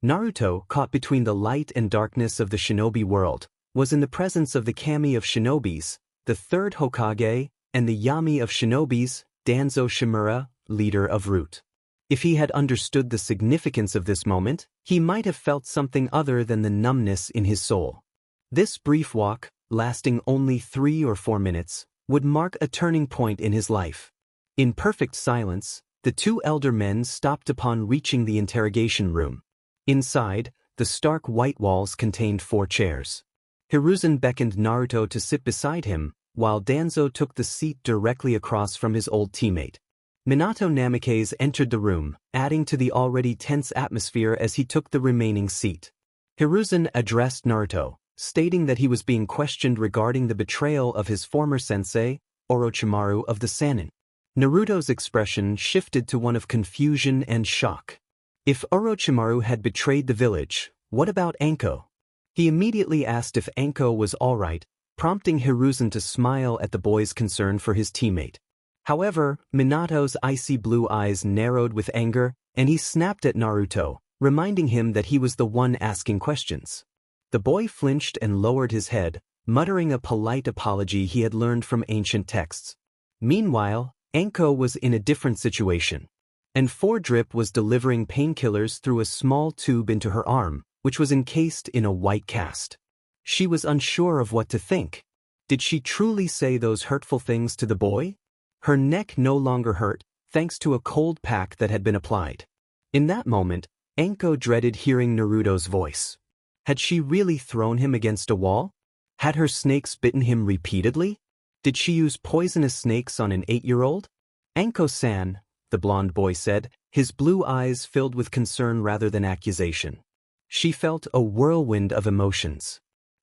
Speaker 1: Naruto, caught between the light and darkness of the shinobi world, was in the presence of the kami of shinobis, the third Hokage, and the yami of shinobis, Danzo Shimura, leader of Root. If he had understood the significance of this moment, he might have felt something other than the numbness in his soul. This brief walk, lasting only 3 or 4 minutes, would mark a turning point in his life. In perfect silence, the 2 elder men stopped upon reaching the interrogation room. Inside, the stark white walls contained 4 chairs. Hiruzen beckoned Naruto to sit beside him, while Danzo took the seat directly across from his old teammate. Minato Namikaze entered the room, adding to the already tense atmosphere as he took the remaining seat. Hiruzen addressed Naruto, stating that he was being questioned regarding the betrayal of his former sensei, Orochimaru of the Sannin. Naruto's expression shifted to one of confusion and shock. If Orochimaru had betrayed the village, what about Anko? He immediately asked if Anko was alright, prompting Hiruzen to smile at the boy's concern for his teammate. However, Minato's icy blue eyes narrowed with anger, and he snapped at Naruto, reminding him that he was the one asking questions. The boy flinched and lowered his head, muttering a polite apology he had learned from ancient texts. Meanwhile, Anko was in a different situation. And Drip was delivering painkillers through a small tube into her arm, which was encased in a white cast. She was unsure of what to think. Did she truly say those hurtful things to the boy? Her neck no longer hurt, thanks to a cold pack that had been applied. In that moment, Anko dreaded hearing Naruto's voice. Had she really thrown him against a wall? Had her snakes bitten him repeatedly? Did she use poisonous snakes on an 8-year-old? Anko-san, the blonde boy said, his blue eyes filled with concern rather than accusation. She felt a whirlwind of emotions.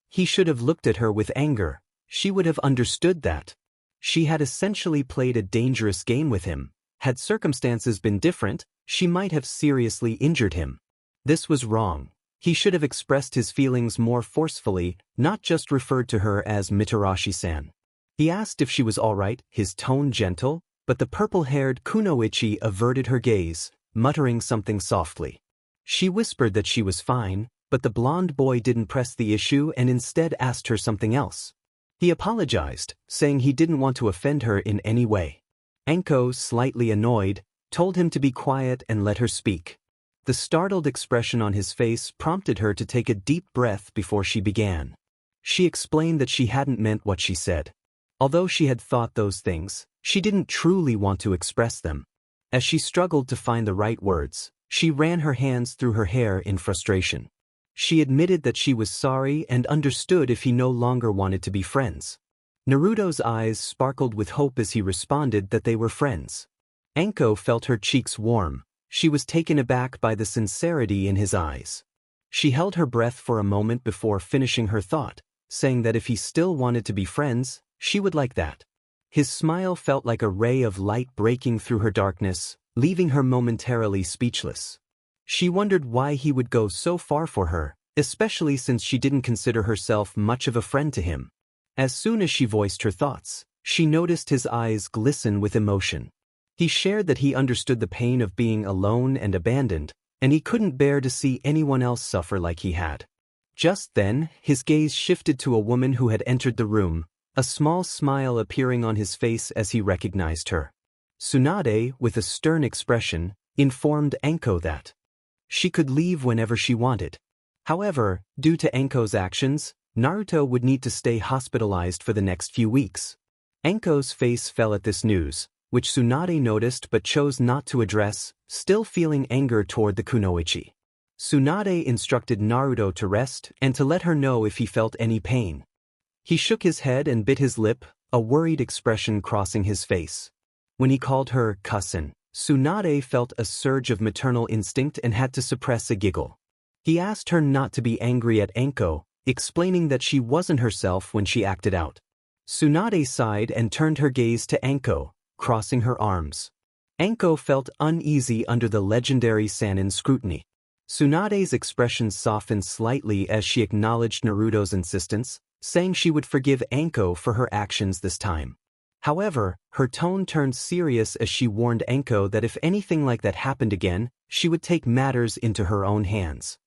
Speaker 1: He should have looked at her with anger. She would have understood that. She had essentially played a dangerous game with him. Had circumstances been different, she might have seriously injured him. This was wrong. He should have expressed his feelings more forcefully, not just referred to her as Mitarashi-san. He asked if she was all right, his tone gentle, but the purple-haired Kunoichi averted her gaze, muttering something softly. She whispered that she was fine, but the blonde boy didn't press the issue and instead asked her something else. He apologized, saying he didn't want to offend her in any way. Anko, slightly annoyed, told him to be quiet and let her speak. The startled expression on his face prompted her to take a deep breath before she began. She explained that she hadn't meant what she said. Although she had thought those things, she didn't truly want to express them. As she struggled to find the right words, she ran her hands through her hair in frustration. She admitted that she was sorry and understood if he no longer wanted to be friends. Naruto's eyes sparkled with hope as he responded that they were friends. Anko felt her cheeks warm. She was taken aback by the sincerity in his eyes. She held her breath for a moment before finishing her thought, saying that if he still wanted to be friends, she would like that. His smile felt like a ray of light breaking through her darkness, leaving her momentarily speechless. She wondered why he would go so far for her, especially since she didn't consider herself much of a friend to him. As soon as she voiced her thoughts, she noticed his eyes glisten with emotion. He shared that he understood the pain of being alone and abandoned, and he couldn't bear to see anyone else suffer like he had. Just then, his gaze shifted to a woman who had entered the room, a small smile appearing on his face as he recognized her. Tsunade, with a stern expression, informed Anko that she could leave whenever she wanted. However, due to Anko's actions, Naruto would need to stay hospitalized for the next few weeks. Anko's face fell at this news, which Tsunade noticed but chose not to address, still feeling anger toward the Kunoichi. Tsunade instructed Naruto to rest and to let her know if he felt any pain. He shook his head and bit his lip, a worried expression crossing his face. When he called her cousin, Tsunade felt a surge of maternal instinct and had to suppress a giggle. He asked her not to be angry at Anko, explaining that she wasn't herself when she acted out. Tsunade sighed and turned her gaze to Anko, crossing her arms. Anko felt uneasy under the legendary Sannin's scrutiny. Tsunade's expression softened slightly as she acknowledged Naruto's insistence, saying she would forgive Anko for her actions this time. However, her tone turned serious as she warned Anko that if anything like that happened again, she would take matters into her own hands.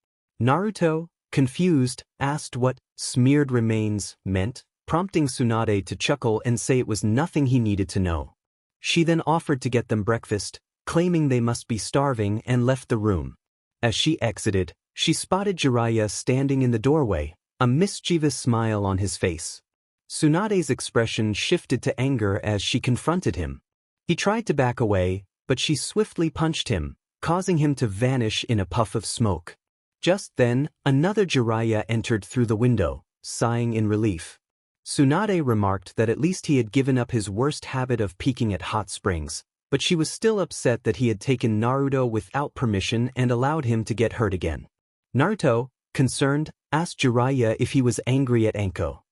Speaker 1: Naruto, confused, asked what "smeared remains" meant, prompting Tsunade to chuckle and say it was nothing he needed to know. She then offered to get them breakfast, claiming they must be starving, and left the room. As she exited, she spotted Jiraiya standing in the doorway, a mischievous smile on his face. Tsunade's expression shifted to anger as she confronted him. He tried to back away, but she swiftly punched him, causing him to vanish in a puff of smoke. Just then, another Jiraiya entered through the window, sighing in relief. Tsunade remarked that at least he had given up his worst habit of peeking at hot springs, but she was still upset that he had taken Naruto without permission and allowed him to get hurt again. Naruto, concerned, asked Jiraiya if he was angry at Anko.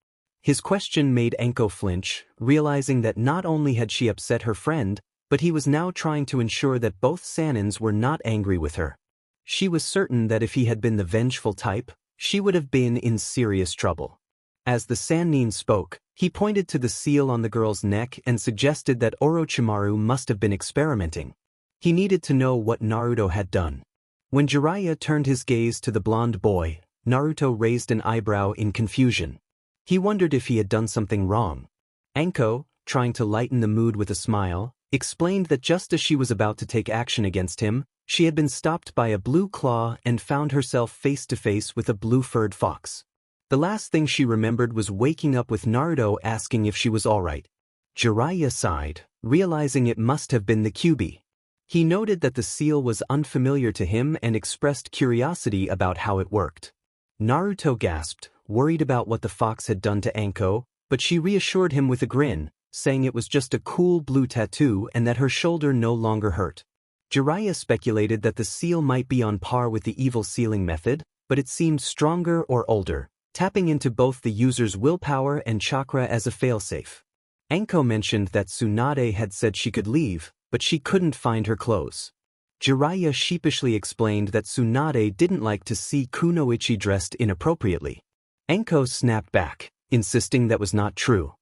Speaker 1: His question made Anko flinch, realizing that not only had she upset her friend, but he was now trying to ensure that both Sannins were not angry with her. She was certain that if he had been the vengeful type, she would have been in serious trouble. As the Sannin spoke, he pointed to the seal on the girl's neck and suggested that Orochimaru must have been experimenting. He needed to know what Naruto had done. When Jiraiya turned his gaze to the blonde boy, Naruto raised an eyebrow in confusion. He wondered if he had done something wrong. Anko, trying to lighten the mood with a smile, explained that just as she was about to take action against him, she had been stopped by a blue claw and found herself face to face with a blue-furred fox. The last thing she remembered was waking up with Naruto asking if she was alright. Jiraiya sighed, realizing it must have been the Kyuubi. He noted that the seal was unfamiliar to him and expressed curiosity about how it worked. Naruto gasped, worried about what the fox had done to Anko, but she reassured him with a grin, saying it was just a cool blue tattoo and that her shoulder no longer hurt. Jiraiya speculated that the seal might be on par with the evil sealing method, but it seemed stronger or older, tapping into both the user's willpower and chakra as a failsafe. Anko mentioned that Tsunade had said she could leave, but she couldn't find her clothes. Jiraiya sheepishly explained that Tsunade didn't like to see Kunoichi dressed inappropriately. Anko snapped back, insisting that was not true.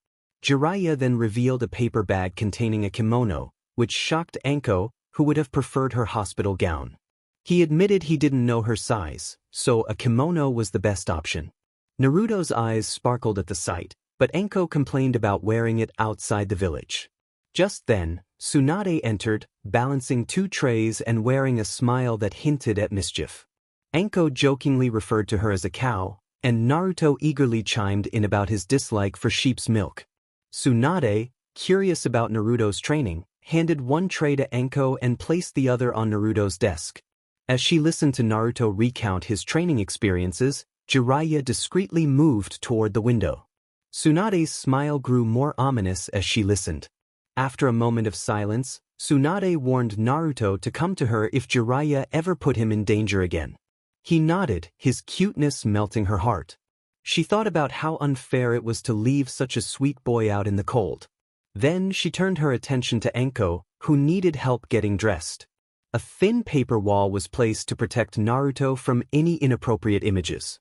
Speaker 1: Jiraiya then revealed a paper bag containing a kimono, which shocked Anko, who would have preferred her hospital gown. He admitted he didn't know her size, so a kimono was the best option. Naruto's eyes sparkled at the sight, but Anko complained about wearing it outside the village. Just then, Tsunade entered, balancing two trays and wearing a smile that hinted at mischief. Anko jokingly referred to her as a cow, and Naruto eagerly chimed in about his dislike for sheep's milk. Tsunade, curious about Naruto's training, handed one tray to Anko and placed the other on Naruto's desk. As she listened to Naruto recount his training experiences, Jiraiya discreetly moved toward the window. Tsunade's smile grew more ominous as she listened. After a moment of silence, Tsunade warned Naruto to come to her if Jiraiya ever put him in danger again. He nodded, his cuteness melting her heart. She thought about how unfair it was to leave such a sweet boy out in the cold. Then she turned her attention to Anko, who needed help getting dressed. A thin paper wall was placed to protect Naruto from any inappropriate images.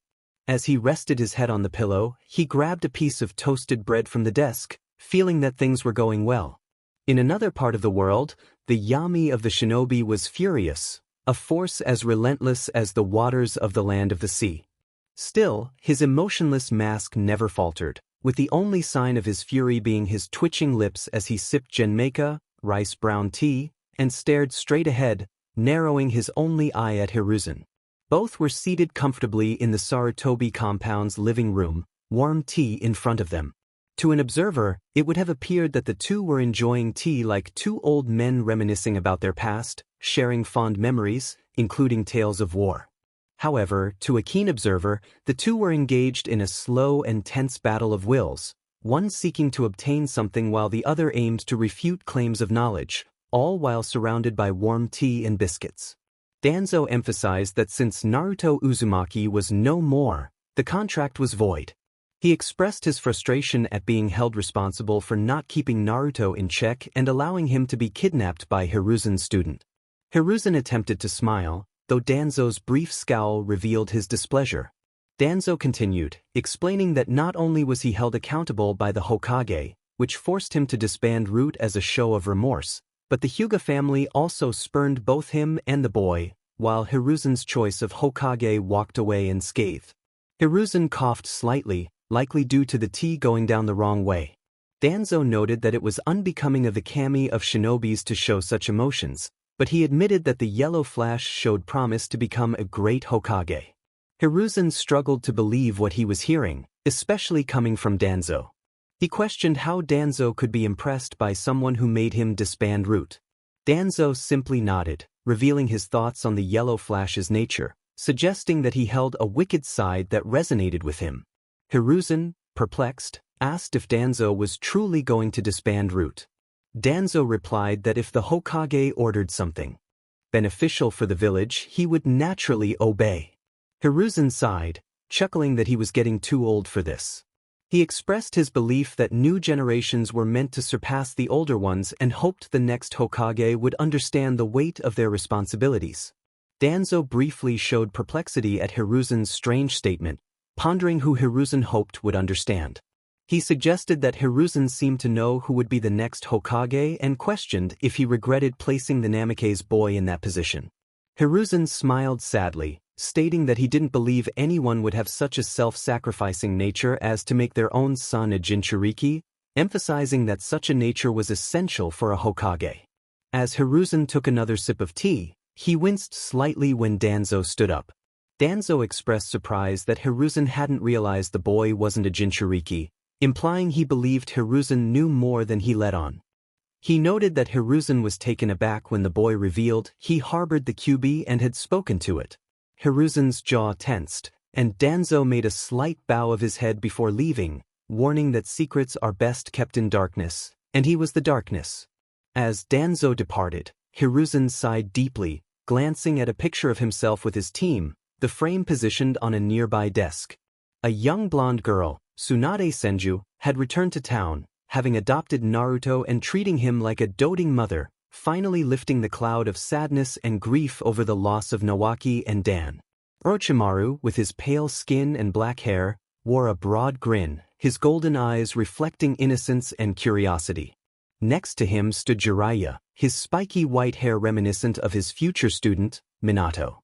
Speaker 1: As he rested his head on the pillow, he grabbed a piece of toasted bread from the desk, feeling that things were going well. In another part of the world, the Yami of the shinobi was furious, a force as relentless as the waters of the land of the sea. Still, his emotionless mask never faltered, with the only sign of his fury being his twitching lips as he sipped genmeika, rice brown tea, and stared straight ahead, narrowing his only eye at Hiruzen. Both were seated comfortably in the Sarutobi compound's living room, warm tea in front of them. To an observer, it would have appeared that the two were enjoying tea like two old men reminiscing about their past, sharing fond memories, including tales of war. However, to a keen observer, the two were engaged in a slow and tense battle of wills, one seeking to obtain something while the other aimed to refute claims of knowledge, all while surrounded by warm tea and biscuits. Danzo emphasized that since Naruto Uzumaki was no more, the contract was void. He expressed his frustration at being held responsible for not keeping Naruto in check and allowing him to be kidnapped by Hiruzen's student. Hiruzen attempted to smile, though Danzo's brief scowl revealed his displeasure. Danzo continued, explaining that not only was he held accountable by the Hokage, which forced him to disband Root as a show of remorse, but the Hyuga family also spurned both him and the boy, while Hiruzen's choice of Hokage walked away unscathed. Hiruzen coughed slightly, likely due to the tea going down the wrong way. Danzo noted that it was unbecoming of the kami of shinobis to show such emotions, but he admitted that the yellow flash showed promise to become a great Hokage. Hiruzen struggled to believe what he was hearing, especially coming from Danzo. He questioned how Danzo could be impressed by someone who made him disband Root. Danzo simply nodded, revealing his thoughts on the yellow flash's nature, suggesting that he held a wicked side that resonated with him. Hiruzen, perplexed, asked if Danzo was truly going to disband Root. Danzo replied that if the Hokage ordered something beneficial for the village, he would naturally obey. Hiruzen sighed, chuckling that he was getting too old for this. He expressed his belief that new generations were meant to surpass the older ones and hoped the next Hokage would understand the weight of their responsibilities. Danzo briefly showed perplexity at Hiruzen's strange statement, pondering who Hiruzen hoped would understand. He suggested that Hiruzen seemed to know who would be the next Hokage and questioned if he regretted placing the Namake's boy in that position. Hiruzen smiled sadly, stating that he didn't believe anyone would have such a self-sacrificing nature as to make their own son a Jinchuriki, emphasizing that such a nature was essential for a Hokage. As Hiruzen took another sip of tea, he winced slightly when Danzo stood up. Danzo expressed surprise that Hiruzen hadn't realized the boy wasn't a Jinchuriki, implying he believed Hiruzen knew more than he let on. He noted that Hiruzen was taken aback when the boy revealed he harbored the QB and had spoken to it. Hiruzen's jaw tensed, and Danzo made a slight bow of his head before leaving, warning that secrets are best kept in darkness, and he was the darkness. As Danzo departed, Hiruzen sighed deeply, glancing at a picture of himself with his team, the frame positioned on a nearby desk. A young blonde girl, Tsunade Senju, had returned to town, having adopted Naruto and treating him like a doting mother, finally lifting the cloud of sadness and grief over the loss of Nawaki and Dan. Orochimaru, with his pale skin and black hair, wore a broad grin, his golden eyes reflecting innocence and curiosity. Next to him stood Jiraiya, his spiky white hair reminiscent of his future student, Minato.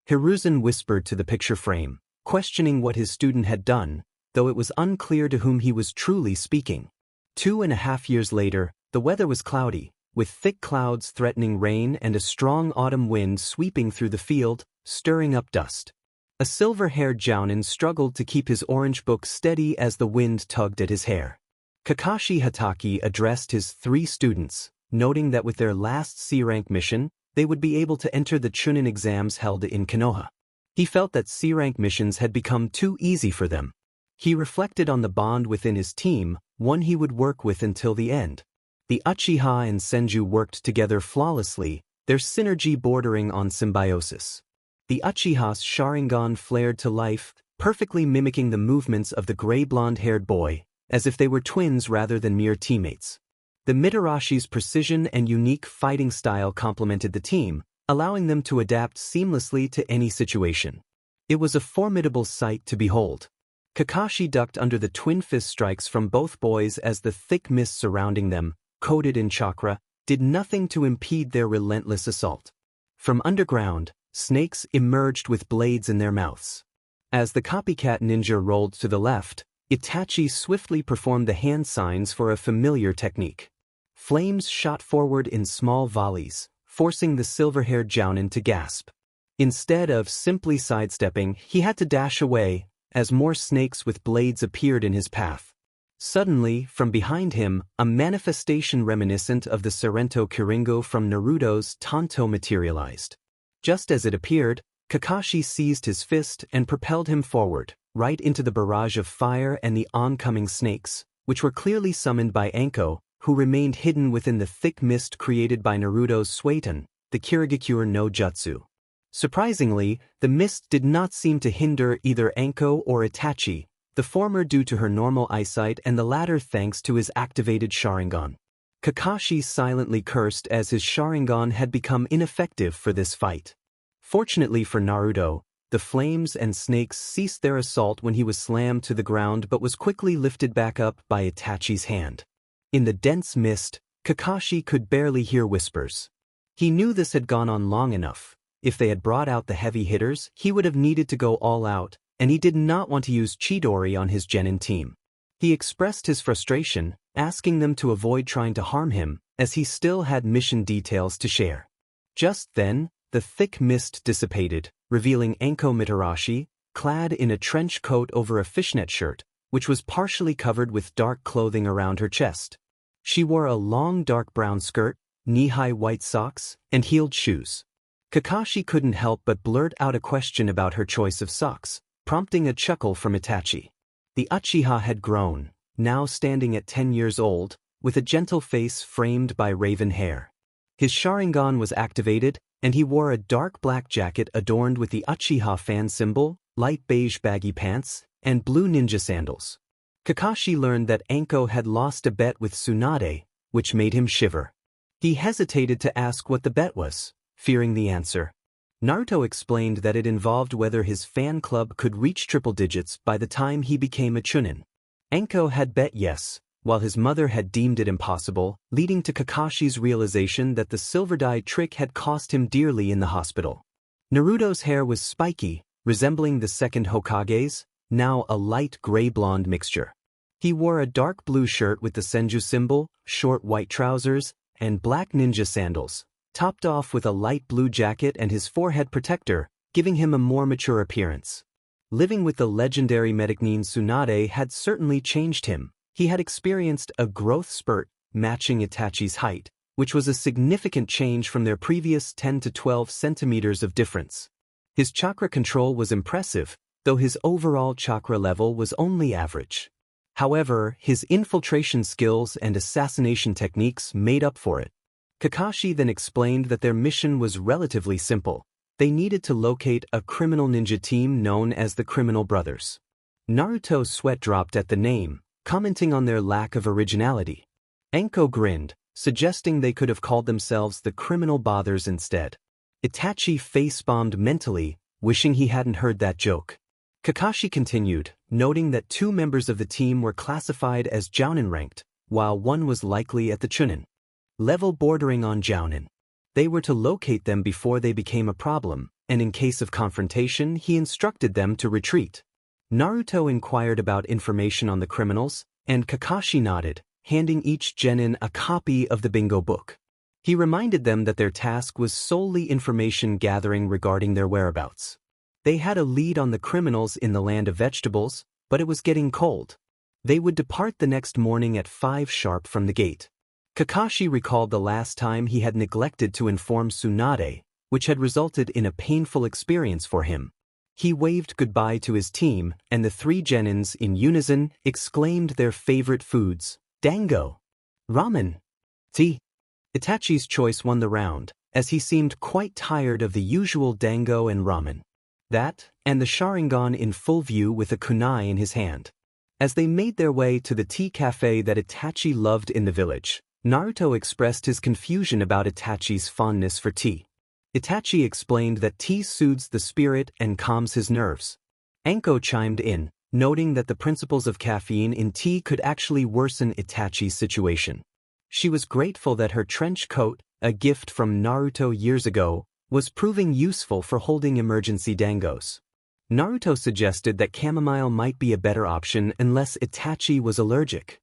Speaker 1: Hiruzen whispered to the picture frame, questioning what his student had done, though it was unclear to whom he was truly speaking. 2.5 years later, the weather was cloudy, with thick clouds threatening rain and a strong autumn wind sweeping through the field, stirring up dust. A silver-haired Jounin struggled to keep his orange book steady as the wind tugged at his hair. Kakashi Hatake addressed his 3 students, noting that with their last C-rank mission, they would be able to enter the Chunin exams held in Konoha. He felt that C-rank missions had become too easy for them. He reflected on the bond within his team, one he would work with until the end. The Uchiha and Senju worked together flawlessly, their synergy bordering on symbiosis. The Uchiha's Sharingan flared to life, perfectly mimicking the movements of the gray blonde-haired boy, as if they were twins rather than mere teammates. The Mitarashi's precision and unique fighting style complemented the team, allowing them to adapt seamlessly to any situation. It was a formidable sight to behold. Kakashi ducked under the twin fist strikes from both boys as the thick mist surrounding them, coated in chakra, did nothing to impede their relentless assault. From underground, snakes emerged with blades in their mouths. As the copycat ninja rolled to the left, Itachi swiftly performed the hand signs for a familiar technique. Flames shot forward in small volleys, forcing the silver-haired Jounin to gasp. Instead of simply sidestepping, he had to dash away, as more snakes with blades appeared in his path. Suddenly, from behind him, a manifestation reminiscent of the Sorrento Kiringo from Naruto's Tanto materialized. Just as it appeared, Kakashi seized his fist and propelled him forward, right into the barrage of fire and the oncoming snakes, which were clearly summoned by Anko, who remained hidden within the thick mist created by Naruto's Suiton, the Kirigakure no Jutsu. Surprisingly, the mist did not seem to hinder either Anko or Itachi, the former due to her normal eyesight and the latter thanks to his activated Sharingan. Kakashi silently cursed as his Sharingan had become ineffective for this fight. Fortunately for Naruto, the flames and snakes ceased their assault when he was slammed to the ground but was quickly lifted back up by Itachi's hand. In the dense mist, Kakashi could barely hear whispers. He knew this had gone on long enough. If they had brought out the heavy hitters, he would have needed to go all out, and he did not want to use Chidori on his Genin team. He expressed his frustration, asking them to avoid trying to harm him, as he still had mission details to share. Just then, the thick mist dissipated, revealing Anko Mitarashi, clad in a trench coat over a fishnet shirt, which was partially covered with dark clothing around her chest. She wore a long dark brown skirt, knee-high white socks, and heeled shoes. Kakashi couldn't help but blurt out a question about her choice of socks, prompting a chuckle from Itachi. The Uchiha had grown, now standing at 10 years old, with a gentle face framed by raven hair. His Sharingan was activated, and he wore a dark black jacket adorned with the Uchiha fan symbol, light beige baggy pants, and blue ninja sandals. Kakashi learned that Anko had lost a bet with Tsunade, which made him shiver. He hesitated to ask what the bet was, fearing the answer. Naruto explained that it involved whether his fan club could reach triple digits by the time he became a Chunin. Anko had bet yes, while his mother had deemed it impossible, leading to Kakashi's realization that the silver dye trick had cost him dearly in the hospital. Naruto's hair was spiky, resembling the second Hokage's, now a light gray-blonde mixture. He wore a dark blue shirt with the Senju symbol, short white trousers, and black ninja sandals, topped off with a light blue jacket and his forehead protector, giving him a more mature appearance. Living with the legendary Genin Tsunade had certainly changed him. He had experienced a growth spurt, matching Itachi's height, which was a significant change from their previous 10 to 12 centimeters of difference. His chakra control was impressive, though his overall chakra level was only average. However, his infiltration skills and assassination techniques made up for it. Kakashi then explained that their mission was relatively simple. They needed to locate a criminal ninja team known as the Criminal Brothers. Naruto's sweat dropped at the name, commenting on their lack of originality. Enko grinned, suggesting they could have called themselves the Criminal Bothers instead. Itachi face-bombed mentally, wishing he hadn't heard that joke. Kakashi continued, noting that 2 members of the team were classified as Jounin ranked, while one was likely at the Chunin level bordering on Jounin. They were to locate them before they became a problem, and in case of confrontation he instructed them to retreat. Naruto inquired about information on the criminals, and Kakashi nodded, handing each genin a copy of the bingo book. He reminded them that their task was solely information gathering regarding their whereabouts. They had a lead on the criminals in the land of vegetables, but it was getting cold. They would depart the next morning at 5 sharp from the gate. Kakashi recalled the last time he had neglected to inform Tsunade, which had resulted in a painful experience for him. He waved goodbye to his team, and the 3 genins in unison exclaimed their favorite foods: dango, ramen, tea. Itachi's choice won the round, as he seemed quite tired of the usual dango and ramen. That, and the Sharingan in full view with a kunai in his hand. As they made their way to the tea cafe that Itachi loved in the village, Naruto expressed his confusion about Itachi's fondness for tea. Itachi explained that tea soothes the spirit and calms his nerves. Enko chimed in, noting that the principles of caffeine in tea could actually worsen Itachi's situation. She was grateful that her trench coat, a gift from Naruto years ago, was proving useful for holding emergency dangos. Naruto suggested that chamomile might be a better option unless Itachi was allergic.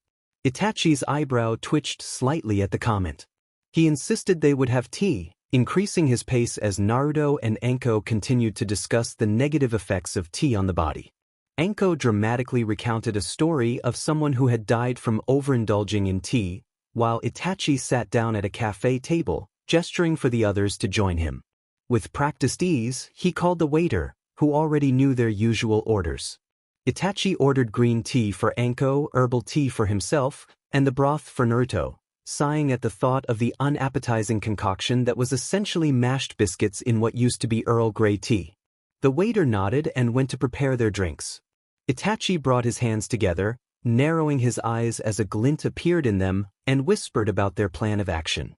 Speaker 1: Itachi's eyebrow twitched slightly at the comment. He insisted they would have tea, increasing his pace as Naruto and Enko continued to discuss the negative effects of tea on the body. Enko dramatically recounted a story of someone who had died from overindulging in tea, while Itachi sat down at a cafe table, gesturing for the others to join him. With practiced ease, he called the waiter, who already knew their usual orders. Itachi ordered green tea for Enko, herbal tea for himself, and the broth for Naruto, sighing at the thought of the unappetizing concoction that was essentially mashed biscuits in what used to be Earl Grey tea. The waiter nodded and went to prepare their drinks. Itachi brought his hands together, narrowing his eyes as a glint appeared in them, and whispered about their plan of action.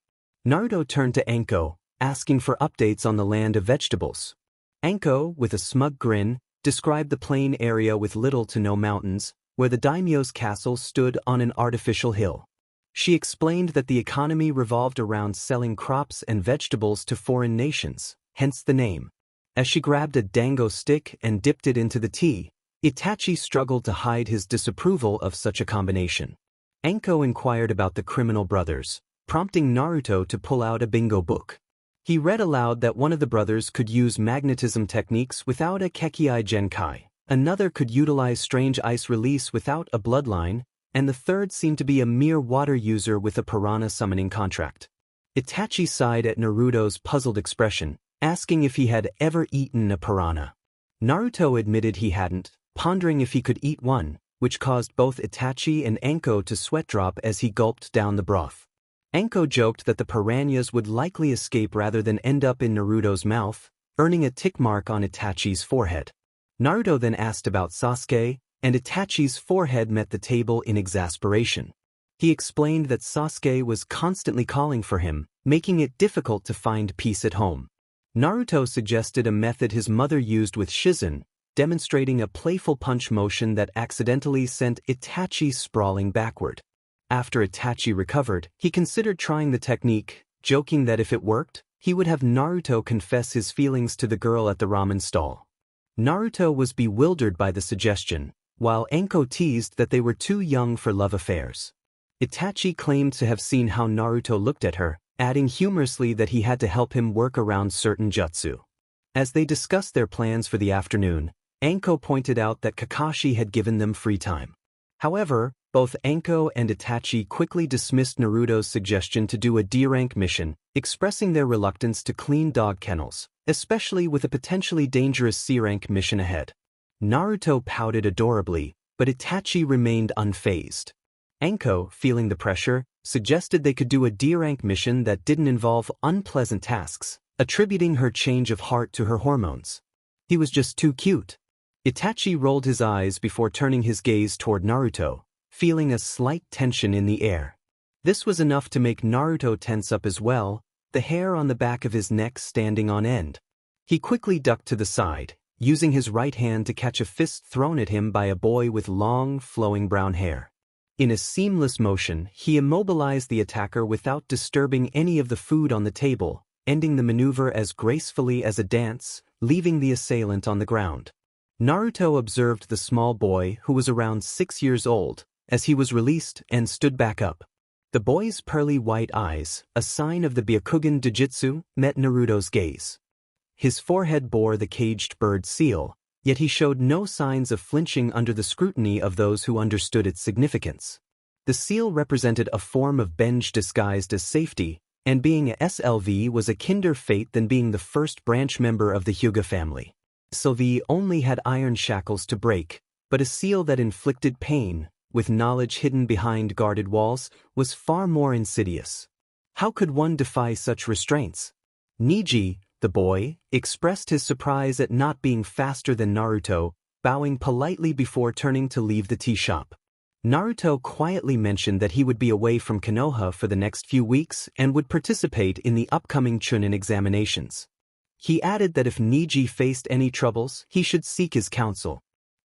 Speaker 1: Naruto turned to Enko, asking for updates on the land of vegetables. Enko, with a smug grin, described the plain area with little to no mountains, where the daimyo's castle stood on an artificial hill. She explained that the economy revolved around selling crops and vegetables to foreign nations, hence the name. As she grabbed a dango stick and dipped it into the tea, Itachi struggled to hide his disapproval of such a combination. Enko inquired about the Criminal Brothers, prompting Naruto to pull out a bingo book. He read aloud that one of the brothers could use magnetism techniques without a Kekkei Genkai, another could utilize strange ice release without a bloodline, and the third seemed to be a mere water user with a piranha summoning contract. Itachi sighed at Naruto's puzzled expression, asking if he had ever eaten a piranha. Naruto admitted he hadn't, pondering if he could eat one, which caused both Itachi and Enko to sweat drop as he gulped down the broth. Enko joked that the piranhas would likely escape rather than end up in Naruto's mouth, earning a tick mark on Itachi's forehead. Naruto then asked about Sasuke, and Itachi's forehead met the table in exasperation. He explained that Sasuke was constantly calling for him, making it difficult to find peace at home. Naruto suggested a method his mother used with Shizen, demonstrating a playful punch motion that accidentally sent Itachi sprawling backward. After Itachi recovered, he considered trying the technique, joking that if it worked, he would have Naruto confess his feelings to the girl at the ramen stall. Naruto was bewildered by the suggestion, while Anko teased that they were too young for love affairs. Itachi claimed to have seen how Naruto looked at her, adding humorously that he had to help him work around certain jutsu. As they discussed their plans for the afternoon, Anko pointed out that Kakashi had given them free time. However, both Anko and Itachi quickly dismissed Naruto's suggestion to do a D-rank mission, expressing their reluctance to clean dog kennels, especially with a potentially dangerous C-rank mission ahead. Naruto pouted adorably, but Itachi remained unfazed. Anko, feeling the pressure, suggested they could do a D-rank mission that didn't involve unpleasant tasks, attributing her change of heart to her hormones. He was just too cute. Itachi rolled his eyes before turning his gaze toward Naruto, feeling a slight tension in the air. This was enough to make Naruto tense up as well, the hair on the back of his neck standing on end. He quickly ducked to the side, using his right hand to catch a fist thrown at him by a boy with long, flowing brown hair. In a seamless motion, he immobilized the attacker without disturbing any of the food on the table, ending the maneuver as gracefully as a dance, leaving the assailant on the ground. Naruto observed the small boy, who was around 6 years old, as he was released and stood back up. The boy's pearly white eyes, a sign of the Byakugan Jujutsu, met Naruto's gaze. His forehead bore the caged bird seal, yet he showed no signs of flinching under the scrutiny of those who understood its significance. The seal represented a form of benj disguised as safety, and being a SLV was a kinder fate than being the first branch member of the Hyuga family. SLV only had iron shackles to break, but a seal that inflicted pain, with knowledge hidden behind guarded walls, was far more insidious. How could one defy such restraints? Niji, the boy, expressed his surprise at not being faster than Naruto, bowing politely before turning to leave the tea shop. Naruto quietly mentioned that he would be away from Konoha for the next few weeks and would participate in the upcoming Chunin examinations. He added that if Niji faced any troubles, he should seek his counsel.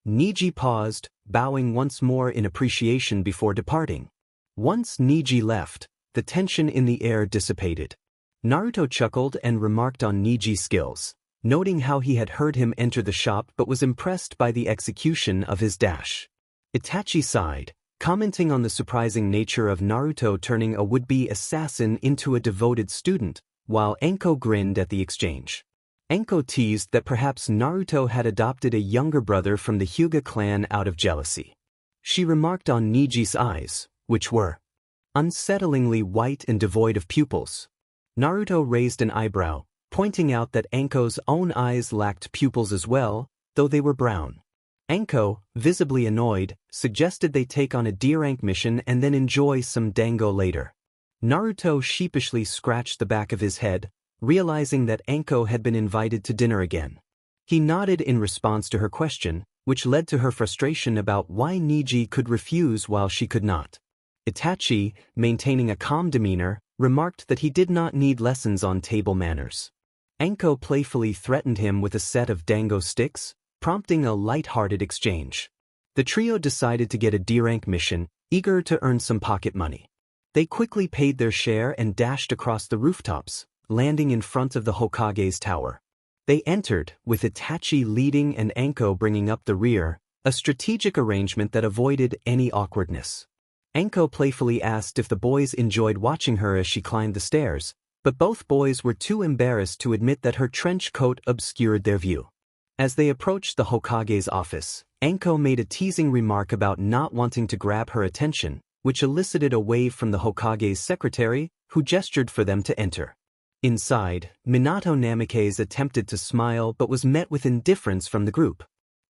Speaker 1: Niji paused, bowing once more in appreciation before departing. Once Niji left, the tension in the air dissipated. Naruto chuckled and remarked on Niji's skills, noting how he had heard him enter the shop but was impressed by the execution of his dash. Itachi sighed, commenting on the surprising nature of Naruto turning a would-be assassin into a devoted student, while Anko grinned at the exchange. Anko teased that perhaps Naruto had adopted a younger brother from the Hyuga clan out of jealousy. She remarked on Niji's eyes, which were unsettlingly white and devoid of pupils. Naruto raised an eyebrow, pointing out that Anko's own eyes lacked pupils as well, though they were brown. Anko, visibly annoyed, suggested they take on a D-rank mission and then enjoy some dango later. Naruto sheepishly scratched the back of his head, realizing that Anko had been invited to dinner again. He nodded in response to her question, which led to her frustration about why Niji could refuse while she could not. Itachi, maintaining a calm demeanor, remarked that he did not need lessons on table manners. Anko playfully threatened him with a set of dango sticks, prompting a light-hearted exchange. The trio decided to get a D-rank mission, eager to earn some pocket money. They quickly paid their share and dashed across the rooftops, landing in front of the Hokage's tower. They entered, with Itachi leading and Anko bringing up the rear, a strategic arrangement that avoided any awkwardness. Anko playfully asked if the boys enjoyed watching her as she climbed the stairs, but both boys were too embarrassed to admit that her trench coat obscured their view. As they approached the Hokage's office, Anko made a teasing remark about not wanting to grab her attention, which elicited a wave from the Hokage's secretary, who gestured for them to enter. Inside, Minato Namikaze attempted to smile but was met with indifference from the group.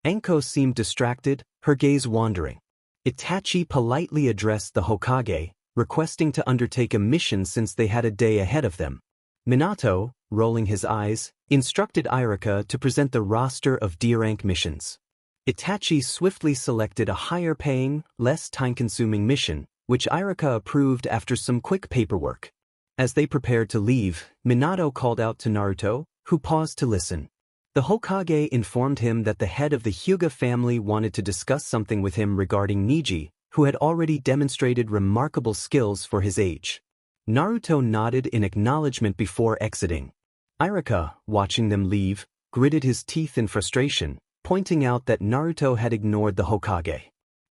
Speaker 1: Anko seemed distracted, her gaze wandering. Itachi politely addressed the Hokage, requesting to undertake a mission since they had a day ahead of them. Minato, rolling his eyes, instructed Irika to present the roster of D-rank missions. Itachi swiftly selected a higher-paying, less time-consuming mission, which Irika approved after some quick paperwork. As they prepared to leave, Minato called out to Naruto, who paused to listen. The Hokage informed him that the head of the Hyuga family wanted to discuss something with him regarding Niji, who had already demonstrated remarkable skills for his age. Naruto nodded in acknowledgement before exiting. Irika, watching them leave, gritted his teeth in frustration, pointing out that Naruto had ignored the Hokage.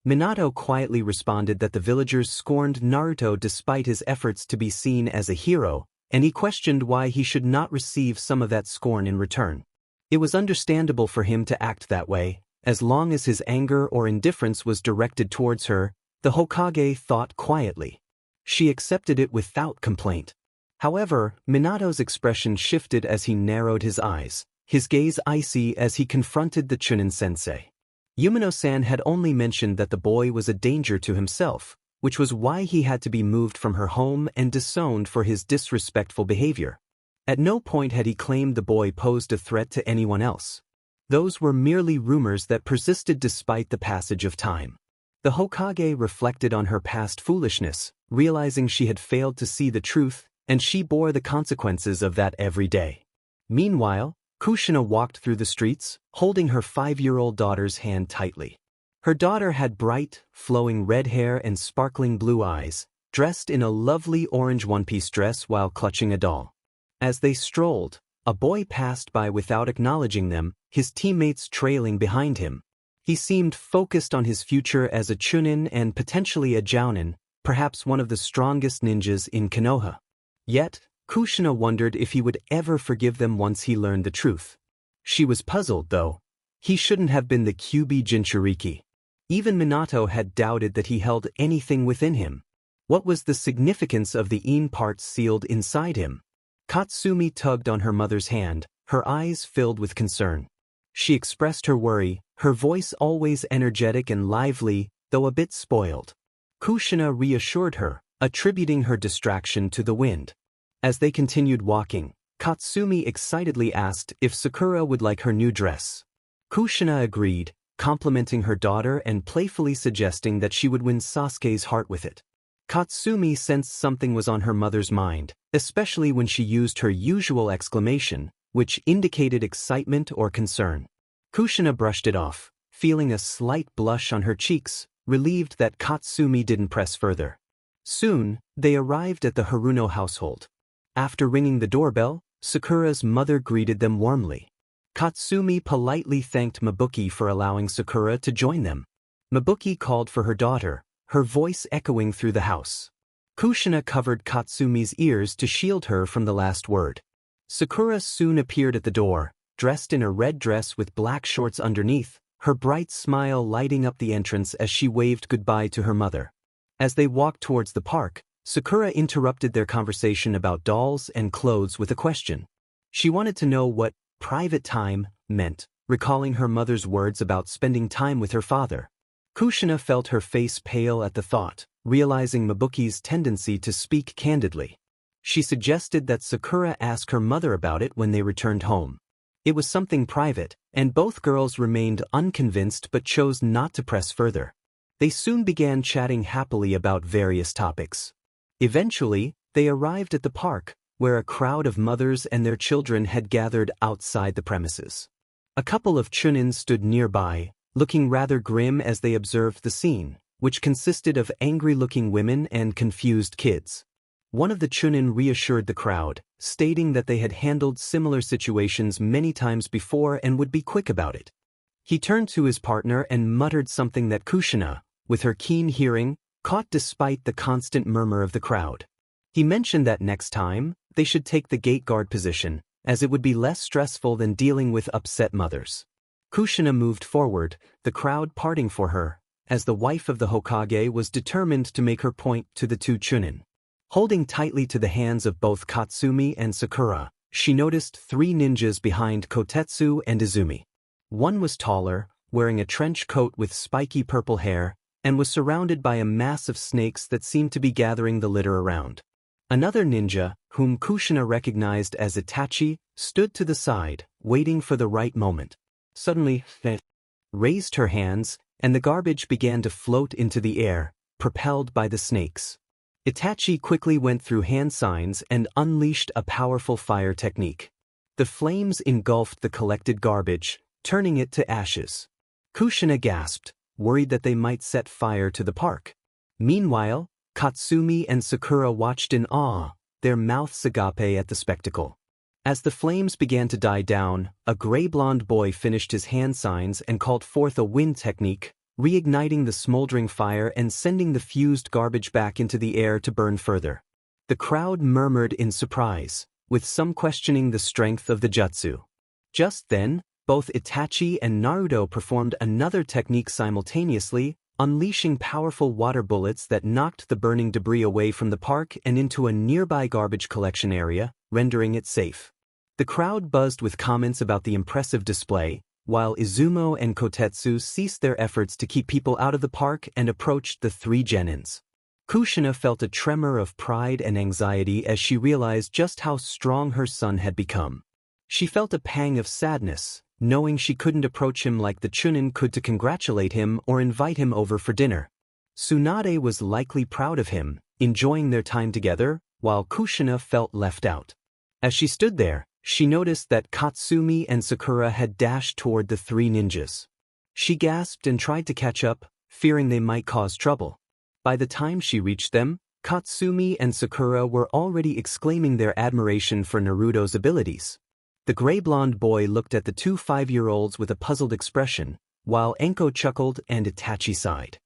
Speaker 1: Minato quietly responded that the villagers scorned Naruto despite his efforts to be seen as a hero, and he questioned why he should not receive some of that scorn in return. It was understandable for him to act that way, as long as his anger or indifference was directed towards her, the Hokage thought quietly. She accepted it without complaint. However, Minato's expression shifted as he narrowed his eyes, his gaze icy as he confronted the Chunin sensei. Yumino-san had only mentioned that the boy was a danger to himself, which was why he had to be moved from her home and disowned for his disrespectful behavior. At no point had he claimed the boy posed a threat to anyone else. Those were merely rumors that persisted despite the passage of time. The Hokage reflected on her past foolishness, realizing she had failed to see the truth, and she bore the consequences of that every day. Meanwhile, Kushina walked through the streets, holding her 5-year-old daughter's hand tightly. Her daughter had bright, flowing red hair and sparkling blue eyes, dressed in a lovely orange one-piece dress while clutching a doll. As they strolled, a boy passed by without acknowledging them, his teammates trailing behind him. He seemed focused on his future as a Chunin and potentially a Jounin, perhaps one of the strongest ninjas in Konoha. Yet, Kushina wondered if he would ever forgive them once he learned the truth. She was puzzled, though. He shouldn't have been the Kyuubi Jinchuriki. Even Minato had doubted that he held anything within him. What was the significance of the yin parts sealed inside him? Katsumi tugged on her mother's hand, her eyes filled with concern. She expressed her worry, her voice always energetic and lively, though a bit spoiled. Kushina reassured her, attributing her distraction to the wind. As they continued walking, Katsumi excitedly asked if Sakura would like her new dress. Kushina agreed, complimenting her daughter and playfully suggesting that she would win Sasuke's heart with it. Katsumi sensed something was on her mother's mind, especially when she used her usual exclamation, which indicated excitement or concern. Kushina brushed it off, feeling a slight blush on her cheeks, relieved that Katsumi didn't press further. Soon, they arrived at the Haruno household. After ringing the doorbell, Sakura's mother greeted them warmly. Katsumi politely thanked Mabuki for allowing Sakura to join them. Mabuki called for her daughter, her voice echoing through the house. Kushina covered Katsumi's ears to shield her from the last word. Sakura soon appeared at the door, dressed in a red dress with black shorts underneath, her bright smile lighting up the entrance as she waved goodbye to her mother. As they walked towards the park, Sakura interrupted their conversation about dolls and clothes with a question. She wanted to know what private time meant, recalling her mother's words about spending time with her father. Kushina felt her face pale at the thought, realizing Mabuki's tendency to speak candidly. She suggested that Sakura ask her mother about it when they returned home. It was something private, and both girls remained unconvinced but chose not to press further. They soon began chatting happily about various topics. Eventually, they arrived at the park, where a crowd of mothers and their children had gathered outside the premises. A couple of Chunins stood nearby, looking rather grim as they observed the scene, which consisted of angry-looking women and confused kids. One of the Chunin reassured the crowd, stating that they had handled similar situations many times before and would be quick about it. He turned to his partner and muttered something that Kushina, with her keen hearing, caught despite the constant murmur of the crowd. He mentioned that next time, they should take the gate guard position, as it would be less stressful than dealing with upset mothers. Kushina moved forward, the crowd parting for her, as the wife of the Hokage was determined to make her point to the two Chunin. Holding tightly to the hands of both Katsumi and Sakura, she noticed 3 ninjas behind Kotetsu and Izumi. One was taller, wearing a trench coat with spiky purple hair, and was surrounded by a mass of snakes that seemed to be gathering the litter around. Another ninja, whom Kushina recognized as Itachi, stood to the side, waiting for the right moment. Suddenly, she raised her hands, and the garbage began to float into the air, propelled by the snakes. Itachi quickly went through hand signs and unleashed a powerful fire technique. The flames engulfed the collected garbage, turning it to ashes. Kushina gasped, worried that they might set fire to the park. Meanwhile, Katsumi and Sakura watched in awe, their mouths agape at the spectacle. As the flames began to die down, a gray-blonde boy finished his hand signs and called forth a wind technique, reigniting the smoldering fire and sending the fused garbage back into the air to burn further. The crowd murmured in surprise, with some questioning the strength of the jutsu. Just then, both Itachi and Naruto performed another technique simultaneously, unleashing powerful water bullets that knocked the burning debris away from the park and into a nearby garbage collection area, rendering it safe. The crowd buzzed with comments about the impressive display, while Izumo and Kotetsu ceased their efforts to keep people out of the park and approached the three Genins. Kushina felt a tremor of pride and anxiety as she realized just how strong her son had become. She felt a pang of sadness, knowing she couldn't approach him like the Chunin could to congratulate him or invite him over for dinner. Tsunade was likely proud of him, enjoying their time together, while Kushina felt left out. As she stood there, she noticed that Katsumi and Sakura had dashed toward the three ninjas. She gasped and tried to catch up, fearing they might cause trouble. By the time she reached them, Katsumi and Sakura were already exclaiming their admiration for Naruto's abilities. The gray-blonde boy looked at the two 5-year-olds with a puzzled expression, while Enko chuckled and Itachi sighed.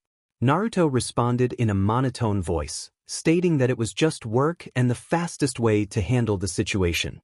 Speaker 1: Naruto responded in a monotone voice, stating that it was just work and the fastest way to handle the situation.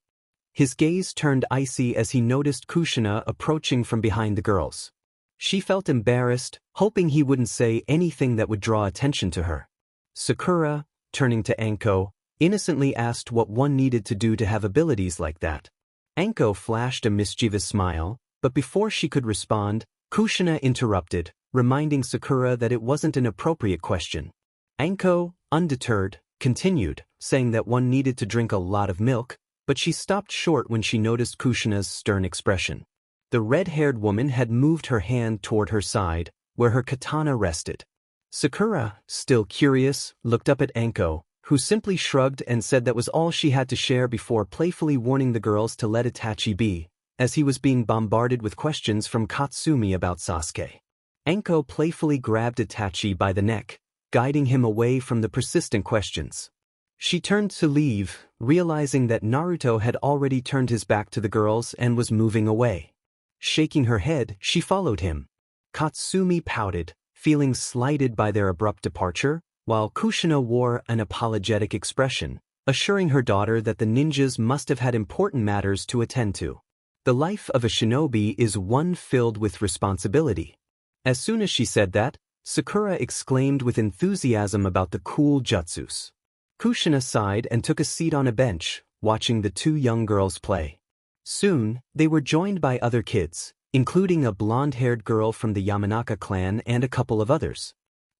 Speaker 1: His gaze turned icy as he noticed Kushina approaching from behind the girls. She felt embarrassed, hoping he wouldn't say anything that would draw attention to her. Sakura, turning to Enko, innocently asked what one needed to do to have abilities like that. Enko flashed a mischievous smile, but before she could respond, Kushina interrupted, reminding Sakura that it wasn't an appropriate question. Enko, undeterred, continued, saying that one needed to drink a lot of milk, but she stopped short when she noticed Kushina's stern expression. The red-haired woman had moved her hand toward her side, where her katana rested. Sakura, still curious, looked up at Enko, who simply shrugged and said that was all she had to share before playfully warning the girls to let Itachi be, as he was being bombarded with questions from Katsumi about Sasuke. Enko playfully grabbed Itachi by the neck, guiding him away from the persistent questions. She turned to leave, realizing that Naruto had already turned his back to the girls and was moving away. Shaking her head, she followed him. Katsumi pouted, feeling slighted by their abrupt departure, while Kushina wore an apologetic expression, assuring her daughter that the ninjas must have had important matters to attend to. The life of a shinobi is one filled with responsibility. As soon as she said that, Sakura exclaimed with enthusiasm about the cool jutsus. Kushina sighed and took a seat on a bench, watching the two young girls play. Soon, they were joined by other kids, including a blonde-haired girl from the Yamanaka clan and a couple of others.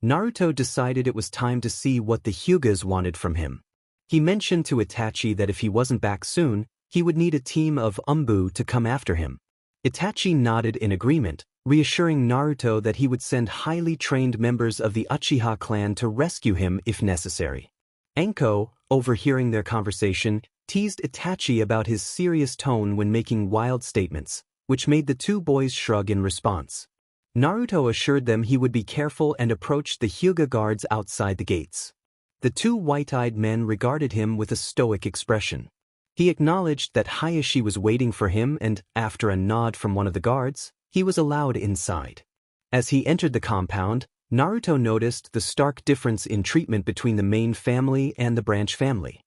Speaker 1: Naruto decided it was time to see what the Hyugas wanted from him. He mentioned to Itachi that if he wasn't back soon, he would need a team of Umbu to come after him. Itachi nodded in agreement, reassuring Naruto that he would send highly trained members of the Uchiha clan to rescue him if necessary. Enko, overhearing their conversation, teased Itachi about his serious tone when making wild statements, which made the two boys shrug in response. Naruto assured them he would be careful and approached the Hyuga guards outside the gates. The two white-eyed men regarded him with a stoic expression. He acknowledged that Hayashi was waiting for him and, after a nod from one of the guards, he was allowed inside. As he entered the compound, Naruto noticed the stark difference in treatment between the main family and the branch family.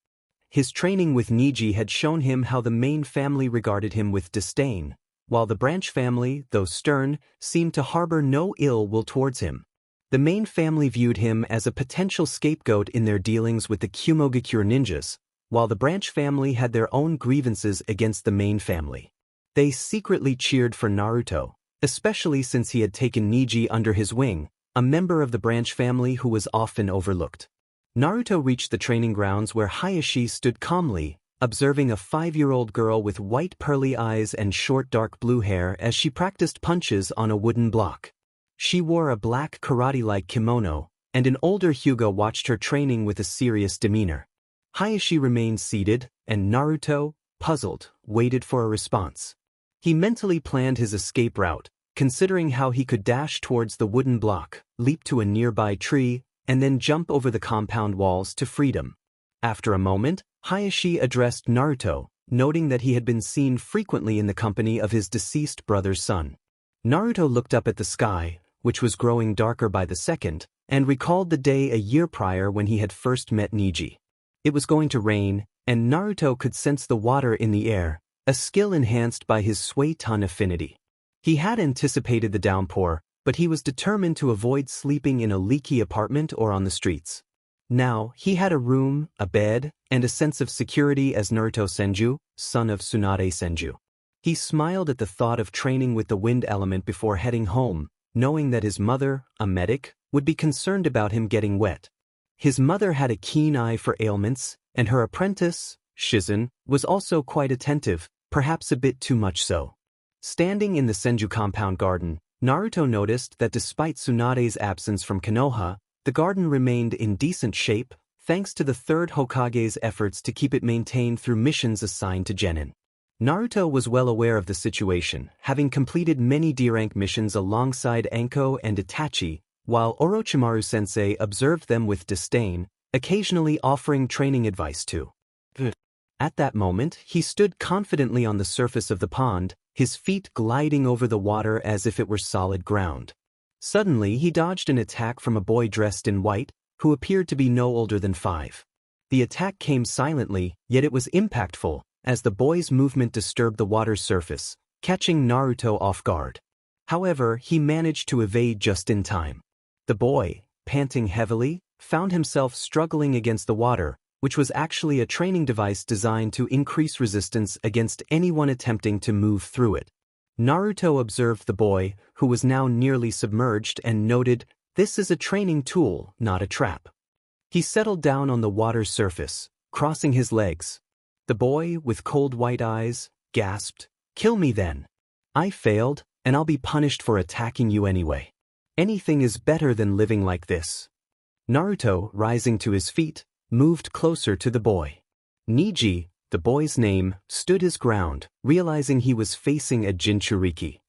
Speaker 1: His training with Niji had shown him how the main family regarded him with disdain, while the branch family, though stern, seemed to harbor no ill will towards him. The main family viewed him as a potential scapegoat in their dealings with the Kumogakure ninjas, while the branch family had their own grievances against the main family. They secretly cheered for Naruto, especially since he had taken Niji under his wing, a member of the branch family who was often overlooked. Naruto reached the training grounds where Hayashi stood calmly, observing a 5-year-old girl with white pearly eyes and short dark blue hair as she practiced punches on a wooden block. She wore a black karate-like kimono, and an older Hyuga watched her training with a serious demeanor. Hayashi remained seated, and Naruto, puzzled, waited for a response. He mentally planned his escape route, considering how he could dash towards the wooden block, leap to a nearby tree, and then jump over the compound walls to freedom. After a moment, Hayashi addressed Naruto, noting that he had been seen frequently in the company of his deceased brother's son. Naruto looked up at the sky, which was growing darker by the second, and recalled the day a year prior when he had first met Neji. It was going to rain, and Naruto could sense the water in the air, a skill enhanced by his Suiton affinity. He had anticipated the downpour, but he was determined to avoid sleeping in a leaky apartment or on the streets. Now, he had a room, a bed, and a sense of security as Naruto Senju, son of Tsunade Senju. He smiled at the thought of training with the wind element before heading home, knowing that his mother, a medic, would be concerned about him getting wet. His mother had a keen eye for ailments, and her apprentice, Shizen, was also quite attentive, perhaps a bit too much so. Standing in the Senju compound garden, Naruto noticed that despite Tsunade's absence from Konoha, the garden remained in decent shape, thanks to the third Hokage's efforts to keep it maintained through missions assigned to Genin. Naruto was well aware of the situation, having completed many D-rank missions alongside Anko and Itachi, while Orochimaru-sensei observed them with disdain, occasionally offering training advice too. At that moment, he stood confidently on the surface of the pond, his feet gliding over the water as if it were solid ground. Suddenly, he dodged an attack from a boy dressed in white, who appeared to be no older than 5. The attack came silently, yet it was impactful, as the boy's movement disturbed the water's surface, catching Naruto off guard. However, he managed to evade just in time. The boy, panting heavily, found himself struggling against the water, which was actually a training device designed to increase resistance against anyone attempting to move through it. Naruto observed the boy, who was now nearly submerged, and noted, "This is a training tool, not a trap." He settled down on the water's surface, crossing his legs. The boy, with cold white eyes, gasped, "Kill me then. I failed, and I'll be punished for attacking you anyway. Anything is better than living like this." Naruto, rising to his feet, moved closer to the boy. Neji, the boy's name, stood his ground, realizing he was facing a Jinchuriki.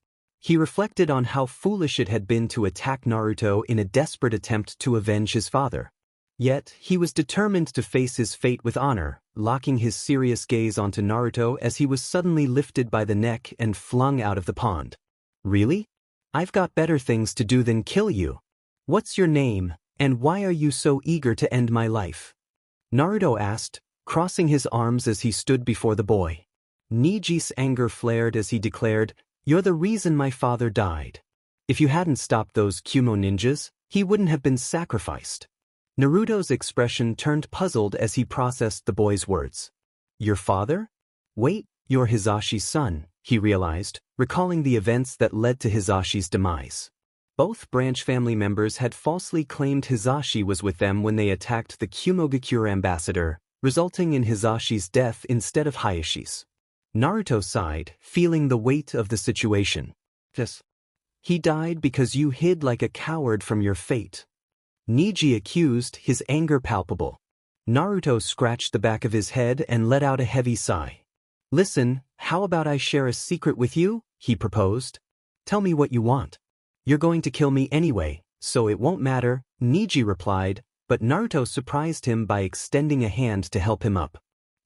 Speaker 1: He reflected on how foolish it had been to attack Naruto in a desperate attempt to avenge his father. Yet, he was determined to face his fate with honor, locking his serious gaze onto Naruto as he was suddenly lifted by the neck and flung out of the pond. "Really? I've got better things to do than kill you. What's your name, and why are you so eager to end my life?" Naruto asked, crossing his arms as he stood before the boy. Neji's anger flared as he declared, "You're the reason my father died. If you hadn't stopped those Kumo ninjas, he wouldn't have been sacrificed." Naruto's expression turned puzzled as he processed the boy's words. "Your father? Wait, you're Hisashi's son," he realized, recalling the events that led to Hisashi's demise. Both branch family members had falsely claimed Hisashi was with them when they attacked the Kumogakure ambassador, resulting in Hisashi's death instead of Hayashi's. Naruto sighed, feeling the weight of the situation. "Yes. He died because you hid like a coward from your fate." Neji accused, his anger palpable. Naruto scratched the back of his head and let out a heavy sigh. "Listen, how about I share a secret with you?" he proposed. "Tell me what you want." "You're going to kill me anyway, so it won't matter," Neji replied, but Naruto surprised him by extending a hand to help him up.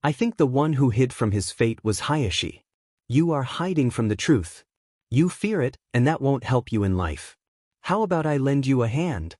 Speaker 1: "I think the one who hid from his fate was Hayashi. You are hiding from the truth. You fear it, and that won't help you in life. How about I lend you a hand?"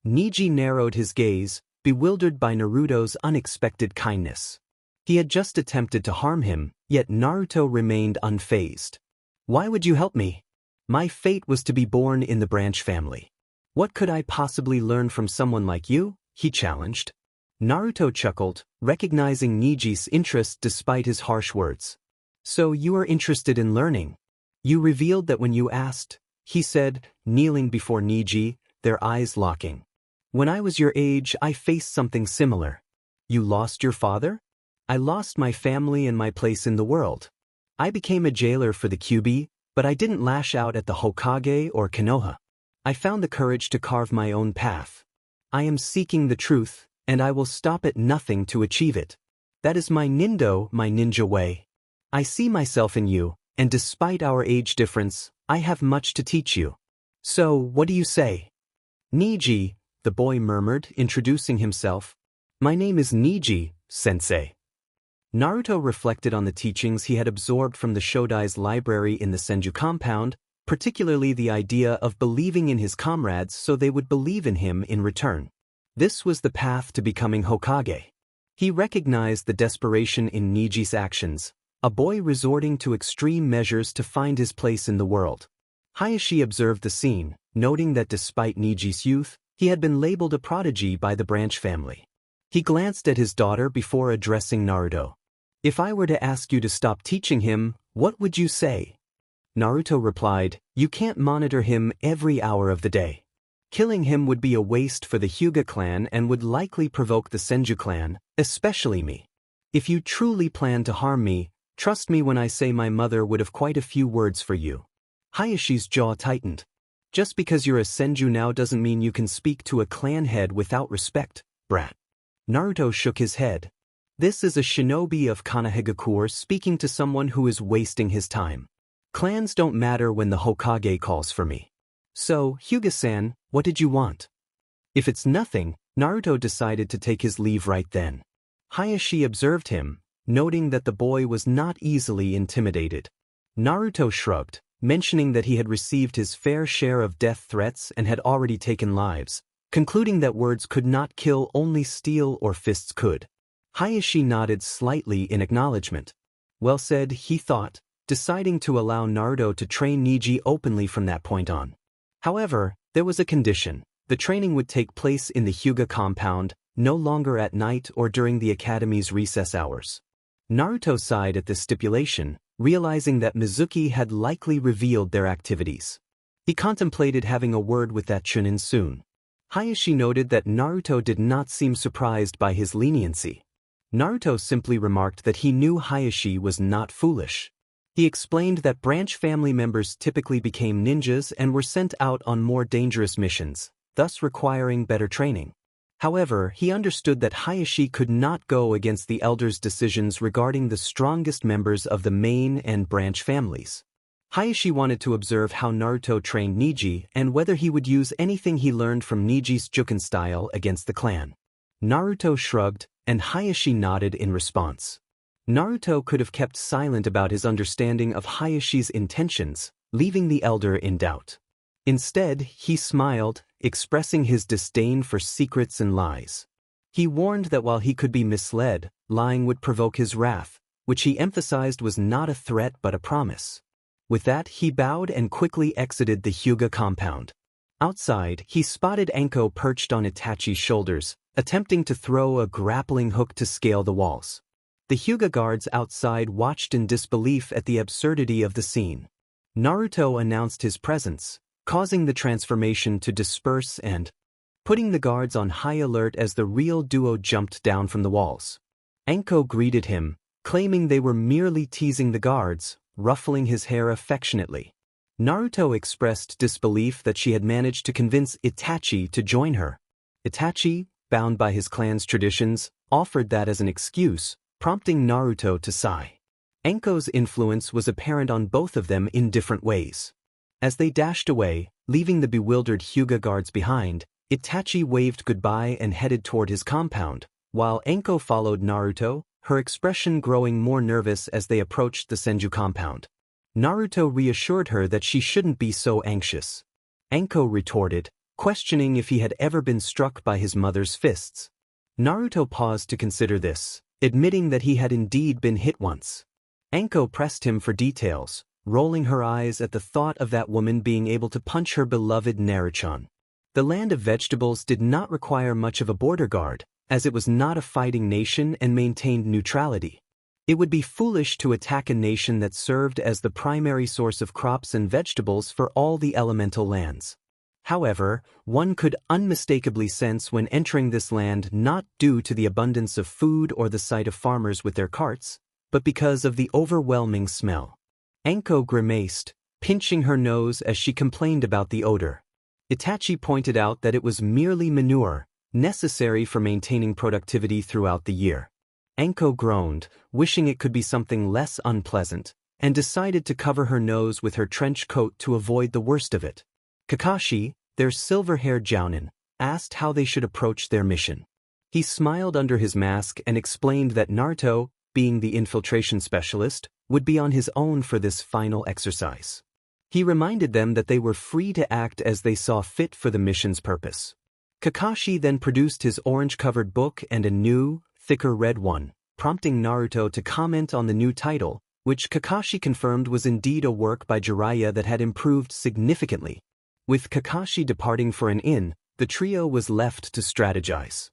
Speaker 1: Neji narrowed his gaze, bewildered by Naruto's unexpected kindness. He had just attempted to harm him, yet Naruto remained unfazed. "Why would you help me? My fate was to be born in the branch family. What could I possibly learn from someone like you?" he challenged. Naruto chuckled, recognizing Neji's interest despite his harsh words. "So you are interested in learning? You revealed that when you asked," he said, kneeling before Neji, their eyes locking. "When I was your age, I faced something similar. You lost your father? I lost my family and my place in the world. I became a jailer for the Kyuubi, but I didn't lash out at the Hokage or Konoha. I found the courage to carve my own path. I am seeking the truth, and I will stop at nothing to achieve it. That is my ninja way. I see myself in you, and despite our age difference, I have much to teach you. So, what do you say?" Neji, the boy murmured, introducing himself. My name is Niji, sensei. Naruto reflected on the teachings he had absorbed from the Shodai's library in the Senju compound, particularly the idea of believing in his comrades so they would believe in him in return. This was the path to becoming Hokage. He recognized the desperation in Niji's actions, a boy resorting to extreme measures to find his place in the world. Hayashi observed the scene, noting that despite Niji's youth, he had been labeled a prodigy by the branch family. He glanced at his daughter before addressing Naruto. If I were to ask you to stop teaching him, what would you say? Naruto replied, you can't monitor him every hour of the day. Killing him would be a waste for the Hyuga clan and would likely provoke the Senju clan, especially me. If you truly plan to harm me, trust me when I say my mother would have quite a few words for you. Hayashi's jaw tightened. Just because you're a Senju now doesn't mean you can speak to a clan head without respect, brat. Naruto shook his head. This is a shinobi of Konohagakure speaking to someone who is wasting his time. Clans don't matter when the Hokage calls for me. So, Hyuga-san, what did you want? If it's nothing, Naruto decided to take his leave right then. Hayashi observed him, noting that the boy was not easily intimidated. Naruto shrugged, mentioning that he had received his fair share of death threats and had already taken lives, concluding that words could not kill, only steel or fists could. Hayashi nodded slightly in acknowledgement. Well said, he thought, deciding to allow Naruto to train Niji openly from that point on. However, there was a condition. The training would take place in the Hyuga compound, no longer at night or during the academy's recess hours. Naruto sighed at this stipulation, realizing that Mizuki had likely revealed their activities. He contemplated having a word with that Chunin soon. Hayashi noted that Naruto did not seem surprised by his leniency. Naruto simply remarked that he knew Hayashi was not foolish. He explained that branch family members typically became ninjas and were sent out on more dangerous missions, thus requiring better training. However, he understood that Hayashi could not go against the elders' decisions regarding the strongest members of the main and branch families. Hayashi wanted to observe how Naruto trained Niji and whether he would use anything he learned from Niji's Juken style against the clan. Naruto shrugged, and Hayashi nodded in response. Naruto could have kept silent about his understanding of Hayashi's intentions, leaving the elder in doubt. Instead, he smiled, expressing his disdain for secrets and lies. He warned that while he could be misled, lying would provoke his wrath, which he emphasized was not a threat but a promise. With that, he bowed and quickly exited the Hyuga compound. Outside, he spotted Anko perched on Itachi's shoulders, attempting to throw a grappling hook to scale the walls. The Hyuga guards outside watched in disbelief at the absurdity of the scene. Naruto announced his presence, causing the transformation to disperse and putting the guards on high alert as the real duo jumped down from the walls. Anko greeted him, claiming they were merely teasing the guards, ruffling his hair affectionately. Naruto expressed disbelief that she had managed to convince Itachi to join her. Itachi, bound by his clan's traditions, offered that as an excuse, prompting Naruto to sigh. Anko's influence was apparent on both of them in different ways. As they dashed away, leaving the bewildered Hyuga guards behind, Itachi waved goodbye and headed toward his compound, while Anko followed Naruto, her expression growing more nervous as they approached the Senju compound. Naruto reassured her that she shouldn't be so anxious. Anko retorted, questioning if he had ever been struck by his mother's fists. Naruto paused to consider this, admitting that he had indeed been hit once. Anko pressed him for details, rolling her eyes at the thought of that woman being able to punch her beloved Naruchan. The land of vegetables did not require much of a border guard, as it was not a fighting nation and maintained neutrality. It would be foolish to attack a nation that served as the primary source of crops and vegetables for all the elemental lands. However, one could unmistakably sense when entering this land not due to the abundance of food or the sight of farmers with their carts, but because of the overwhelming smell. Anko grimaced, pinching her nose as she complained about the odor. Itachi pointed out that it was merely manure, necessary for maintaining productivity throughout the year. Anko groaned, wishing it could be something less unpleasant, and decided to cover her nose with her trench coat to avoid the worst of it. Kakashi, their silver-haired jounin, asked how they should approach their mission. He smiled under his mask and explained that Naruto, being the infiltration specialist, would be on his own for this final exercise. He reminded them that they were free to act as they saw fit for the mission's purpose. Kakashi then produced his orange-covered book and a new, thicker red one, prompting Naruto to comment on the new title, which Kakashi confirmed was indeed a work by Jiraiya that had improved significantly. With Kakashi departing for an inn, the trio was left to strategize.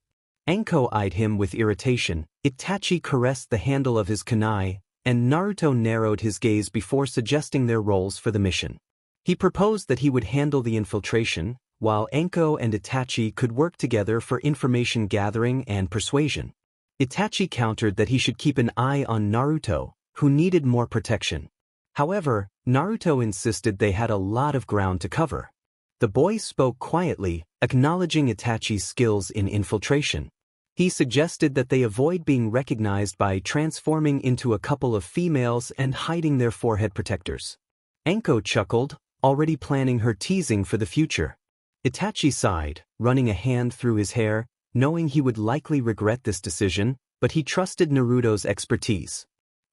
Speaker 1: Anko eyed him with irritation, Itachi caressed the handle of his kunai, and Naruto narrowed his gaze before suggesting their roles for the mission. He proposed that he would handle the infiltration, while Anko and Itachi could work together for information gathering and persuasion. Itachi countered that he should keep an eye on Naruto, who needed more protection. However, Naruto insisted they had a lot of ground to cover. The boy spoke quietly, acknowledging Itachi's skills in infiltration. He suggested that they avoid being recognized by transforming into a couple of females and hiding their forehead protectors. Anko chuckled, already planning her teasing for the future. Itachi sighed, running a hand through his hair, knowing he would likely regret this decision, but he trusted Naruto's expertise.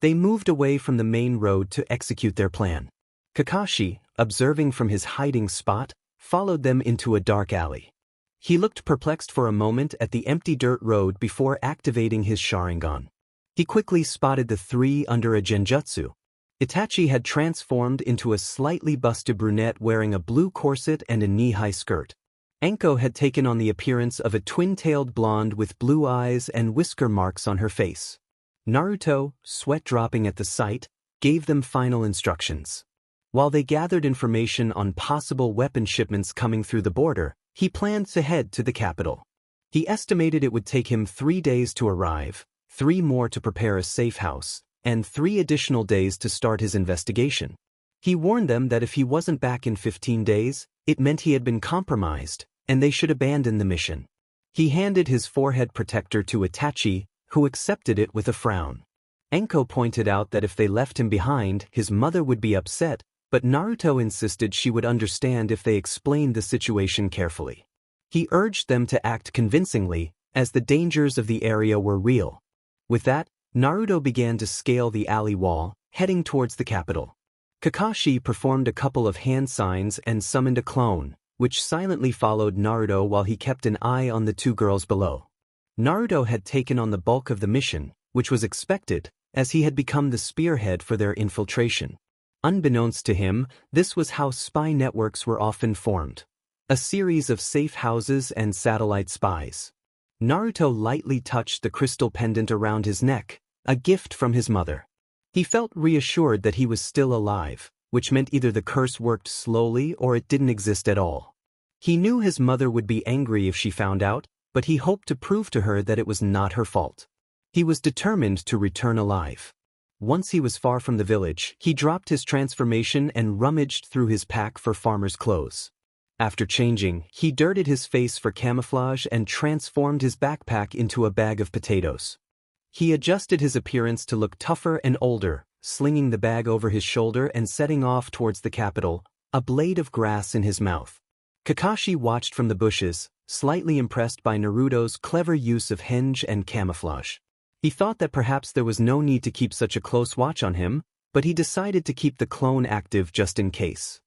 Speaker 1: They moved away from the main road to execute their plan. Kakashi, observing from his hiding spot, followed them into a dark alley. He looked perplexed for a moment at the empty dirt road before activating his Sharingan. He quickly spotted the three under a genjutsu. Itachi had transformed into a slightly busted brunette wearing a blue corset and a knee-high skirt. Anko had taken on the appearance of a twin-tailed blonde with blue eyes and whisker marks on her face. Naruto, sweat dropping at the sight, gave them final instructions. While they gathered information on possible weapon shipments coming through the border, he planned to head to the capital. He estimated it would take him 3 days to arrive, 3 more to prepare a safe house, and 3 additional days to start his investigation. He warned them that if he wasn't back in 15 days, it meant he had been compromised, and they should abandon the mission. He handed his forehead protector to Itachi, who accepted it with a frown. Anko pointed out that if they left him behind, his mother would be upset, but Naruto insisted she would understand if they explained the situation carefully. He urged them to act convincingly, as the dangers of the area were real. With that, Naruto began to scale the alley wall, heading towards the capital. Kakashi performed a couple of hand signs and summoned a clone, which silently followed Naruto while he kept an eye on the 2 girls below. Naruto had taken on the bulk of the mission, which was expected, as he had become the spearhead for their infiltration. Unbeknownst to him, this was how spy networks were often formed. A series of safe houses and satellite spies. Naruto lightly touched the crystal pendant around his neck, a gift from his mother. He felt reassured that he was still alive, which meant either the curse worked slowly or it didn't exist at all. He knew his mother would be angry if she found out, but he hoped to prove to her that it was not her fault. He was determined to return alive. Once he was far from the village, he dropped his transformation and rummaged through his pack for farmer's clothes. After changing, he dirted his face for camouflage and transformed his backpack into a bag of potatoes. He adjusted his appearance to look tougher and older, slinging the bag over his shoulder and setting off towards the capital, a blade of grass in his mouth. Kakashi watched from the bushes, slightly impressed by Naruto's clever use of henge and camouflage. He thought that perhaps there was no need to keep such a close watch on him, but he decided to keep the clone active just in case.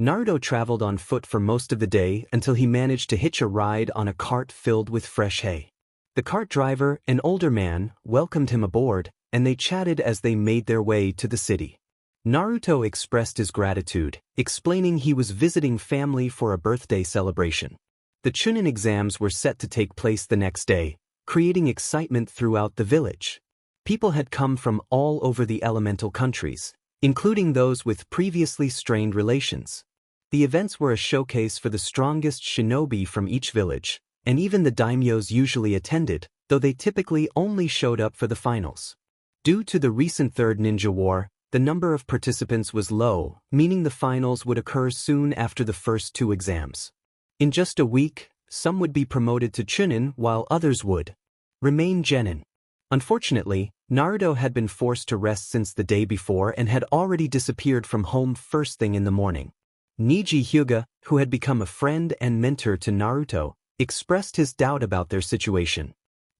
Speaker 1: Naruto traveled on foot for most of the day until he managed to hitch a ride on a cart filled with fresh hay. The cart driver, an older man, welcomed him aboard, and they chatted as they made their way to the city. Naruto expressed his gratitude, explaining he was visiting family for a birthday celebration. The Chunin exams were set to take place the next day, creating excitement throughout the village. People had come from all over the elemental countries, including those with previously strained relations. The events were a showcase for the strongest shinobi from each village, and even the daimyos usually attended, though they typically only showed up for the finals. Due to the recent Third Ninja War, the number of participants was low, meaning the finals would occur soon after the first 2 exams. In just a week, some would be promoted to Chunin while others would remain Genin. Unfortunately, Naruto had been forced to rest since the day before and had already disappeared from home first thing in the morning. Niji Hyuga, who had become a friend and mentor to Naruto, expressed his doubt about their situation.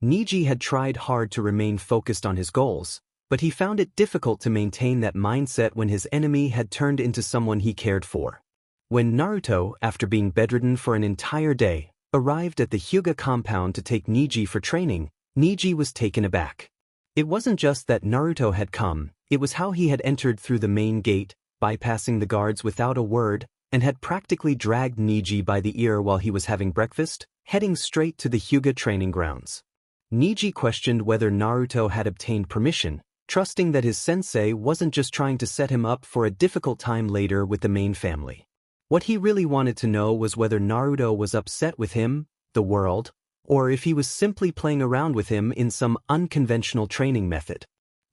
Speaker 1: Niji had tried hard to remain focused on his goals, but he found it difficult to maintain that mindset when his enemy had turned into someone he cared for. When Naruto, after being bedridden for an entire day, arrived at the Hyuga compound to take Niji for training, Niji was taken aback. It wasn't just that Naruto had come, it was how he had entered through the main gate, bypassing the guards without a word, and had practically dragged Niji by the ear while he was having breakfast, heading straight to the Hyuga training grounds. Niji questioned whether Naruto had obtained permission, trusting that his sensei wasn't just trying to set him up for a difficult time later with the main family. What he really wanted to know was whether Naruto was upset with him, the world, or if he was simply playing around with him in some unconventional training method.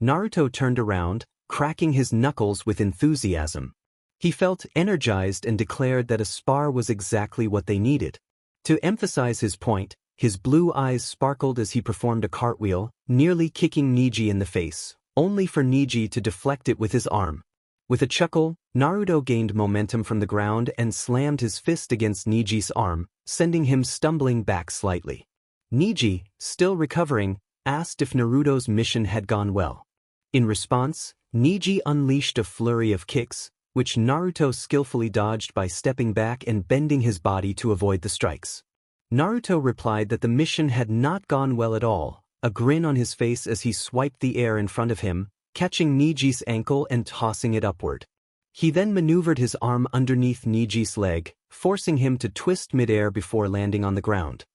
Speaker 1: Naruto turned around, cracking his knuckles with enthusiasm. He felt energized and declared that a spar was exactly what they needed. To emphasize his point, his blue eyes sparkled as he performed a cartwheel, nearly kicking Niji in the face, only for Niji to deflect it with his arm. With a chuckle, Naruto gained momentum from the ground and slammed his fist against Niji's arm, sending him stumbling back slightly. Niji, still recovering, asked if Naruto's mission had gone well. In response, Niji unleashed a flurry of kicks, which Naruto skillfully dodged by stepping back and bending his body to avoid the strikes. Naruto replied that the mission had not gone well at all, a grin on his face as he swiped the air in front of him, catching Niji's ankle and tossing it upward. He then maneuvered his arm underneath Niji's leg, forcing him to twist midair before landing on the ground.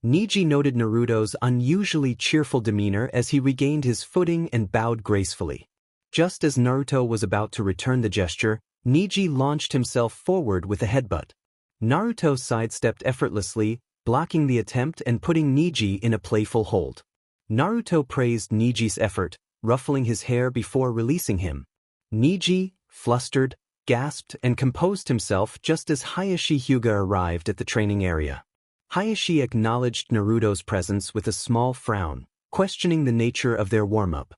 Speaker 1: Niji noted Naruto's unusually cheerful demeanor as he regained his footing and bowed gracefully. Just as Naruto was about to return the gesture, Niji launched himself forward with a headbutt. Naruto sidestepped effortlessly, blocking the attempt and putting Niji in a playful hold. Naruto praised Niji's effort, ruffling his hair before releasing him. Niji, flustered, gasped and composed himself just as Hayashi Hyuga arrived at the training area. Hayashi acknowledged Naruto's presence with a small frown, questioning the nature of their warm-up.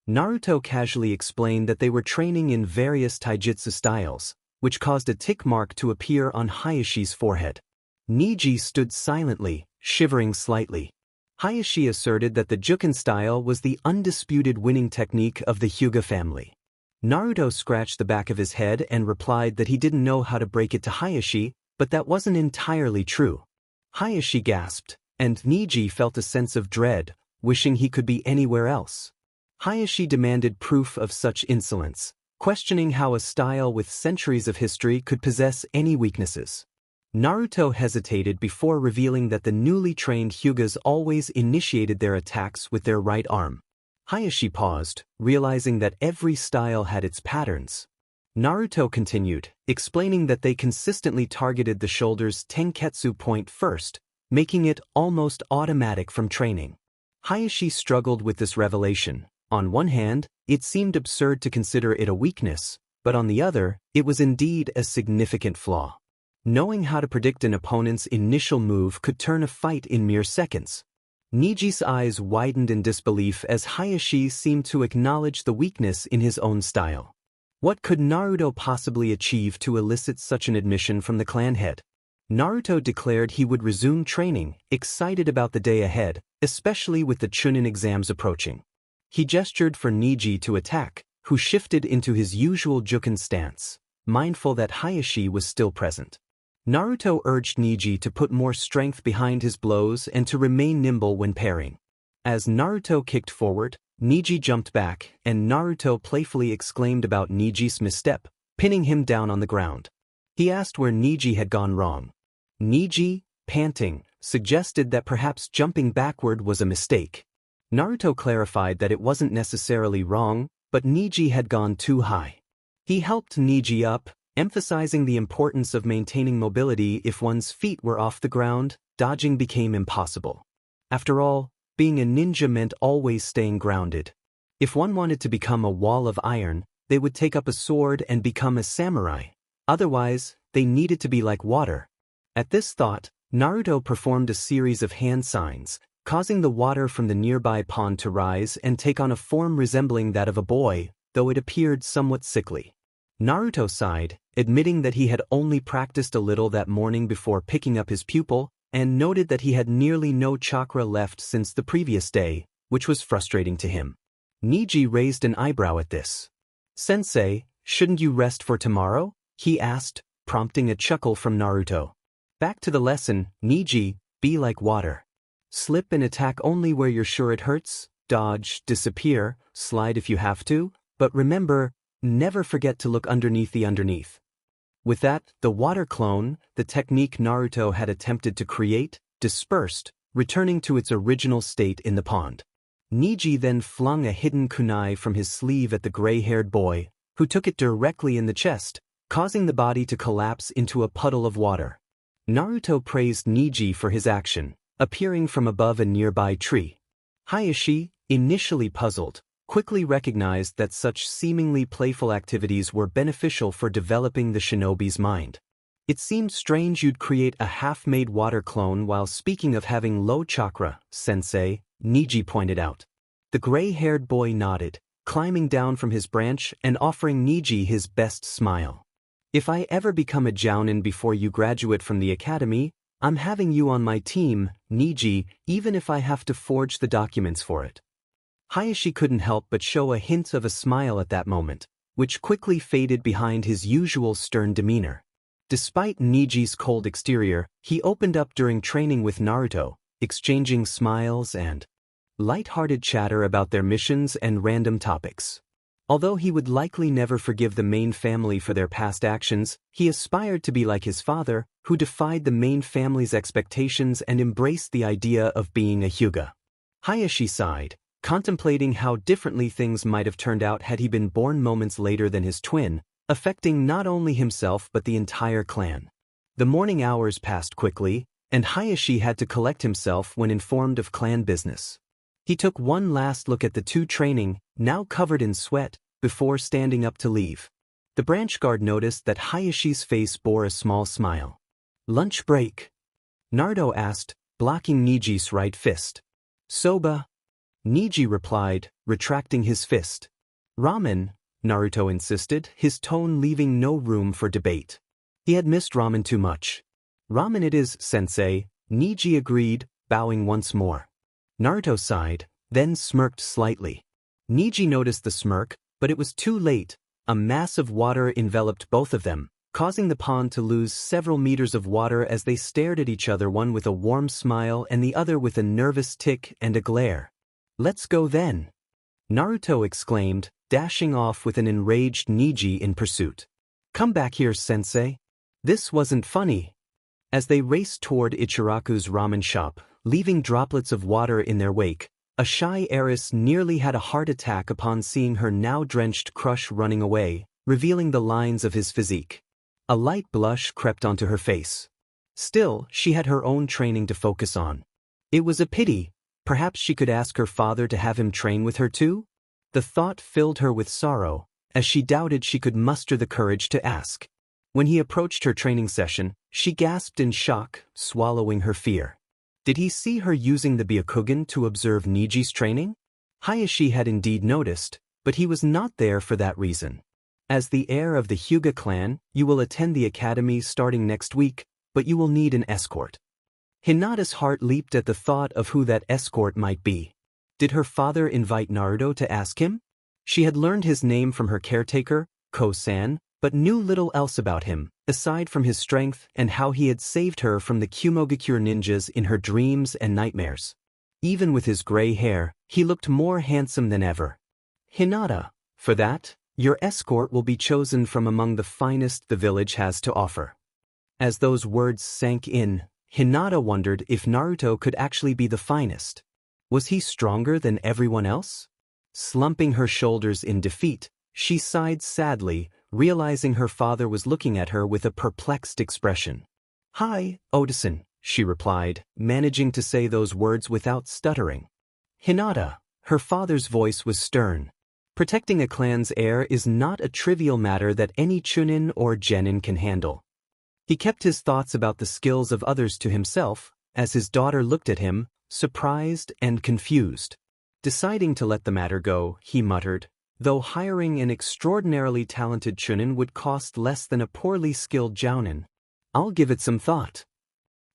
Speaker 1: Naruto casually explained that they were training in various taijutsu styles, which caused a tick mark to appear on Hayashi's forehead. Niji stood silently, shivering slightly. Hayashi asserted that the Juken style was the undisputed winning technique of the Hyuga family. Naruto scratched the back of his head and replied that he didn't know how to break it to Hayashi, but that wasn't entirely true. Hayashi gasped, and Niji felt a sense of dread, wishing he could be anywhere else. Hayashi demanded proof of such insolence, questioning how a style with centuries of history could possess any weaknesses. Naruto hesitated before revealing that the newly trained Hyugas always initiated their attacks with their right arm. Hayashi paused, realizing that every style had its patterns. Naruto continued, explaining that they consistently targeted the shoulder's tenketsu point first, making it almost automatic from training. Hayashi struggled with this revelation. On one hand, it seemed absurd to consider it a weakness, but on the other, it was indeed a significant flaw. Knowing how to predict an opponent's initial move could turn a fight in mere seconds. Niji's eyes widened in disbelief as Hayashi seemed to acknowledge the weakness in his own style. What could Naruto possibly achieve to elicit such an admission from the clan head? Naruto declared he would resume training, excited about the day ahead, especially with the Chunin exams approaching. He gestured for Niji to attack, who shifted into his usual Juken stance, mindful that Hayashi was still present. Naruto urged Niji to put more strength behind his blows and to remain nimble when parrying. As Naruto kicked forward, Niji jumped back, and Naruto playfully exclaimed about Niji's misstep, pinning him down on the ground. He asked where Niji had gone wrong. Niji, panting, suggested that perhaps jumping backward was a mistake. Naruto clarified that it wasn't necessarily wrong, but Niji had gone too high. He helped Niji up, emphasizing the importance of maintaining mobility. If one's feet were off the ground, dodging became impossible. After all, being a ninja meant always staying grounded. If one wanted to become a wall of iron, they would take up a sword and become a samurai. Otherwise, they needed to be like water. At this thought, Naruto performed a series of hand signs, causing the water from the nearby pond to rise and take on a form resembling that of a boy, though it appeared somewhat sickly. Naruto sighed, admitting that he had only practiced a little that morning before picking up his pupil, and noted that he had nearly no chakra left since the previous day, which was frustrating to him. Niji raised an eyebrow at this. "Sensei, shouldn't you rest for tomorrow?" he asked, prompting a chuckle from Naruto. "Back to the lesson, Niji, be like water. Slip and attack only where you're sure it hurts, dodge, disappear, slide if you have to, but remember, never forget to look underneath the underneath." With that, the water clone, the technique Naruto had attempted to create, dispersed, returning to its original state in the pond. Niji then flung a hidden kunai from his sleeve at the gray-haired boy, who took it directly in the chest, causing the body to collapse into a puddle of water. Naruto praised Niji for his action, appearing from above a nearby tree. Hayashi, initially puzzled, quickly recognized that such seemingly playful activities were beneficial for developing the shinobi's mind. "It seemed strange you'd create a half-made water clone while speaking of having low chakra, sensei," Niji pointed out. The gray-haired boy nodded, climbing down from his branch and offering Niji his best smile. "If I ever become a jounin before you graduate from the academy, I'm having you on my team, Niji, even if I have to forge the documents for it." Hayashi couldn't help but show a hint of a smile at that moment, which quickly faded behind his usual stern demeanor. Despite Niji's cold exterior, he opened up during training with Naruto, exchanging smiles and light-hearted chatter about their missions and random topics. Although he would likely never forgive the main family for their past actions, he aspired to be like his father, who defied the main family's expectations and embraced the idea of being a Hyuga. Hayashi sighed, contemplating how differently things might have turned out had he been born moments later than his twin, affecting not only himself but the entire clan. The morning hours passed quickly, and Hayashi had to collect himself when informed of clan business. He took one last look at the two training, now covered in sweat, before standing up to leave. The branch guard noticed that Hayashi's face bore a small smile. "Lunch break?" Naruto asked, blocking Niji's right fist. "Soba?" Niji replied, retracting his fist. "Ramen," Naruto insisted, his tone leaving no room for debate. He had missed ramen too much. "Ramen it is, sensei," Niji agreed, bowing once more. Naruto sighed, then smirked slightly. Niji noticed the smirk, but it was too late. A mass of water enveloped both of them, causing the pond to lose several meters of water as they stared at each other, one with a warm smile and the other with a nervous tick and a glare. "Let's go then," Naruto exclaimed, dashing off with an enraged Niji in pursuit. "Come back here, sensei." This wasn't funny. As they raced toward Ichiraku's ramen shop, leaving droplets of water in their wake, a shy heiress nearly had a heart attack upon seeing her now drenched crush running away, revealing the lines of his physique. A light blush crept onto her face. Still, she had her own training to focus on. It was a pity. Perhaps she could ask her father to have him train with her too? The thought filled her with sorrow, as she doubted she could muster the courage to ask. When he approached her training session, she gasped in shock, swallowing her fear. Did he see her using the Byakugan to observe Niji's training? Hayashi had indeed noticed, but he was not there for that reason. As the heir of the Hyuga clan, you will attend the academy starting next week, but you will need an escort. Hinata's heart leaped at the thought of who that escort might be. Did her father invite Naruto to ask him? She had learned his name from her caretaker, Ko-san, but knew little else about him, aside from his strength and how he had saved her from the Kumogakure ninjas in her dreams and nightmares. Even with his gray hair, he looked more handsome than ever. "Hinata, for that, your escort will be chosen from among the finest the village has to offer." As those words sank in, Hinata wondered if Naruto could actually be the finest. Was he stronger than everyone else? Slumping her shoulders in defeat, she sighed sadly, realizing her father was looking at her with a perplexed expression. "Hi, Oda-san," she replied, managing to say those words without stuttering. "Hinata," her father's voice was stern. Protecting a clan's heir is not a trivial matter that any Chunin or Genin can handle. He kept his thoughts about the skills of others to himself, as his daughter looked at him, surprised and confused. Deciding to let the matter go, he muttered, "Though hiring an extraordinarily talented Chunin would cost less than a poorly skilled Jounin, I'll give it some thought."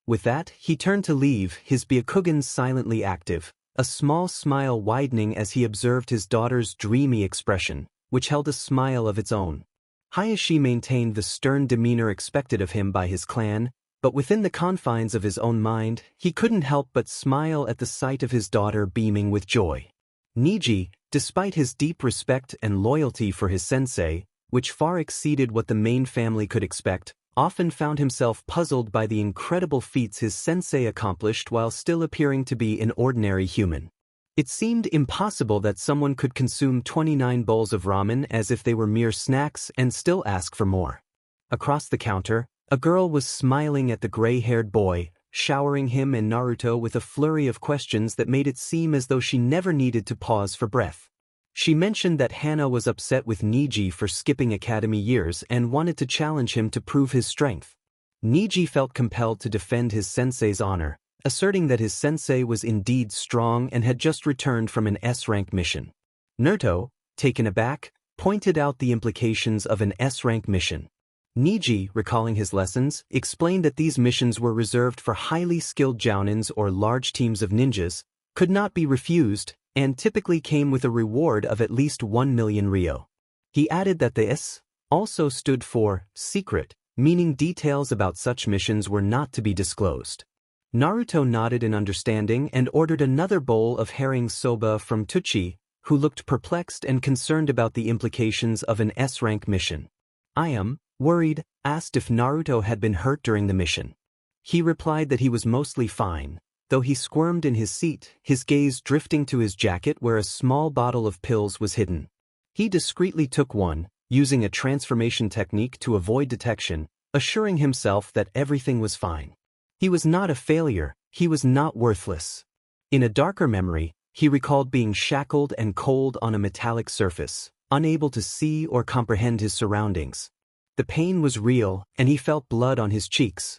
Speaker 1: With that, he turned to leave, his Byakugan silently active, a small smile widening as he observed his daughter's dreamy expression, which held a smile of its own. Hayashi maintained the stern demeanor expected of him by his clan, but within the confines of his own mind, he couldn't help but smile at the sight of his daughter beaming with joy. Niji, despite his deep respect and loyalty for his sensei, which far exceeded what the main family could expect, often found himself puzzled by the incredible feats his sensei accomplished while still appearing to be an ordinary human. It seemed impossible that someone could consume 29 bowls of ramen as if they were mere snacks and still ask for more. Across the counter, a girl was smiling at the gray-haired boy, showering him and Naruto with a flurry of questions that made it seem as though she never needed to pause for breath. She mentioned that Hana was upset with Niji for skipping academy years and wanted to challenge him to prove his strength. Niji felt compelled to defend his sensei's honor, asserting that his sensei was indeed strong and had just returned from an S-rank mission. Naruto, taken aback, pointed out the implications of an S-rank mission. Niji, recalling his lessons, explained that these missions were reserved for highly skilled jounins or large teams of ninjas, could not be refused, and typically came with a reward of at least 1 million ryo. He added that the S also stood for secret, meaning details about such missions were not to be disclosed. Naruto nodded in understanding and ordered another bowl of herring soba from Tuchi, who looked perplexed and concerned about the implications of an S-rank mission. Ayam, worried, asked if Naruto had been hurt during the mission. He replied that he was mostly fine, though he squirmed in his seat, his gaze drifting to his jacket where a small bottle of pills was hidden. He discreetly took one, using a transformation technique to avoid detection, assuring himself that everything was fine. He was not a failure, he was not worthless. In a darker memory, he recalled being shackled and cold on a metallic surface, unable to see or comprehend his surroundings. The pain was real, and he felt blood on his cheeks.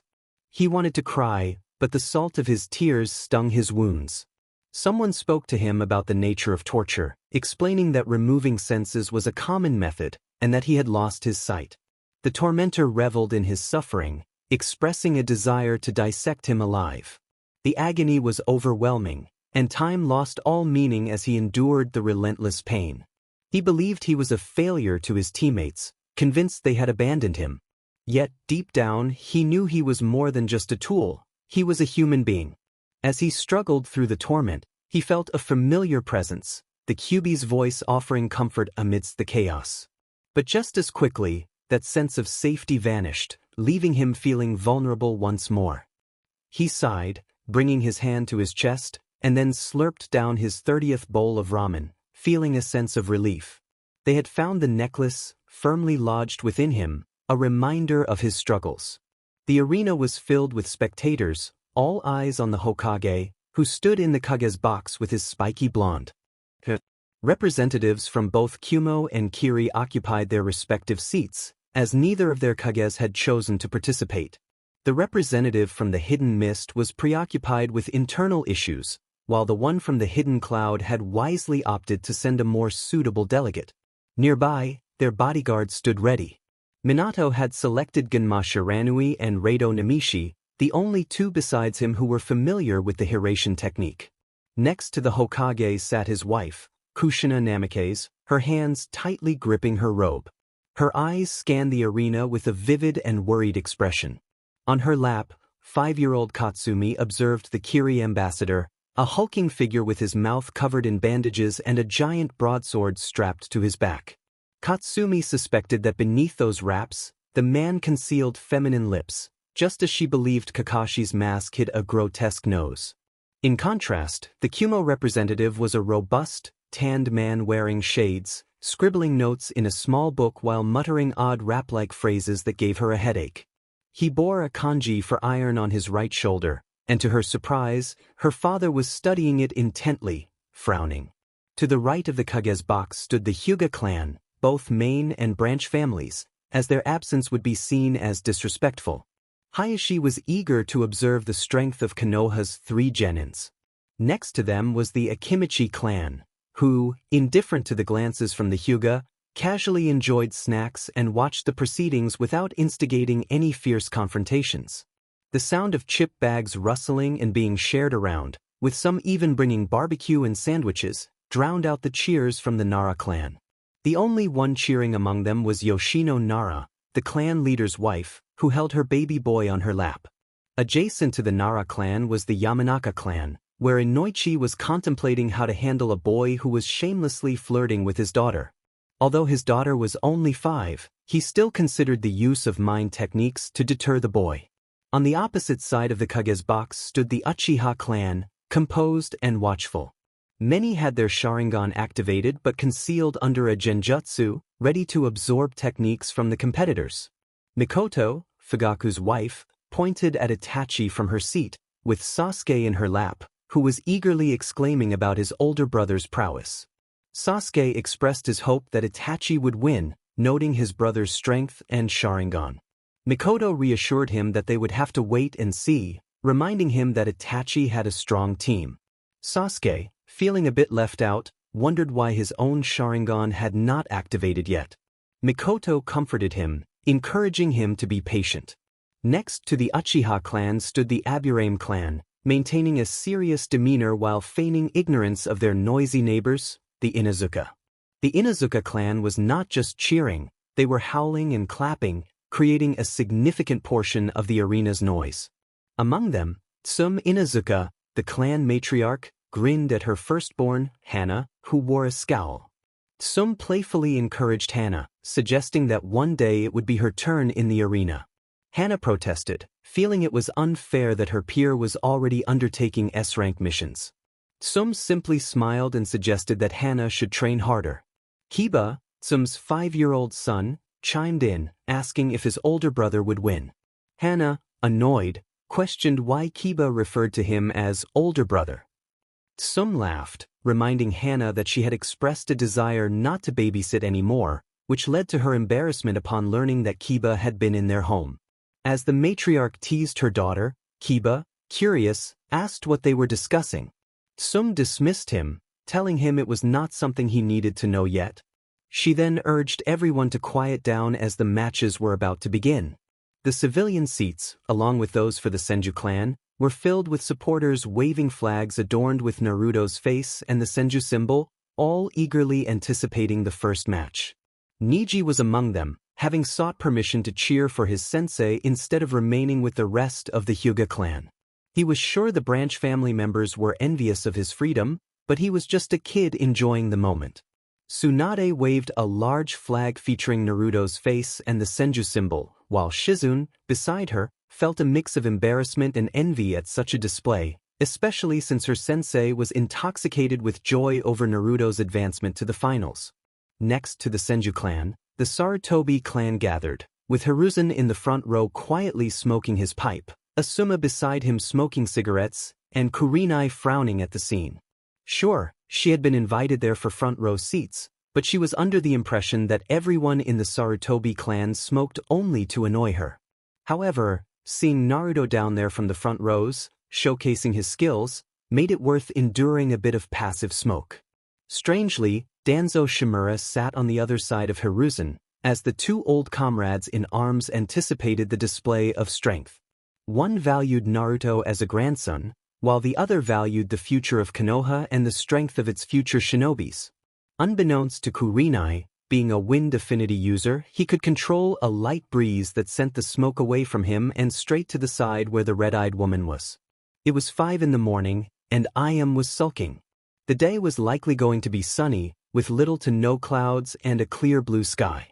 Speaker 1: He wanted to cry, but the salt of his tears stung his wounds. Someone spoke to him about the nature of torture, explaining that removing senses was a common method, and that he had lost his sight. The tormentor reveled in his suffering, expressing a desire to dissect him alive. The agony was overwhelming, and time lost all meaning as he endured the relentless pain. He believed he was a failure to his teammates, convinced they had abandoned him. Yet, deep down, he knew he was more than just a tool. He was a human being. As he struggled through the torment, he felt a familiar presence, the Kyuubi's voice offering comfort amidst the chaos. But just as quickly, that sense of safety vanished, leaving him feeling vulnerable once more. He sighed, bringing his hand to his chest, and then slurped down his 30th bowl of ramen, feeling a sense of relief. They had found the necklace, firmly lodged within him, a reminder of his struggles. The arena was filled with spectators, all eyes on the Hokage, who stood in the Kage's box with his spiky blonde. Representatives from both Kumo and Kiri occupied their respective seats, as neither of their Kages had chosen to participate. The representative from the Hidden Mist was preoccupied with internal issues, while the one from the Hidden Cloud had wisely opted to send a more suitable delegate. Nearby, their bodyguards stood ready. Minato had selected Genma Shiranui and Reido Namishi, the only two besides him who were familiar with the Hiration technique. Next to the Hokage sat his wife, Kushina Namikaze, her hands tightly gripping her robe. Her eyes scanned the arena with a vivid and worried expression. On her lap, 5-year-old Katsumi observed the Kiri ambassador, a hulking figure with his mouth covered in bandages and a giant broadsword strapped to his back. Katsumi suspected that beneath those wraps, the man concealed feminine lips, just as she believed Kakashi's mask hid a grotesque nose. In contrast, the Kumo representative was a robust, tanned man wearing shades, scribbling notes in a small book while muttering odd rap-like phrases that gave her a headache. He bore a kanji for iron on his right shoulder, and to her surprise, her father was studying it intently, frowning. To the right of the Kage's box stood the Hyuga clan, both main and branch families, as their absence would be seen as disrespectful. Hayashi was eager to observe the strength of Konoha's 3 genins. Next to them was the Akimichi clan, who, indifferent to the glances from the Hyuga, casually enjoyed snacks and watched the proceedings without instigating any fierce confrontations. The sound of chip bags rustling and being shared around, with some even bringing barbecue and sandwiches, drowned out the cheers from the Nara clan. The only one cheering among them was Yoshino Nara, the clan leader's wife, who held her baby boy on her lap. Adjacent to the Nara clan was the Yamanaka clan, wherein Noichi was contemplating how to handle a boy who was shamelessly flirting with his daughter. Although his daughter was only 5, he still considered the use of mind techniques to deter the boy. On the opposite side of the Kage's box stood the Uchiha clan, composed and watchful. Many had their Sharingan activated but concealed under a genjutsu, ready to absorb techniques from the competitors. Mikoto, Fugaku's wife, pointed at Itachi from her seat, with Sasuke in her lap, who was eagerly exclaiming about his older brother's prowess. Sasuke expressed his hope that Itachi would win, noting his brother's strength and Sharingan. Mikoto reassured him that they would have to wait and see, reminding him that Itachi had a strong team. Sasuke, feeling a bit left out, wondered why his own Sharingan had not activated yet. Mikoto comforted him, encouraging him to be patient. Next to the Uchiha clan stood the Aburame clan, maintaining a serious demeanor while feigning ignorance of their noisy neighbors, the Inuzuka. The Inuzuka clan was not just cheering, they were howling and clapping, creating a significant portion of the arena's noise. Among them, Tsum Inuzuka, the clan matriarch, grinned at her firstborn, Hana, who wore a scowl. Tsum playfully encouraged Hana, suggesting that one day it would be her turn in the arena. Hana protested, feeling it was unfair that her peer was already undertaking S-rank missions. Tsum simply smiled and suggested that Hana should train harder. Kiba, Tsum's 5-year-old son, chimed in, asking if his older brother would win. Hana, annoyed, questioned why Kiba referred to him as older brother. Tsum laughed, reminding Hana that she had expressed a desire not to babysit anymore, which led to her embarrassment upon learning that Kiba had been in their home. As the matriarch teased her daughter, Kiba, curious, asked what they were discussing. Tsum dismissed him, telling him it was not something he needed to know yet. She then urged everyone to quiet down as the matches were about to begin. The civilian seats, along with those for the Senju clan, were filled with supporters waving flags adorned with Naruto's face and the Senju symbol, all eagerly anticipating the first match. Niji was among them, having sought permission to cheer for his sensei instead of remaining with the rest of the Hyuga clan. He was sure the branch family members were envious of his freedom, but he was just a kid enjoying the moment. Tsunade waved a large flag featuring Naruto's face and the Senju symbol, while Shizune, beside her, felt a mix of embarrassment and envy at such a display, especially since her sensei was intoxicated with joy over Naruto's advancement to the finals. Next to the Senju clan, the Sarutobi clan gathered, with Hiruzen in the front row quietly smoking his pipe, Asuma beside him smoking cigarettes, and Kurenai frowning at the scene. Sure, she had been invited there for front row seats, but she was under the impression that everyone in the Sarutobi clan smoked only to annoy her. However, seeing Naruto down there from the front rows, showcasing his skills, made it worth enduring a bit of passive smoke. Strangely, Danzo Shimura sat on the other side of Hiruzen, as the two old comrades in arms anticipated the display of strength. One valued Naruto as a grandson, while the other valued the future of Konoha and the strength of its future shinobis. Unbeknownst to Kurenai, being a wind affinity user, he could control a light breeze that sent the smoke away from him and straight to the side where the red-eyed woman was. It was 5 in the morning, and Ayam was sulking. The day was likely going to be sunny, with little to no clouds and a clear blue sky.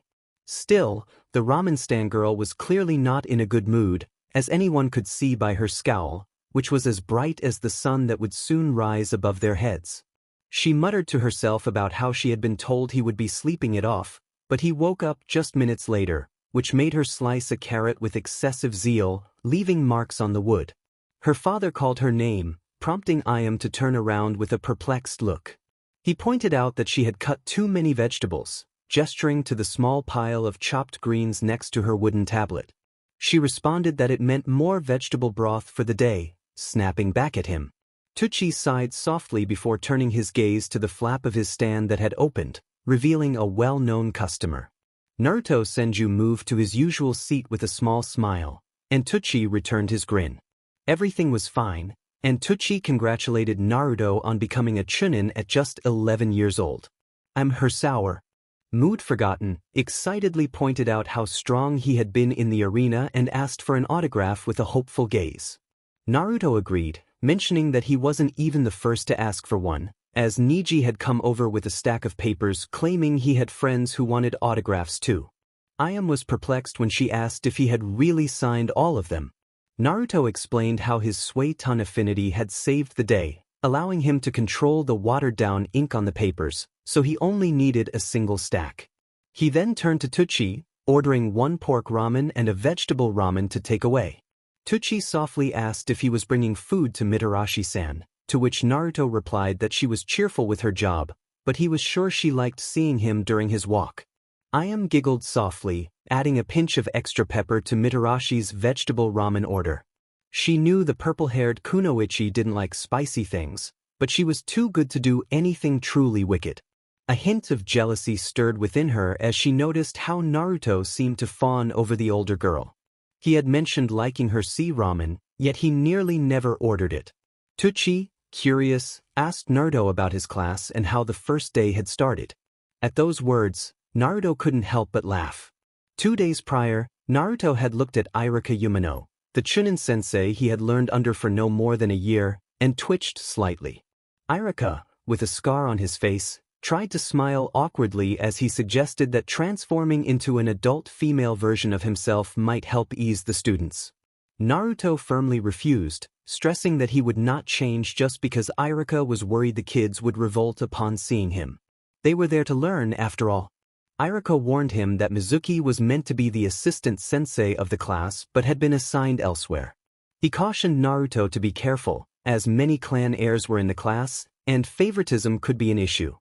Speaker 1: Still, the ramen stand girl was clearly not in a good mood, as anyone could see by her scowl, which was as bright as the sun that would soon rise above their heads. She muttered to herself about how she had been told he would be sleeping it off, but he woke up just minutes later, which made her slice a carrot with excessive zeal, leaving marks on the wood. Her father called her name, prompting Ayam to turn around with a perplexed look. He pointed out that she had cut too many vegetables, gesturing to the small pile of chopped greens next to her wooden tablet. She responded that it meant more vegetable broth for the day, snapping back at him. Tucci sighed softly before turning his gaze to the flap of his stand that had opened, revealing a well-known customer. Naruto Senju moved to his usual seat with a small smile, and Itachi returned his grin. Everything was fine, and Itachi congratulated Naruto on becoming a chunin at just 11 years old. "I'm her sour." Mood forgotten, excitedly pointed out how strong he had been in the arena and asked for an autograph with a hopeful gaze. Naruto agreed, mentioning that he wasn't even the first to ask for one, as Niji had come over with a stack of papers claiming he had friends who wanted autographs too. Ayam was perplexed when she asked if he had really signed all of them. Naruto explained how his Suiton affinity had saved the day, allowing him to control the watered-down ink on the papers, so he only needed a single stack. He then turned to Itachi, ordering 1 pork ramen and a vegetable ramen to take away. Itachi softly asked if he was bringing food to Mitarashi-san, to which Naruto replied that she was cheerful with her job, but he was sure she liked seeing him during his walk. Ayam giggled softly, adding a pinch of extra pepper to Mitarashi's vegetable ramen order. She knew the purple-haired kunoichi didn't like spicy things, but she was too good to do anything truly wicked. A hint of jealousy stirred within her as she noticed how Naruto seemed to fawn over the older girl. He had mentioned liking her sea ramen, yet he nearly never ordered it. Itachi, curious, asked Naruto about his class and how the first day had started. At those words, Naruto couldn't help but laugh. 2 days prior, Naruto had looked at Irika Umino, the chunin sensei he had learned under for no more than a year, and twitched slightly. Irika, with a scar on his face, tried to smile awkwardly as he suggested that transforming into an adult female version of himself might help ease the students. Naruto firmly refused, stressing that he would not change just because Irika was worried the kids would revolt upon seeing him. They were there to learn, after all. Irika warned him that Mizuki was meant to be the assistant sensei of the class but had been assigned elsewhere. He cautioned Naruto to be careful, as many clan heirs were in the class, and favoritism could be an issue.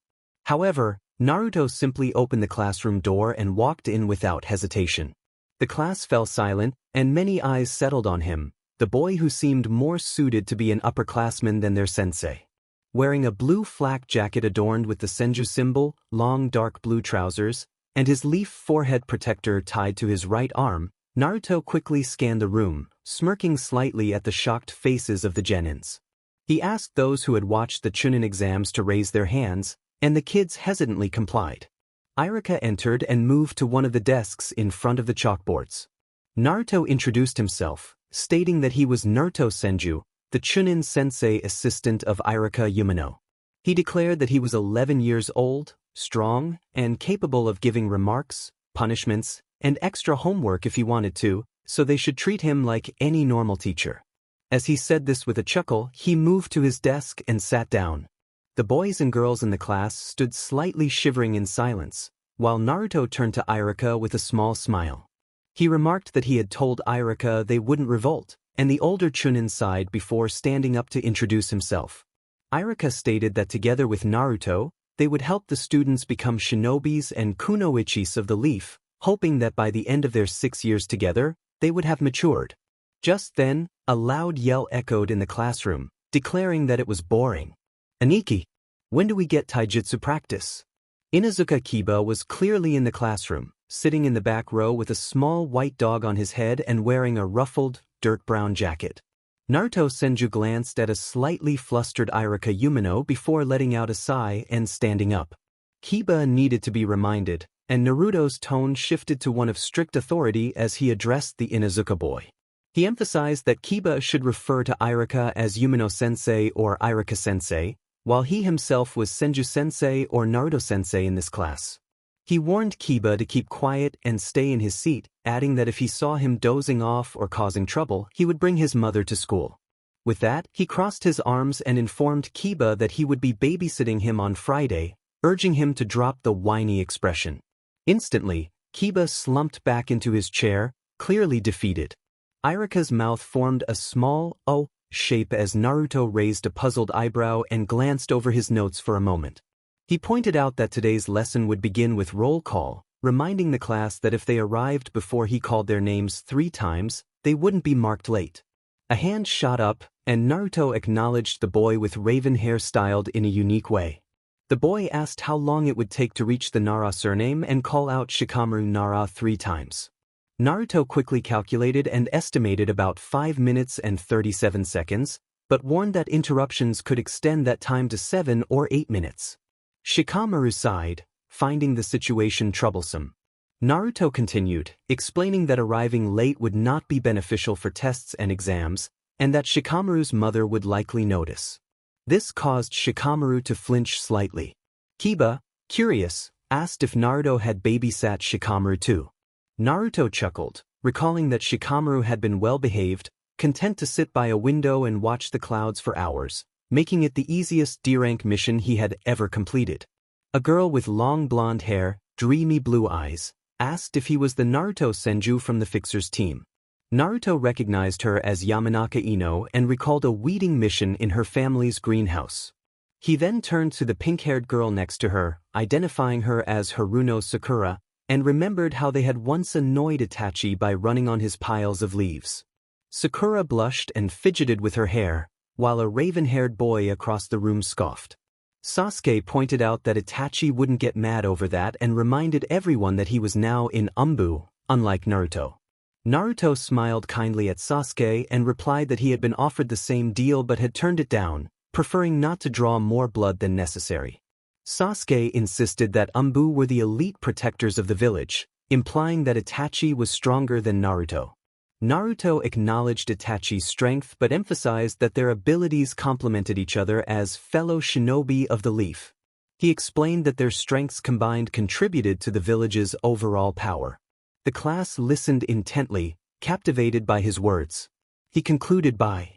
Speaker 1: However, Naruto simply opened the classroom door and walked in without hesitation. The class fell silent, and many eyes settled on him, the boy who seemed more suited to be an upperclassman than their sensei. Wearing a blue flak jacket adorned with the Senju symbol, long dark blue trousers, and his leaf forehead protector tied to his right arm, Naruto quickly scanned the room, smirking slightly at the shocked faces of the Genins. He asked those who had watched the Chunin exams to raise their hands, and the kids hesitantly complied. Irika entered and moved to one of the desks in front of the chalkboards. Naruto introduced himself, stating that he was Naruto Senju, the Chunin sensei assistant of Irika Umino. He declared that he was 11 years old, strong, and capable of giving remarks, punishments, and extra homework if he wanted to, so they should treat him like any normal teacher. As he said this with a chuckle, he moved to his desk and sat down. The boys and girls in the class stood slightly shivering in silence, while Naruto turned to Irika with a small smile. He remarked that he had told Irika they wouldn't revolt, and the older Chunin sighed before standing up to introduce himself. Irika stated that together with Naruto, they would help the students become shinobis and kunoichis of the leaf, hoping that by the end of their 6 years together, they would have matured. Just then, a loud yell echoed in the classroom, declaring that it was boring. "Aniki, when do we get taijutsu practice?" Inuzuka Kiba was clearly in the classroom, sitting in the back row with a small white dog on his head and wearing a ruffled, dirt-brown jacket. Naruto Senju glanced at a slightly flustered Irika Umino before letting out a sigh and standing up. Kiba needed to be reminded, and Naruto's tone shifted to one of strict authority as he addressed the Inuzuka boy. He emphasized that Kiba should refer to Irika as Umino-sensei or Irika-sensei, while he himself was Senju-sensei or Naruto-sensei in this class. He warned Kiba to keep quiet and stay in his seat, adding that if he saw him dozing off or causing trouble, he would bring his mother to school. With that, he crossed his arms and informed Kiba that he would be babysitting him on Friday, urging him to drop the whiny expression. Instantly, Kiba slumped back into his chair, clearly defeated. Irika's mouth formed a small O shape as Naruto raised a puzzled eyebrow and glanced over his notes for a moment. He pointed out that today's lesson would begin with roll call, reminding the class that if they arrived before he called their names 3 times, they wouldn't be marked late. A hand shot up, and Naruto acknowledged the boy with raven hair styled in a unique way. The boy asked how long it would take to reach the Nara surname and call out Shikamaru Nara 3 times. Naruto quickly calculated and estimated about 5 minutes and 37 seconds, but warned that interruptions could extend that time to 7 or 8 minutes. Shikamaru sighed, finding the situation troublesome. Naruto continued, explaining that arriving late would not be beneficial for tests and exams, and that Shikamaru's mother would likely notice. This caused Shikamaru to flinch slightly. Kiba, curious, asked if Naruto had babysat Shikamaru too. Naruto chuckled, recalling that Shikamaru had been well-behaved, content to sit by a window and watch the clouds for hours, making it the easiest D-rank mission he had ever completed. A girl with long blonde hair, dreamy blue eyes, asked if he was the Naruto Senju from the Fixer's team. Naruto recognized her as Yamanaka Ino and recalled a weeding mission in her family's greenhouse. He then turned to the pink-haired girl next to her, identifying her as Haruno Sakura, and remembered how they had once annoyed Itachi by running on his piles of leaves. Sakura blushed and fidgeted with her hair, while a raven-haired boy across the room scoffed. Sasuke pointed out that Itachi wouldn't get mad over that and reminded everyone that he was now in Umbu, unlike Naruto. Naruto smiled kindly at Sasuke and replied that he had been offered the same deal but had turned it down, preferring not to draw more blood than necessary. Sasuke insisted that Umbu were the elite protectors of the village, implying that Itachi was stronger than Naruto. Naruto acknowledged Itachi's strength but emphasized that their abilities complemented each other as fellow shinobi of the leaf. He explained that their strengths combined contributed to the village's overall power. The class listened intently, captivated by his words. He concluded by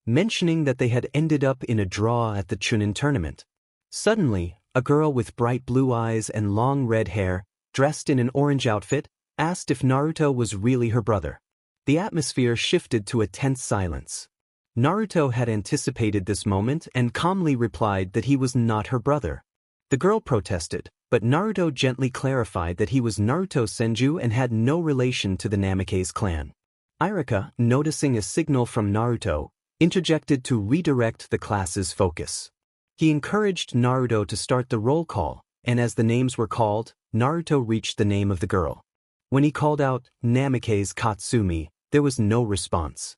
Speaker 1: mentioning that they had ended up in a draw at the Chunin tournament. Suddenly, a girl with bright blue eyes and long red hair, dressed in an orange outfit, asked if Naruto was really her brother. The atmosphere shifted to a tense silence. Naruto had anticipated this moment and calmly replied that he was not her brother. The girl protested, but Naruto gently clarified that he was Naruto Senju and had no relation to the Namikaze clan. Irika, noticing a signal from Naruto, interjected to redirect the class's focus. He encouraged Naruto to start the roll call, and as the names were called, Naruto reached the name of the girl. When he called out, "Namikaze Katsumi," there was no response.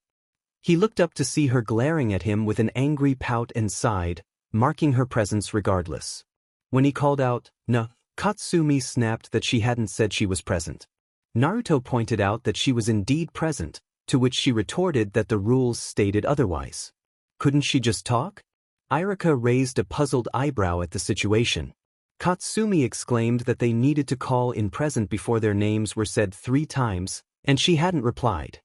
Speaker 1: He looked up to see her glaring at him with an angry pout and sighed, marking her presence regardless. When he called out, "No," Katsumi snapped that she hadn't said she was present. Naruto pointed out that she was indeed present, to which she retorted that the rules stated otherwise. Couldn't she just talk? Irika raised a puzzled eyebrow at the situation. Katsumi exclaimed that they needed to call in present before their names were said 3 times, and she hadn't replied.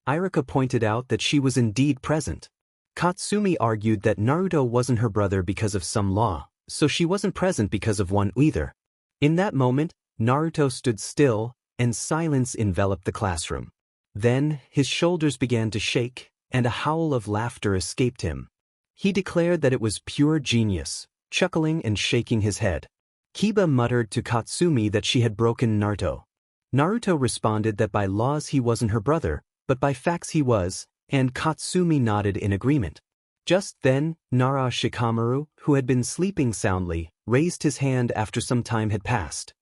Speaker 1: Irika pointed out that she was indeed present. Katsumi argued that Naruto wasn't her brother because of some law, so she wasn't present because of one either. In that moment, Naruto stood still, and silence enveloped the classroom. Then, his shoulders began to shake, and a howl of laughter escaped him. He declared that it was pure genius, chuckling and shaking his head. Kiba muttered to Katsumi that she had broken Naruto. Naruto responded that by laws he wasn't her brother, but by facts he was, and Katsumi nodded in agreement. Just then, Nara Shikamaru, who had been sleeping soundly, raised his hand after some time had passed.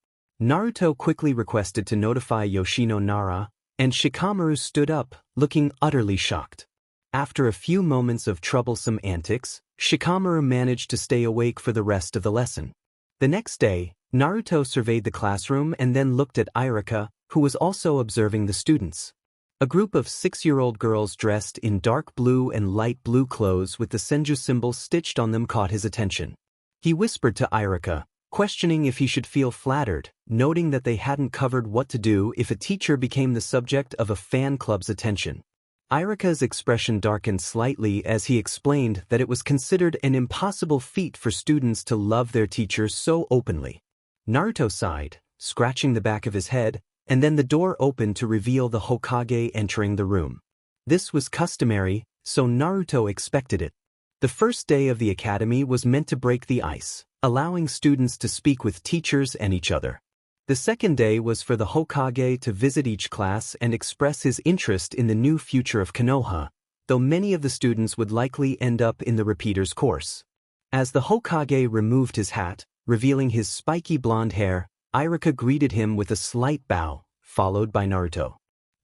Speaker 1: Naruto quickly requested to notify Yoshino Nara, and Shikamaru stood up, looking utterly shocked. After a few moments of troublesome antics, Shikamaru managed to stay awake for the rest of the lesson. The next day, Naruto surveyed the classroom and then looked at Irika, who was also observing the students. A group of 6-year-old girls dressed in dark blue and light blue clothes with the Senju symbol stitched on them caught his attention. He whispered to Irika, questioning if he should feel flattered, noting that they hadn't covered what to do if a teacher became the subject of a fan club's attention. Irika's expression darkened slightly as he explained that it was considered an impossible feat for students to love their teachers so openly. Naruto sighed, scratching the back of his head, and then the door opened to reveal the Hokage entering the room. This was customary, so Naruto expected it. The first day of the academy was meant to break the ice, allowing students to speak with teachers and each other. The second day was for the Hokage to visit each class and express his interest in the new future of Konoha, though many of the students would likely end up in the repeater's course. As the Hokage removed his hat, revealing his spiky blonde hair, Irika greeted him with a slight bow, followed by Naruto.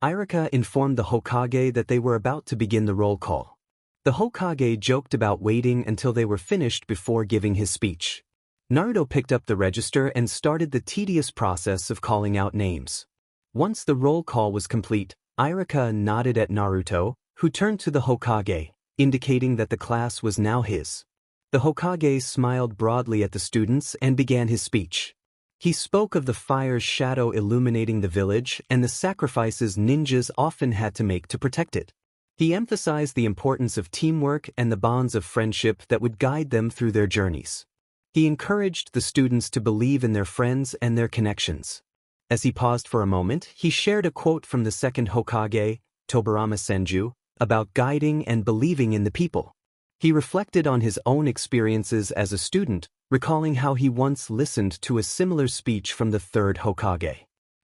Speaker 1: Irika informed the Hokage that they were about to begin the roll call. The Hokage joked about waiting until they were finished before giving his speech. Naruto picked up the register and started the tedious process of calling out names. Once the roll call was complete, Irika nodded at Naruto, who turned to the Hokage, indicating that the class was now his. The Hokage smiled broadly at the students and began his speech. He spoke of the fire's shadow illuminating the village and the sacrifices ninjas often had to make to protect it. He emphasized the importance of teamwork and the bonds of friendship that would guide them through their journeys. He encouraged the students to believe in their friends and their connections. As he paused for a moment, he shared a quote from the second Hokage, Tobirama Senju, about guiding and believing in the people. He reflected on his own experiences as a student, recalling how he once listened to a similar speech from the third Hokage.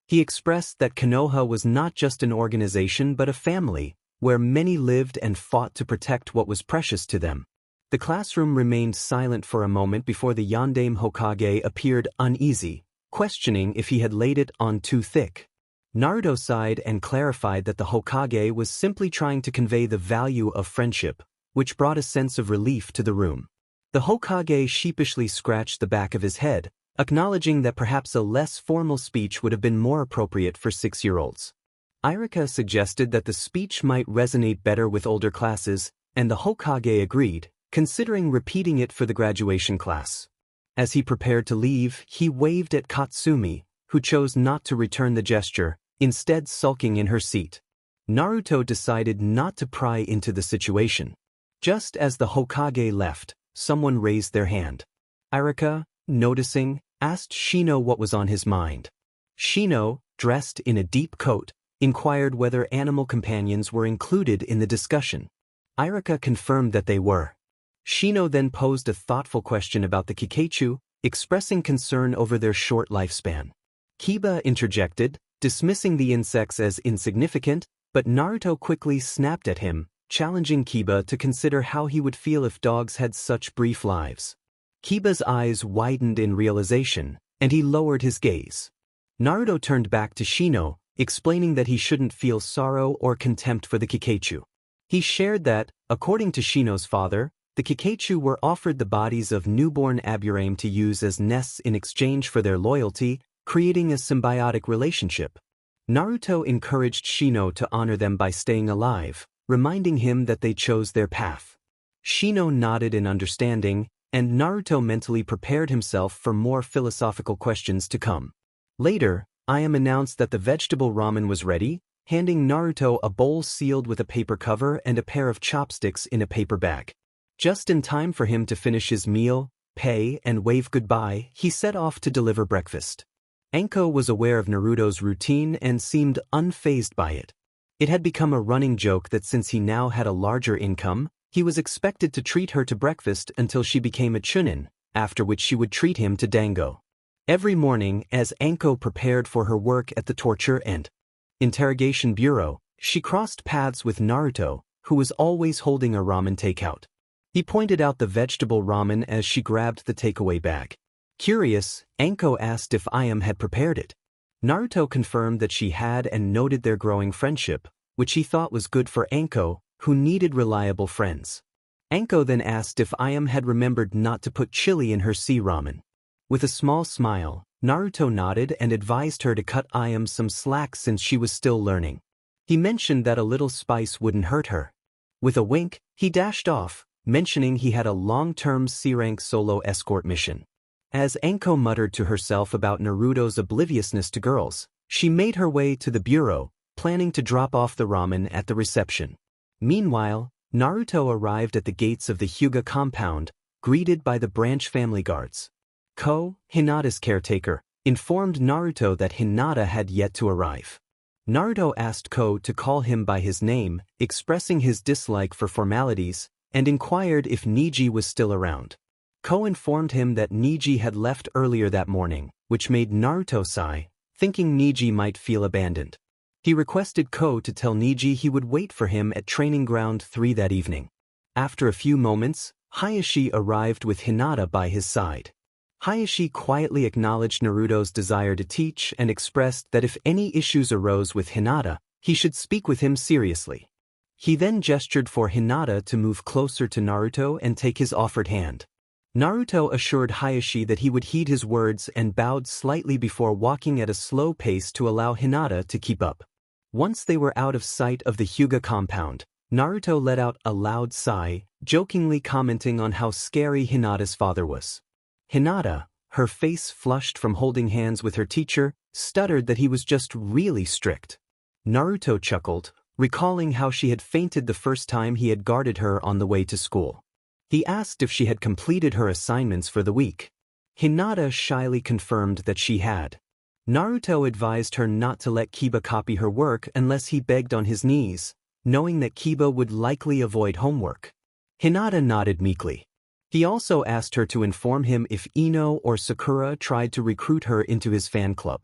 Speaker 1: He expressed that Konoha was not just an organization but a family, where many lived and fought to protect what was precious to them. The classroom remained silent for a moment before the Yondaime Hokage appeared uneasy, questioning if he had laid it on too thick. Naruto sighed and clarified that the Hokage was simply trying to convey the value of friendship, which brought a sense of relief to the room. The Hokage sheepishly scratched the back of his head, acknowledging that perhaps a less formal speech would have been more appropriate for 6-year-olds. Irika suggested that the speech might resonate better with older classes, and the Hokage agreed, considering repeating it for the graduation class. As he prepared to leave, he waved at Katsumi, who chose not to return the gesture, instead sulking in her seat. Naruto decided not to pry into the situation. Just as the Hokage left, someone raised their hand. Irika, noticing, asked Shino what was on his mind. Shino, dressed in a deep coat, inquired whether animal companions were included in the discussion. Irika confirmed that they were. Shino then posed a thoughtful question about the Kikaichu, expressing concern over their short lifespan. Kiba interjected, dismissing the insects as insignificant, but Naruto quickly snapped at him, challenging Kiba to consider how he would feel if dogs had such brief lives. Kiba's eyes widened in realization, and he lowered his gaze. Naruto turned back to Shino, explaining that he shouldn't feel sorrow or contempt for the Kikaichu. He shared that, according to Shino's father, the Kikaichu were offered the bodies of newborn Aburame to use as nests in exchange for their loyalty, creating a symbiotic relationship. Naruto encouraged Shino to honor them by staying alive, reminding him that they chose their path. Shino nodded in understanding, and Naruto mentally prepared himself for more philosophical questions to come. Later, Ayam announced that the vegetable ramen was ready, handing Naruto a bowl sealed with a paper cover and a pair of chopsticks in a paper bag. Just in time for him to finish his meal, pay, and wave goodbye, he set off to deliver breakfast. Anko was aware of Naruto's routine and seemed unfazed by it. It had become a running joke that since he now had a larger income, he was expected to treat her to breakfast until she became a chunin, after which she would treat him to dango. Every morning, as Anko prepared for her work at the torture and interrogation bureau, she crossed paths with Naruto, who was always holding a ramen takeout. He pointed out the vegetable ramen as she grabbed the takeaway bag. Curious, Anko asked if Ayam had prepared it. Naruto confirmed that she had and noted their growing friendship, which he thought was good for Anko, who needed reliable friends. Anko then asked if Ayam had remembered not to put chili in her sea ramen. With a small smile, Naruto nodded and advised her to cut Ayam some slack since she was still learning. He mentioned that a little spice wouldn't hurt her. With a wink, he dashed off, mentioning he had a long-term C-rank solo escort mission. As Anko muttered to herself about Naruto's obliviousness to girls, she made her way to the bureau, planning to drop off the ramen at the reception. Meanwhile, Naruto arrived at the gates of the Hyuga compound, greeted by the branch family guards. Ko, Hinata's caretaker, informed Naruto that Hinata had yet to arrive. Naruto asked Ko to call him by his name, expressing his dislike for formalities, and inquired if Niji was still around. Ko informed him that Niji had left earlier that morning, which made Naruto sigh, thinking Niji might feel abandoned. He requested Ko to tell Niji he would wait for him at Training Ground 3 that evening. After a few moments, Hayashi arrived with Hinata by his side. Hayashi quietly acknowledged Naruto's desire to teach and expressed that if any issues arose with Hinata, He should speak with him seriously. He then gestured for Hinata to move closer to Naruto and take his offered hand. Naruto assured Hayashi that he would heed his words and bowed slightly before walking at a slow pace to allow Hinata to keep up. Once they were out of sight of the Hyuga compound, Naruto let out a loud sigh, jokingly commenting on how scary Hinata's father was. Hinata, her face flushed from holding hands with her teacher, stuttered that he was just really strict. Naruto chuckled, recalling how she had fainted the first time he had guarded her on the way to school. He asked if she had completed her assignments for the week. Hinata shyly confirmed that she had. Naruto advised her not to let Kiba copy her work unless he begged on his knees, knowing that Kiba would likely avoid homework. Hinata nodded meekly. He also asked her to inform him if Ino or Sakura tried to recruit her into his fan club.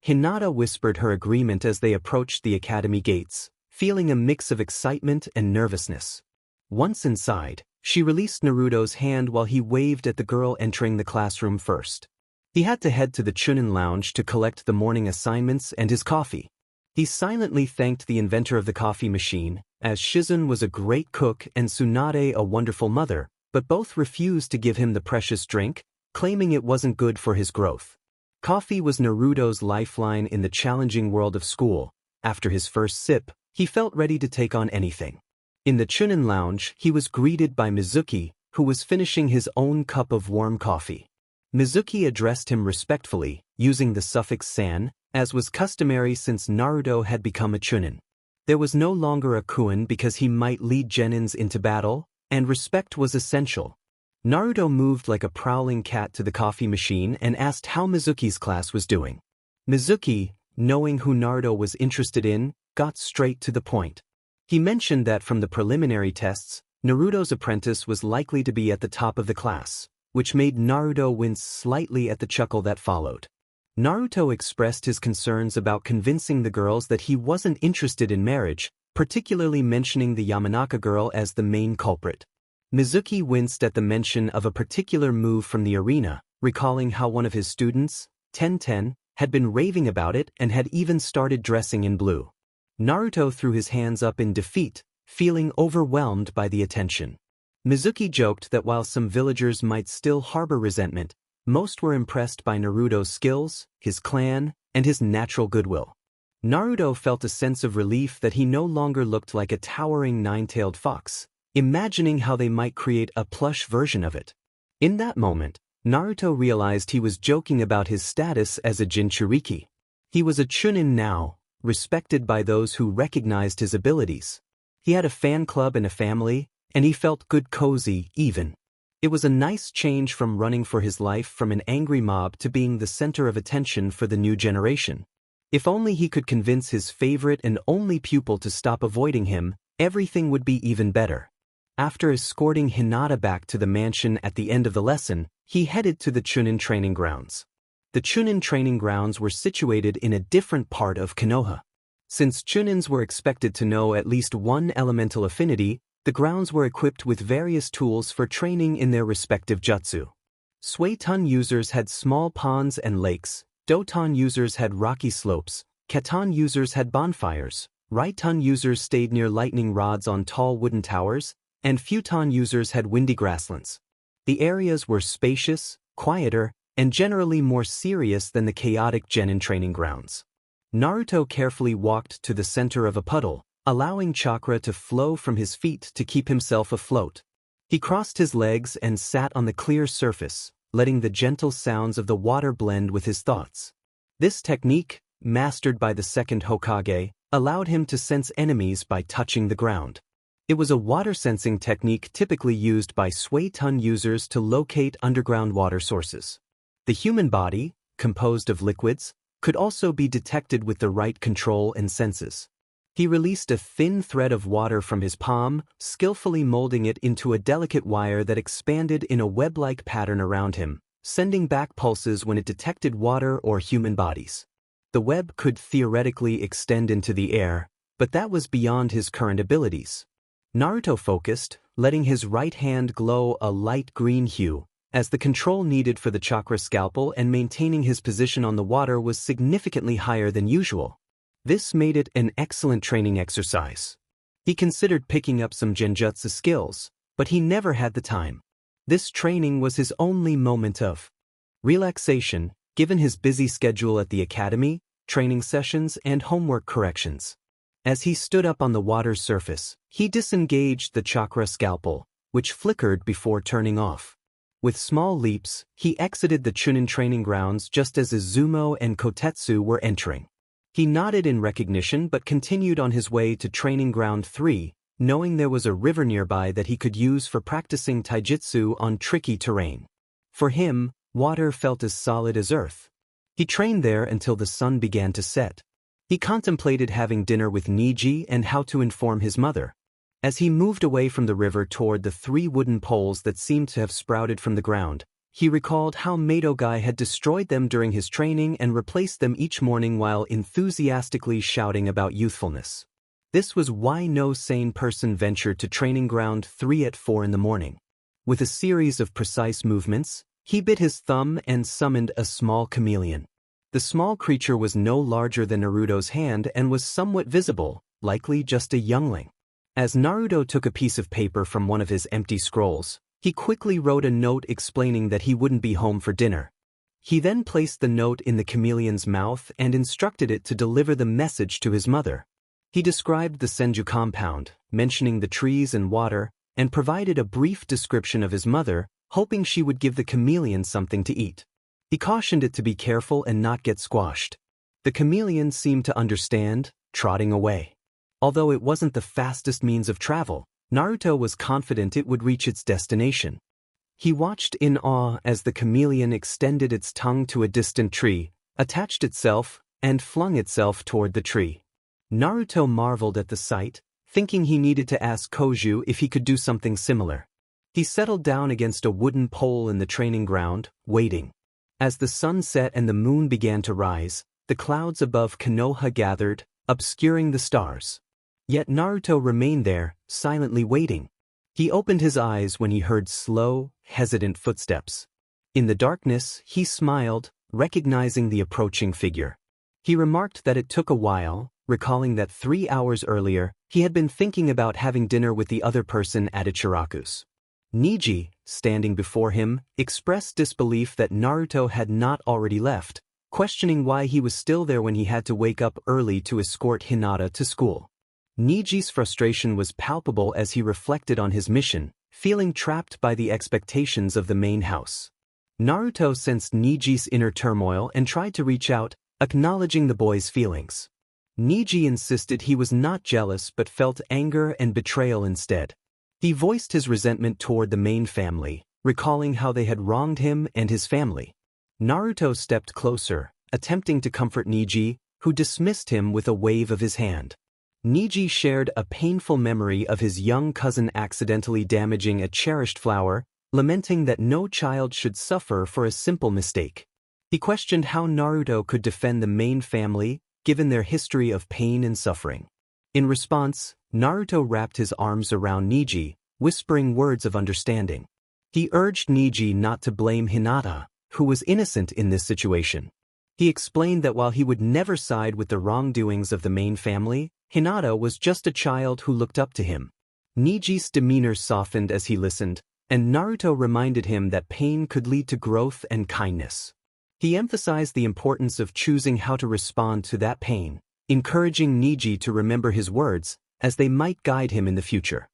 Speaker 1: Hinata whispered her agreement as they approached the academy gates, feeling a mix of excitement and nervousness. Once inside, she released Naruto's hand while he waved at the girl entering the classroom first. He had to head to the Chunin lounge to collect the morning assignments and his coffee. He silently thanked the inventor of the coffee machine, as Shizun was a great cook and Tsunade a wonderful mother, but both refused to give him the precious drink, claiming it wasn't good for his growth. Coffee was Naruto's lifeline in the challenging world of school. After his first sip, he felt ready to take on anything. In the Chunin lounge, he was greeted by Mizuki, who was finishing his own cup of warm coffee. Mizuki addressed him respectfully, using the suffix san, as was customary since Naruto had become a Chunin. There was no longer a Kuin because he might lead Genins into battle, and respect was essential. Naruto moved like a prowling cat to the coffee machine and asked how Mizuki's class was doing. Mizuki, knowing who Naruto was interested in, got straight to the point. He mentioned that from the preliminary tests, Naruto's apprentice was likely to be at the top of the class, which made Naruto wince slightly at the chuckle that followed. Naruto expressed his concerns about convincing the girls that he wasn't interested in marriage, particularly mentioning the Yamanaka girl as the main culprit. Mizuki winced at the mention of a particular move from the arena, recalling how one of his students, Ten, had been raving about it and had even started dressing in blue. Naruto threw his hands up in defeat, feeling overwhelmed by the attention. Mizuki joked that while some villagers might still harbor resentment, most were impressed by Naruto's skills, his clan, and his natural goodwill. Naruto felt a sense of relief that he no longer looked like a towering nine-tailed fox, imagining how they might create a plush version of it. In that moment, Naruto realized he was joking about his status as a Jinchuriki. He was a Chunin now, respected by those who recognized his abilities. He had a fan club and a family, and he felt good cozy, even. It was a nice change from running for his life from an angry mob to being the center of attention for the new generation. If only he could convince his favorite and only pupil to stop avoiding him, everything would be even better. After escorting Hinata back to the mansion at the end of the lesson, he headed to the Chunin training grounds. The Chunin training grounds were situated in a different part of Konoha. Since Chunins were expected to know at least one elemental affinity, the grounds were equipped with various tools for training in their respective jutsu. Suiton users had small ponds and lakes, Doton users had rocky slopes, Katon users had bonfires, Raiton users stayed near lightning rods on tall wooden towers, and Futon users had windy grasslands. The areas were spacious, quieter, and generally more serious than the chaotic Genin training grounds. Naruto carefully walked to the center of a puddle, allowing chakra to flow from his feet to keep himself afloat. He crossed his legs and sat on the clear surface, letting the gentle sounds of the water blend with his thoughts. This technique, mastered by the second Hokage, allowed him to sense enemies by touching the ground. It was a water-sensing technique typically used by Suiton users to locate underground water sources. The human body, composed of liquids, could also be detected with the right control and senses. He released a thin thread of water from his palm, skillfully molding it into a delicate wire that expanded in a web-like pattern around him, sending back pulses when it detected water or human bodies. The web could theoretically extend into the air, but that was beyond his current abilities. Naruto focused, letting his right hand glow a light green hue, as the control needed for the chakra scalpel and maintaining his position on the water was significantly higher than usual. This made it an excellent training exercise. He considered picking up some genjutsu skills, but he never had the time. This training was his only moment of relaxation, given his busy schedule at the academy, training sessions, and homework corrections. As he stood up on the water's surface, he disengaged the chakra scalpel, which flickered before turning off. With small leaps, he exited the Chunin training grounds just as Izumo and Kotetsu were entering. He nodded in recognition but continued on his way to Training Ground 3, knowing there was a river nearby that he could use for practicing taijutsu on tricky terrain. For him, water felt as solid as earth. He trained there until the sun began to set. He contemplated having dinner with Niji and how to inform his mother. As he moved away from the river toward the 3 wooden poles that seemed to have sprouted from the ground, he recalled how Madogai had destroyed them during his training and replaced them each morning while enthusiastically shouting about youthfulness. This was why no sane person ventured to Training Ground 3 at 4 in the morning. With a series of precise movements, he bit his thumb and summoned a small chameleon. The small creature was no larger than Naruto's hand and was somewhat visible, likely just a youngling. As Naruto took a piece of paper from one of his empty scrolls, he quickly wrote a note explaining that he wouldn't be home for dinner. He then placed the note in the chameleon's mouth and instructed it to deliver the message to his mother. He described the Senju compound, mentioning the trees and water, and provided a brief description of his mother, hoping she would give the chameleon something to eat. He cautioned it to be careful and not get squashed. The chameleon seemed to understand, trotting away. Although it wasn't the fastest means of travel, Naruto was confident it would reach its destination. He watched in awe as the chameleon extended its tongue to a distant tree, attached itself, and flung itself toward the tree. Naruto marveled at the sight, thinking he needed to ask Koju if he could do something similar. He settled down against a wooden pole in the training ground, waiting. As the sun set and the moon began to rise, the clouds above Konoha gathered, obscuring the stars. Yet Naruto remained there, silently waiting. He opened his eyes when he heard slow, hesitant footsteps. In the darkness, he smiled, recognizing the approaching figure. He remarked that it took a while, recalling that 3 hours earlier, he had been thinking about having dinner with the other person at Ichiraku's. Niji, standing before him, expressed disbelief that Naruto had not already left, questioning why he was still there when he had to wake up early to escort Hinata to school. Niji's frustration was palpable as he reflected on his mission, feeling trapped by the expectations of the main house. Naruto sensed Niji's inner turmoil and tried to reach out, acknowledging the boy's feelings. Niji insisted he was not jealous but felt anger and betrayal instead. He voiced his resentment toward the main family, recalling how they had wronged him and his family. Naruto stepped closer, attempting to comfort Niji, who dismissed him with a wave of his hand. Niji shared a painful memory of his young cousin accidentally damaging a cherished flower, lamenting that no child should suffer for a simple mistake. He questioned how Naruto could defend the main family, given their history of pain and suffering. In response, Naruto wrapped his arms around Niji, whispering words of understanding. He urged Niji not to blame Hinata, who was innocent in this situation. He explained that while he would never side with the wrongdoings of the main family, Hinata was just a child who looked up to him. Niji's demeanor softened as he listened, and Naruto reminded him that pain could lead to growth and kindness. He emphasized the importance of choosing how to respond to that pain, encouraging Niji to remember his words, as they might guide him in the future.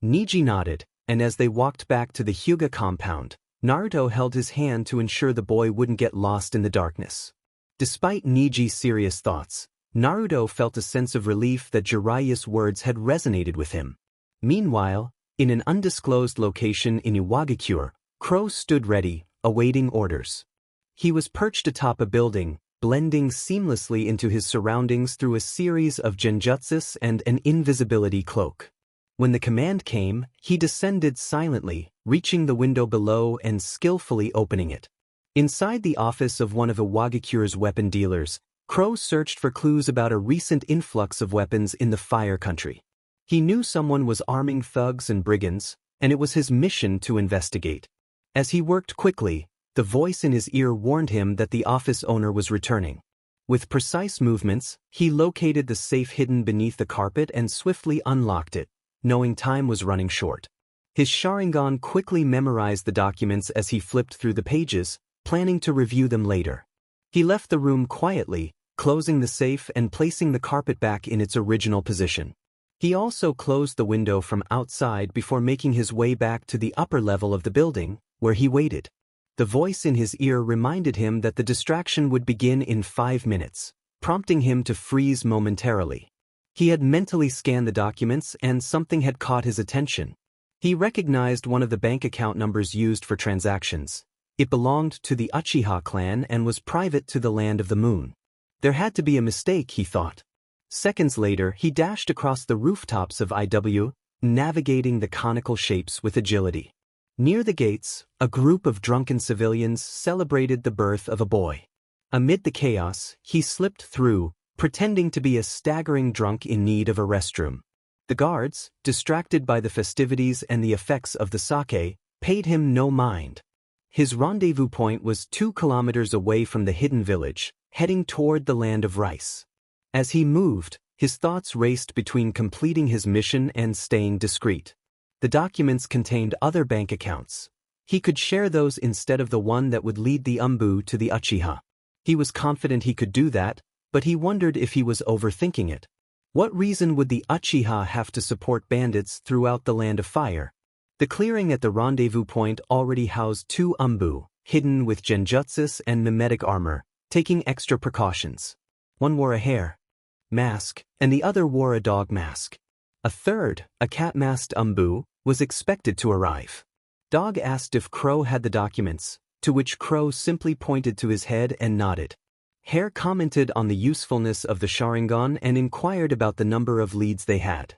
Speaker 1: Niji nodded, and as they walked back to the Hyuga compound, Naruto held his hand to ensure the boy wouldn't get lost in the darkness. Despite Niji's serious thoughts, Naruto felt a sense of relief that Jiraiya's words had resonated with him. Meanwhile, in an undisclosed location in Iwagakure, Crow stood ready, awaiting orders. He was perched atop a building, blending seamlessly into his surroundings through a series of genjutsus and an invisibility cloak. When the command came, he descended silently, reaching the window below and skillfully opening it. Inside the office of one of Iwagakure's weapon dealers, Crow searched for clues about a recent influx of weapons in the Fire Country. He knew someone was arming thugs and brigands, and it was his mission to investigate. As he worked quickly, the voice in his ear warned him that the office owner was returning. With precise movements, he located the safe hidden beneath the carpet and swiftly unlocked it, knowing time was running short. His Sharingan quickly memorized the documents as he flipped through the pages, planning to review them later. He left the room quietly, closing the safe and placing the carpet back in its original position. He also closed the window from outside before making his way back to the upper level of the building, where he waited. The voice in his ear reminded him that the distraction would begin in 5 minutes, prompting him to freeze momentarily. He had mentally scanned the documents and something had caught his attention. He recognized one of the bank account numbers used for transactions. It belonged to the Uchiha clan and was private to the Land of the Moon. There had to be a mistake, he thought. Seconds later, he dashed across the rooftops of IW, navigating the conical shapes with agility. Near the gates, a group of drunken civilians celebrated the birth of a boy. Amid the chaos, he slipped through, pretending to be a staggering drunk in need of a restroom. The guards, distracted by the festivities and the effects of the sake, paid him no mind. His rendezvous point was 2 kilometers away from the hidden village, heading toward the land of rice. As he moved, his thoughts raced between completing his mission and staying discreet. The documents contained other bank accounts. He could share those instead of the one that would lead the Umbu to the Uchiha. He was confident he could do that, but he wondered if he was overthinking it. What reason would the Uchiha have to support bandits throughout the Land of Fire? The clearing at the rendezvous point already housed 2 Umbu, hidden with genjutsus and mimetic armor, taking extra precautions. One wore a hair mask, and the other wore a dog mask. A third, a cat-masked Umbu, was expected to arrive. Dog asked if Crow had the documents, to which Crow simply pointed to his head and nodded. Hare commented on the usefulness of the Sharingan and inquired about the number of leads they had.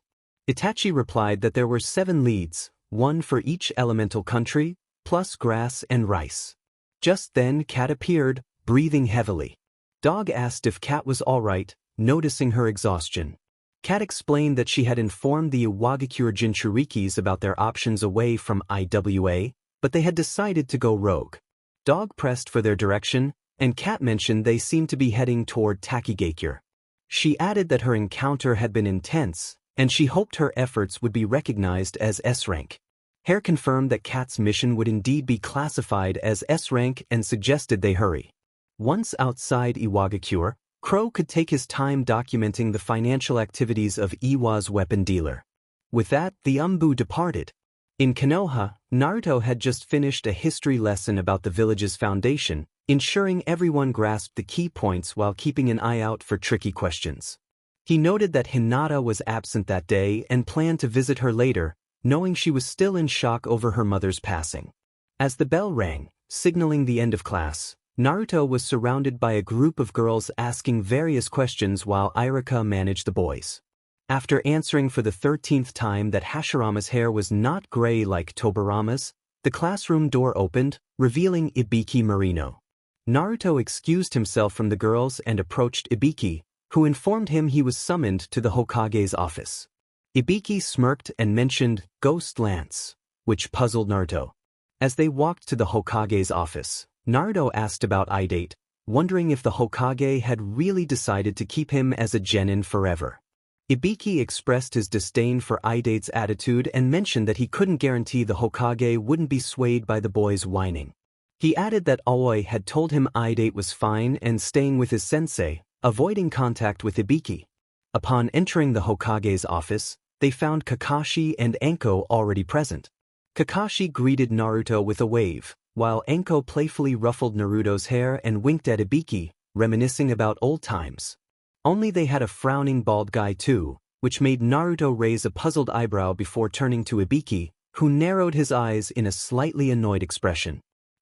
Speaker 1: Itachi replied that there were 7 leads, 1 for each elemental country, plus grass and rice. Just then Cat appeared, breathing heavily. Dog asked if Cat was all right, noticing her exhaustion. Cat explained that she had informed the Iwagakure Jinchurikis about their options away from IWA, but they had decided to go rogue. Dog pressed for their direction, and Cat mentioned they seemed to be heading toward Takigakure. She added that her encounter had been intense, and she hoped her efforts would be recognized as S-rank. Hare confirmed that Cat's mission would indeed be classified as S-rank and suggested they hurry. Once outside Iwagakure, Crow could take his time documenting the financial activities of Iwa's weapon dealer. With that, the Umbu departed. In Konoha, Naruto had just finished a history lesson about the village's foundation, ensuring everyone grasped the key points while keeping an eye out for tricky questions. He noted that Hinata was absent that day and planned to visit her later, knowing she was still in shock over her mother's passing. As the bell rang, signaling the end of class, Naruto was surrounded by a group of girls asking various questions while Irika managed the boys. After answering for the 13th time that Hashirama's hair was not gray like Tobirama's, the classroom door opened, revealing Ibiki Marino. Naruto excused himself from the girls and approached Ibiki, who informed him he was summoned to the Hokage's office. Ibiki smirked and mentioned Ghost Lance, which puzzled Naruto. As they walked to the Hokage's office, Naruto asked about Idate, wondering if the Hokage had really decided to keep him as a genin forever. Ibiki expressed his disdain for Idate's attitude and mentioned that he couldn't guarantee the Hokage wouldn't be swayed by the boy's whining. He added that Aoi had told him Idate was fine and staying with his sensei, avoiding contact with Ibiki. Upon entering the Hokage's office, they found Kakashi and Anko already present. Kakashi greeted Naruto with a wave, while Anko playfully ruffled Naruto's hair and winked at Ibiki, reminiscing about old times. Only they had a frowning bald guy too, which made Naruto raise a puzzled eyebrow before turning to Ibiki, who narrowed his eyes in a slightly annoyed expression.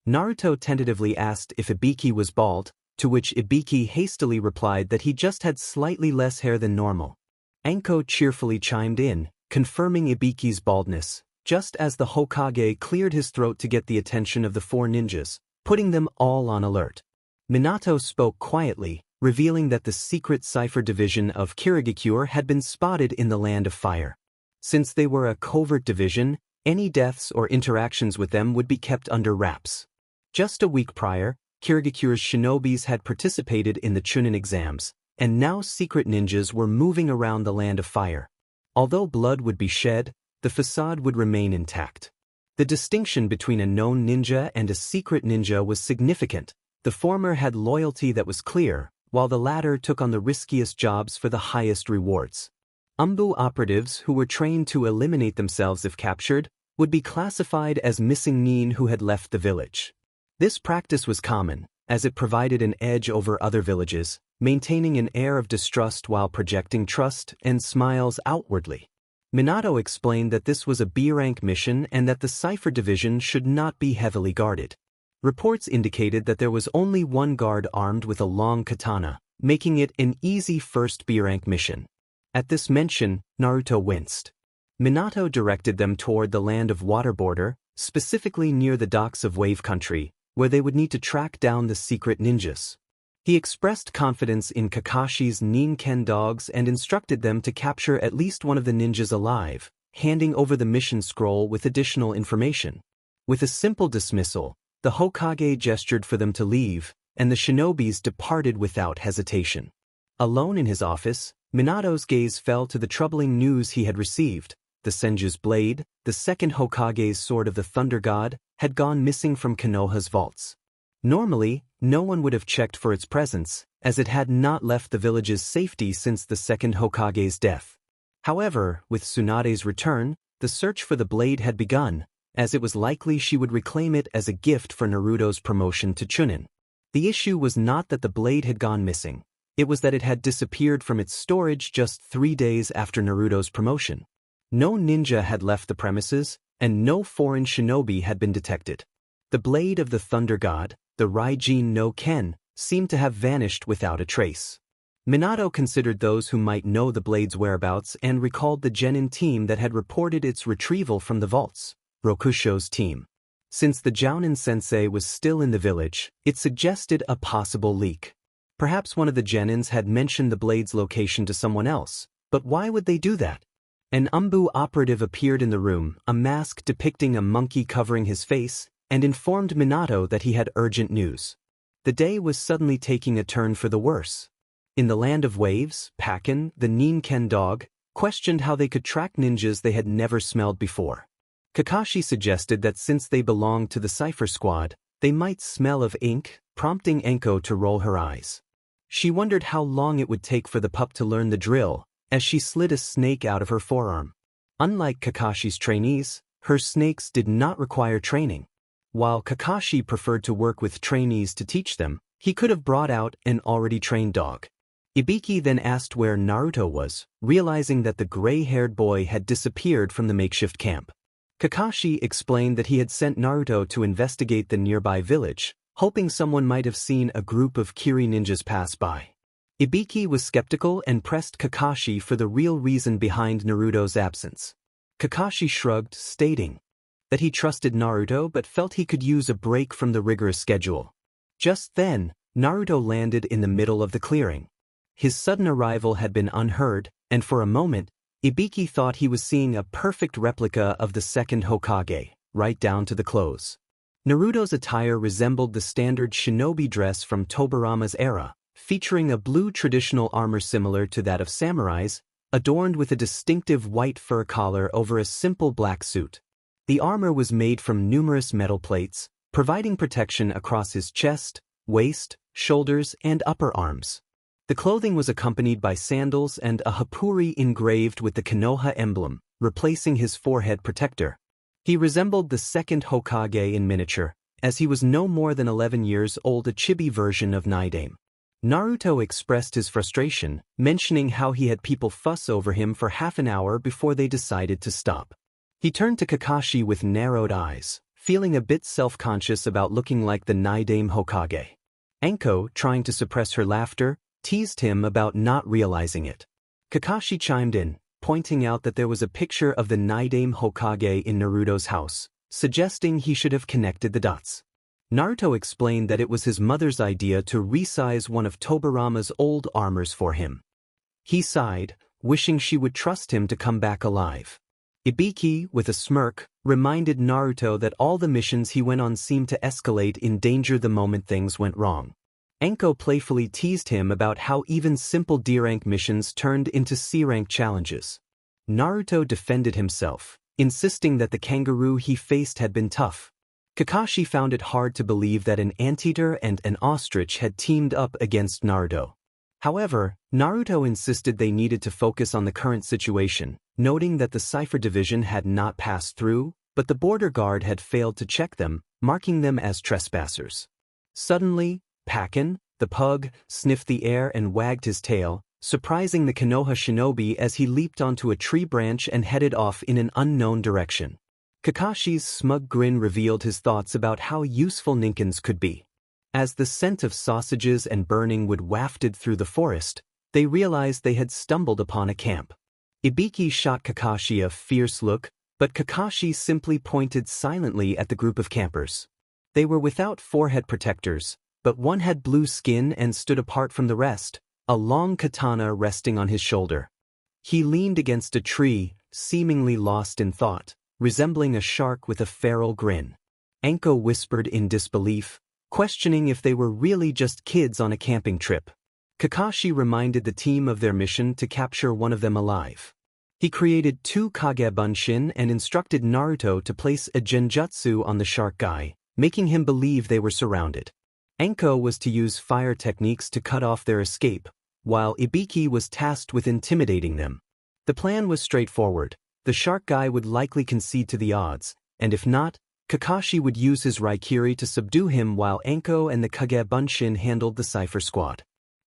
Speaker 1: Naruto tentatively asked if Ibiki was bald, to which Ibiki hastily replied that he just had slightly less hair than normal. Anko cheerfully chimed in, confirming Ibiki's baldness, just as the Hokage cleared his throat to get the attention of the 4 ninjas, putting them all on alert. Minato spoke quietly, revealing that the secret cipher division of Kirigakure had been spotted in the Land of Fire. Since they were a covert division, any deaths or interactions with them would be kept under wraps. Just a week prior, Kirigakura's shinobis had participated in the Chunin exams, and now secret ninjas were moving around the land of fire. Although blood would be shed, the facade would remain intact. The distinction between a known ninja and a secret ninja was significant. The former had loyalty that was clear, while the latter took on the riskiest jobs for the highest rewards. Umbu operatives who were trained to eliminate themselves if captured would be classified as missing nin who had left the village. This practice was common, as it provided an edge over other villages, maintaining an air of distrust while projecting trust and smiles outwardly. Minato explained that this was a B-rank mission and that the Cipher Division should not be heavily guarded. Reports indicated that there was only one guard armed with a long katana, making it an easy first B-rank mission. At this mention, Naruto winced. Minato directed them toward the land of water border, specifically near the docks of Wave Country, where they would need to track down the secret ninjas. He expressed confidence in Kakashi's Nin-ken dogs and instructed them to capture at least one of the ninjas alive, handing over the mission scroll with additional information. With a simple dismissal, the Hokage gestured for them to leave, and the shinobis departed without hesitation. Alone in his office, Minato's gaze fell to the troubling news he had received. The Senju's blade, the second Hokage's sword of the Thunder God, had gone missing from Konoha's vaults. Normally, no one would have checked for its presence, as it had not left the village's safety since the second Hokage's death. However, with Tsunade's return, the search for the blade had begun, as it was likely she would reclaim it as a gift for Naruto's promotion to Chunin. The issue was not that the blade had gone missing, it was that it had disappeared from its storage just 3 days after Naruto's promotion. No ninja had left the premises, and no foreign shinobi had been detected. The blade of the Thunder God, the Raijin no Ken, seemed to have vanished without a trace. Minato considered those who might know the blade's whereabouts and recalled the Genin team that had reported its retrieval from the vaults, Rokusho's team. Since the Jounin sensei was still in the village, it suggested a possible leak. Perhaps one of the Genins had mentioned the blade's location to someone else, but why would they do that? An Umbu operative appeared in the room, a mask depicting a monkey covering his face, and informed Minato that he had urgent news. The day was suddenly taking a turn for the worse. In the land of waves, Pakken, the Nin-ken dog, questioned how they could track ninjas they had never smelled before. Kakashi suggested that since they belonged to the Cipher Squad, they might smell of ink, prompting Enko to roll her eyes. She wondered how long it would take for the pup to learn the drill, as she slid a snake out of her forearm. Unlike Kakashi's trainees, her snakes did not require training. While Kakashi preferred to work with trainees to teach them, he could have brought out an already trained dog. Ibiki then asked where Naruto was, realizing that the gray-haired boy had disappeared from the makeshift camp. Kakashi explained that he had sent Naruto to investigate the nearby village, hoping someone might have seen a group of Kiri ninjas pass by. Ibiki was skeptical and pressed Kakashi for the real reason behind Naruto's absence. Kakashi shrugged, stating that he trusted Naruto but felt he could use a break from the rigorous schedule. Just then, Naruto landed in the middle of the clearing. His sudden arrival had been unheard, and for a moment, Ibiki thought he was seeing a perfect replica of the second Hokage, right down to the clothes. Naruto's attire resembled the standard shinobi dress from Tobirama's era, featuring a blue traditional armor similar to that of samurais, adorned with a distinctive white fur collar over a simple black suit. The armor was made from numerous metal plates, providing protection across his chest, waist, shoulders, and upper arms. The clothing was accompanied by sandals and a hapuri engraved with the Konoha emblem, replacing his forehead protector. He resembled the second Hokage in miniature, as he was no more than 11 years old, a chibi version of Nidaime. Naruto expressed his frustration, mentioning how he had people fuss over him for half an hour before they decided to stop. He turned to Kakashi with narrowed eyes, feeling a bit self-conscious about looking like the Nidaime Hokage. Enko, trying to suppress her laughter, teased him about not realizing it. Kakashi chimed in, pointing out that there was a picture of the Nidaime Hokage in Naruto's house, suggesting he should have connected the dots. Naruto explained that it was his mother's idea to resize one of Tobirama's old armors for him. He sighed, wishing she would trust him to come back alive. Ibiki, with a smirk, reminded Naruto that all the missions he went on seemed to escalate in danger the moment things went wrong. Anko playfully teased him about how even simple D-rank missions turned into C-rank challenges. Naruto defended himself, insisting that the kangaroo he faced had been tough. Kakashi found it hard to believe that an anteater and an ostrich had teamed up against Naruto. However, Naruto insisted they needed to focus on the current situation, noting that the Cipher Division had not passed through, but the border guard had failed to check them, marking them as trespassers. Suddenly, Pakken, the pug, sniffed the air and wagged his tail, surprising the Konoha shinobi as he leaped onto a tree branch and headed off in an unknown direction. Kakashi's smug grin revealed his thoughts about how useful Ninkins could be. As the scent of sausages and burning wood wafted through the forest, they realized they had stumbled upon a camp. Ibiki shot Kakashi a fierce look, but Kakashi simply pointed silently at the group of campers. They were without forehead protectors, but one had blue skin and stood apart from the rest, a long katana resting on his shoulder. He leaned against a tree, seemingly lost in thought, resembling a shark with a feral grin. Anko whispered in disbelief, questioning if they were really just kids on a camping trip. Kakashi reminded the team of their mission to capture one of them alive. He created 2 Kage Bunshin and instructed Naruto to place a genjutsu on the shark guy, making him believe they were surrounded. Anko was to use fire techniques to cut off their escape, while Ibiki was tasked with intimidating them. The plan was straightforward. The shark guy would likely concede to the odds, and if not, Kakashi would use his Raikiri to subdue him while Anko and the Kage Bunshin handled the Cipher Squad.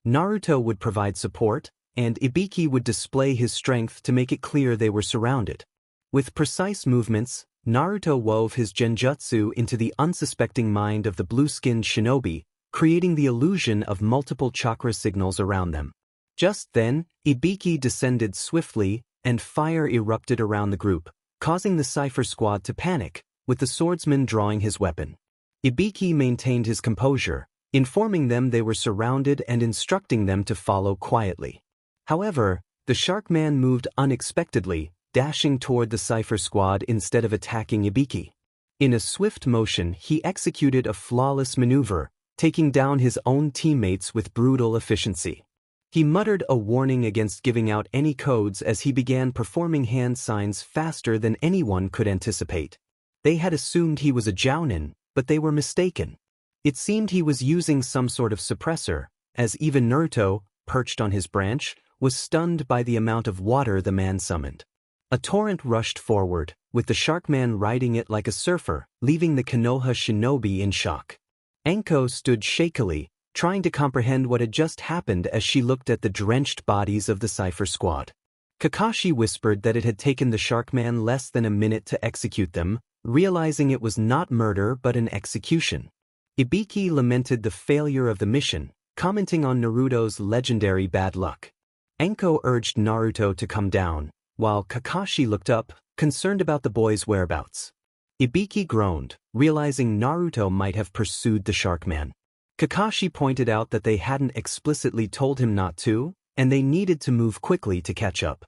Speaker 1: Naruto would provide support, and Ibiki would display his strength to make it clear they were surrounded. With precise movements, Naruto wove his genjutsu into the unsuspecting mind of the blue-skinned shinobi, creating the illusion of multiple chakra signals around them. Just then, Ibiki descended swiftly, and fire erupted around the group, causing the Cipher Squad to panic, with the swordsman drawing his weapon. Ibiki maintained his composure, informing them they were surrounded and instructing them to follow quietly. However, the shark man moved unexpectedly, dashing toward the Cipher Squad instead of attacking Ibiki. In a swift motion, he executed a flawless maneuver, taking down his own teammates with brutal efficiency. He muttered a warning against giving out any codes as he began performing hand signs faster than anyone could anticipate. They had assumed he was a jounin, but they were mistaken. It seemed he was using some sort of suppressor, as even Naruto, perched on his branch, was stunned by the amount of water the man summoned. A torrent rushed forward, with the shark man riding it like a surfer, leaving the Konoha shinobi in shock. Anko stood shakily, trying to comprehend what had just happened as she looked at the drenched bodies of the Cipher Squad. Kakashi whispered that it had taken the shark man less than a minute to execute them, realizing it was not murder but an execution. Ibiki lamented the failure of the mission, commenting on Naruto's legendary bad luck. Anko urged Naruto to come down, while Kakashi looked up, concerned about the boy's whereabouts. Ibiki groaned, realizing Naruto might have pursued the shark man. Kakashi pointed out that they hadn't explicitly told him not to, and they needed to move quickly to catch up.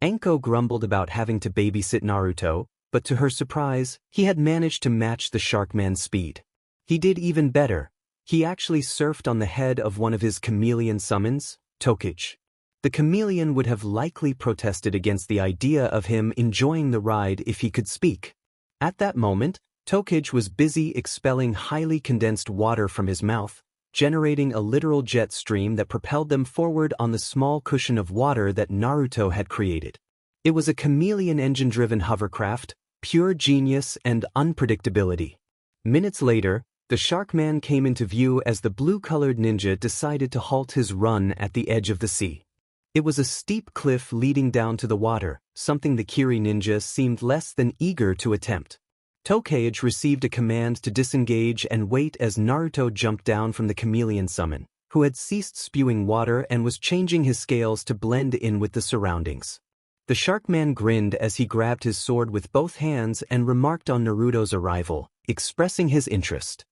Speaker 1: Anko grumbled about having to babysit Naruto, but to her surprise, he had managed to match the shark man's speed. He did even better. He actually surfed on the head of one of his chameleon summons, Tokage. The chameleon would have likely protested against the idea of him enjoying the ride if he could speak. At that moment, Tokage was busy expelling highly condensed water from his mouth, generating a literal jet stream that propelled them forward on the small cushion of water that Naruto had created. It was a chameleon engine-driven hovercraft, pure genius and unpredictability. Minutes later, the shark man came into view as the blue-colored ninja decided to halt his run at the edge of the sea. It was a steep cliff leading down to the water, something the Kiri ninja seemed less than eager to attempt. Tokage received a command to disengage and wait as Naruto jumped down from the chameleon summon, who had ceased spewing water and was changing his scales to blend in with the surroundings. The shark man grinned as he grabbed his sword with both hands and remarked on Naruto's arrival, expressing his interest.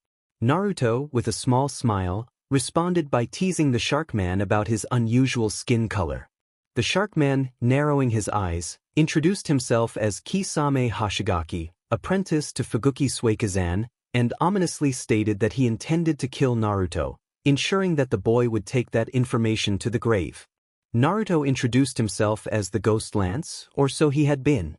Speaker 1: Naruto, with a small smile, responded by teasing the shark man about his unusual skin color. The shark man, narrowing his eyes, introduced himself as Kisame Hashigaki, apprentice to Fuguki Suikazan, and ominously stated that he intended to kill Naruto, ensuring that the boy would take that information to the grave. Naruto introduced himself as the Ghost Lance, or so he had been